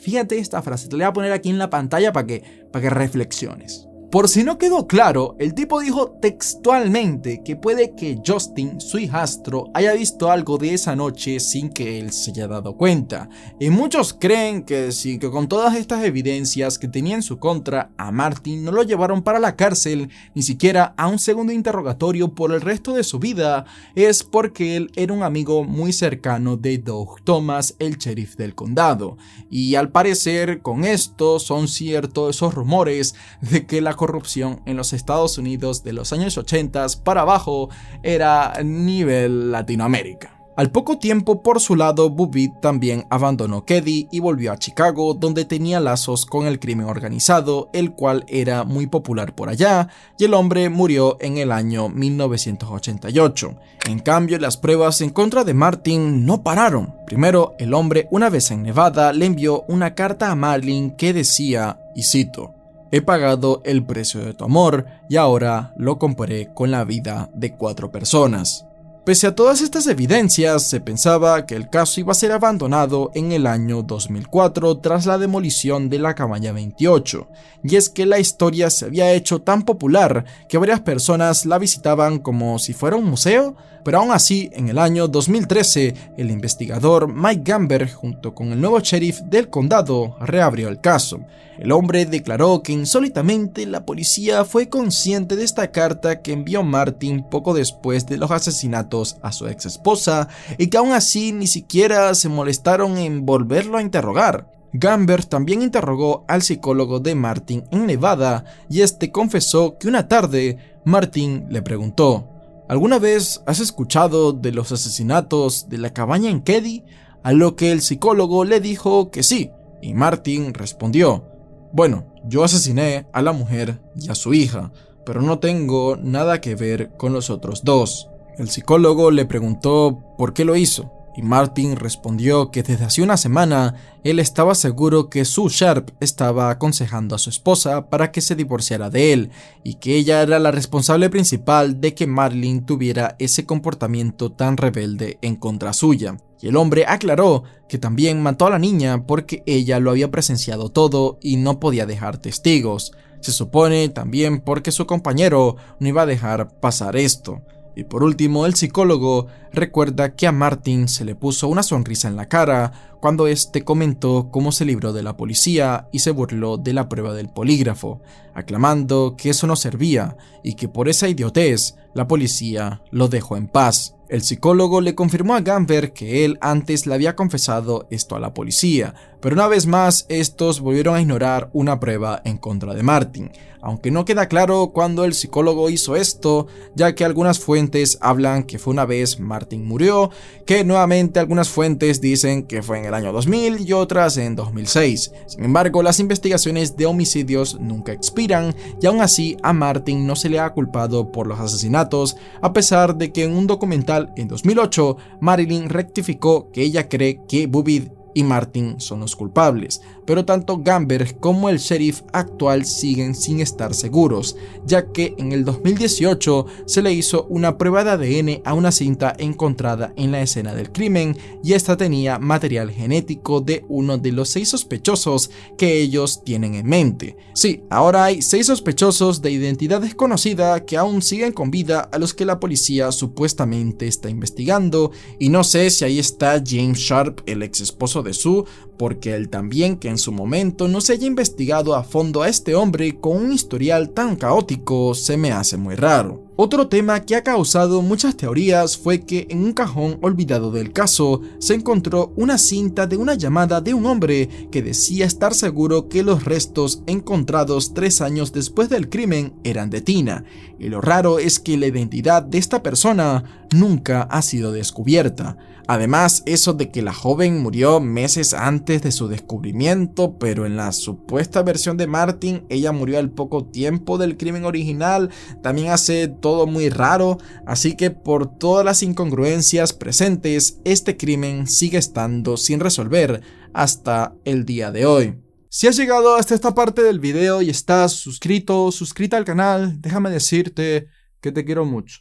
Fíjate esta frase, te la voy a poner aquí en la pantalla para que reflexiones. Por si no quedó claro, el tipo dijo textualmente que puede que Justin, su hijastro, haya visto algo de esa noche sin que él se haya dado cuenta. Y muchos creen que sí, que con todas estas evidencias que tenía en su contra, a Martin no lo llevaron para la cárcel, ni siquiera a un segundo interrogatorio por el resto de su vida, es porque él era un amigo muy cercano de Doug Thomas, el sheriff del condado. Y al parecer, con esto son ciertos esos rumores de que la corrupción en los Estados Unidos de los años 80 para abajo era nivel Latinoamérica. Al poco tiempo, por su lado, Bubbitt también abandonó Keddie y volvió a Chicago, donde tenía lazos con el crimen organizado, el cual era muy popular por allá, y el hombre murió en el año 1988. En cambio, las pruebas en contra de Martin no pararon. Primero, el hombre, una vez en Nevada, le envió una carta a Marilyn que decía, y cito: "He pagado el precio de tu amor y ahora lo comparé con la vida de 4 personas". Pese a todas estas evidencias, se pensaba que el caso iba a ser abandonado en el año 2004 tras la demolición de la cabaña 28, y es que la historia se había hecho tan popular que varias personas la visitaban como si fuera un museo, pero aún así, en el año 2013, el investigador Mike Gamber, junto con el nuevo sheriff del condado, reabrió el caso. El hombre declaró que insólitamente la policía fue consciente de esta carta que envió Martin poco después de los asesinatos a su ex esposa y que aún así ni siquiera se molestaron en volverlo a interrogar. Gamber también interrogó al psicólogo de Martin en Nevada y este confesó que una tarde Martin le preguntó: "¿Alguna vez has escuchado de los asesinatos de la cabaña en Keddie?", a lo que el psicólogo le dijo que sí, y Martin respondió: "Bueno, yo asesiné a la mujer y a su hija, pero no tengo nada que ver con los otros dos". El psicólogo le preguntó por qué lo hizo, y Martin respondió que desde hace una semana él estaba seguro que Sue Sharp estaba aconsejando a su esposa para que se divorciara de él, y que ella era la responsable principal de que Marilyn tuviera ese comportamiento tan rebelde en contra suya. Y el hombre aclaró que también mató a la niña porque ella lo había presenciado todo y no podía dejar testigos. Se supone también porque su compañero no iba a dejar pasar esto. Y por último, el psicólogo recuerda que a Martin se le puso una sonrisa en la cara cuando este comentó cómo se libró de la policía y se burló de la prueba del polígrafo, aclamando que eso no servía y que por esa idiotez la policía lo dejó en paz. El psicólogo le confirmó a Gamber que él antes le había confesado esto a la policía, pero una vez más estos volvieron a ignorar una prueba en contra de Martin, aunque no queda claro cuándo el psicólogo hizo esto, ya que algunas fuentes hablan que fue una vez Martin murió, que nuevamente algunas fuentes dicen que fue en el año 2000 y otras en 2006. Sin embargo, las investigaciones de homicidios nunca expiran y aún así a Martin no se le ha culpado por los asesinatos, a pesar de que en un documental en 2008 Marilyn rectificó que ella cree que Bubbitt y Martin son los culpables, pero tanto Gamber como el sheriff actual siguen sin estar seguros, ya que en el 2018 se le hizo una prueba de ADN a una cinta encontrada en la escena del crimen y esta tenía material genético de uno de los 6 sospechosos que ellos tienen en mente. Sí, ahora hay 6 sospechosos de identidad desconocida que aún siguen con vida, a los que la policía supuestamente está investigando, y no sé si ahí está James Sharp, el ex esposo de Sue, porque él también, que en su momento no se haya investigado a fondo a este hombre con un historial tan caótico, se me hace muy raro. Otro tema que ha causado muchas teorías fue que en un cajón olvidado del caso se encontró una cinta de una llamada de un hombre que decía estar seguro que los restos encontrados 3 años después del crimen eran de Tina, y lo raro es que la identidad de esta persona nunca ha sido descubierta. Además, eso de que la joven murió meses antes de su descubrimiento, pero en la supuesta versión de Martin ella murió al poco tiempo del crimen original, también hace todo muy raro, así que por todas las incongruencias presentes, este crimen sigue estando sin resolver hasta el día de hoy. Si has llegado hasta esta parte del video y estás suscrita al canal, déjame decirte que te quiero mucho.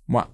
Mua.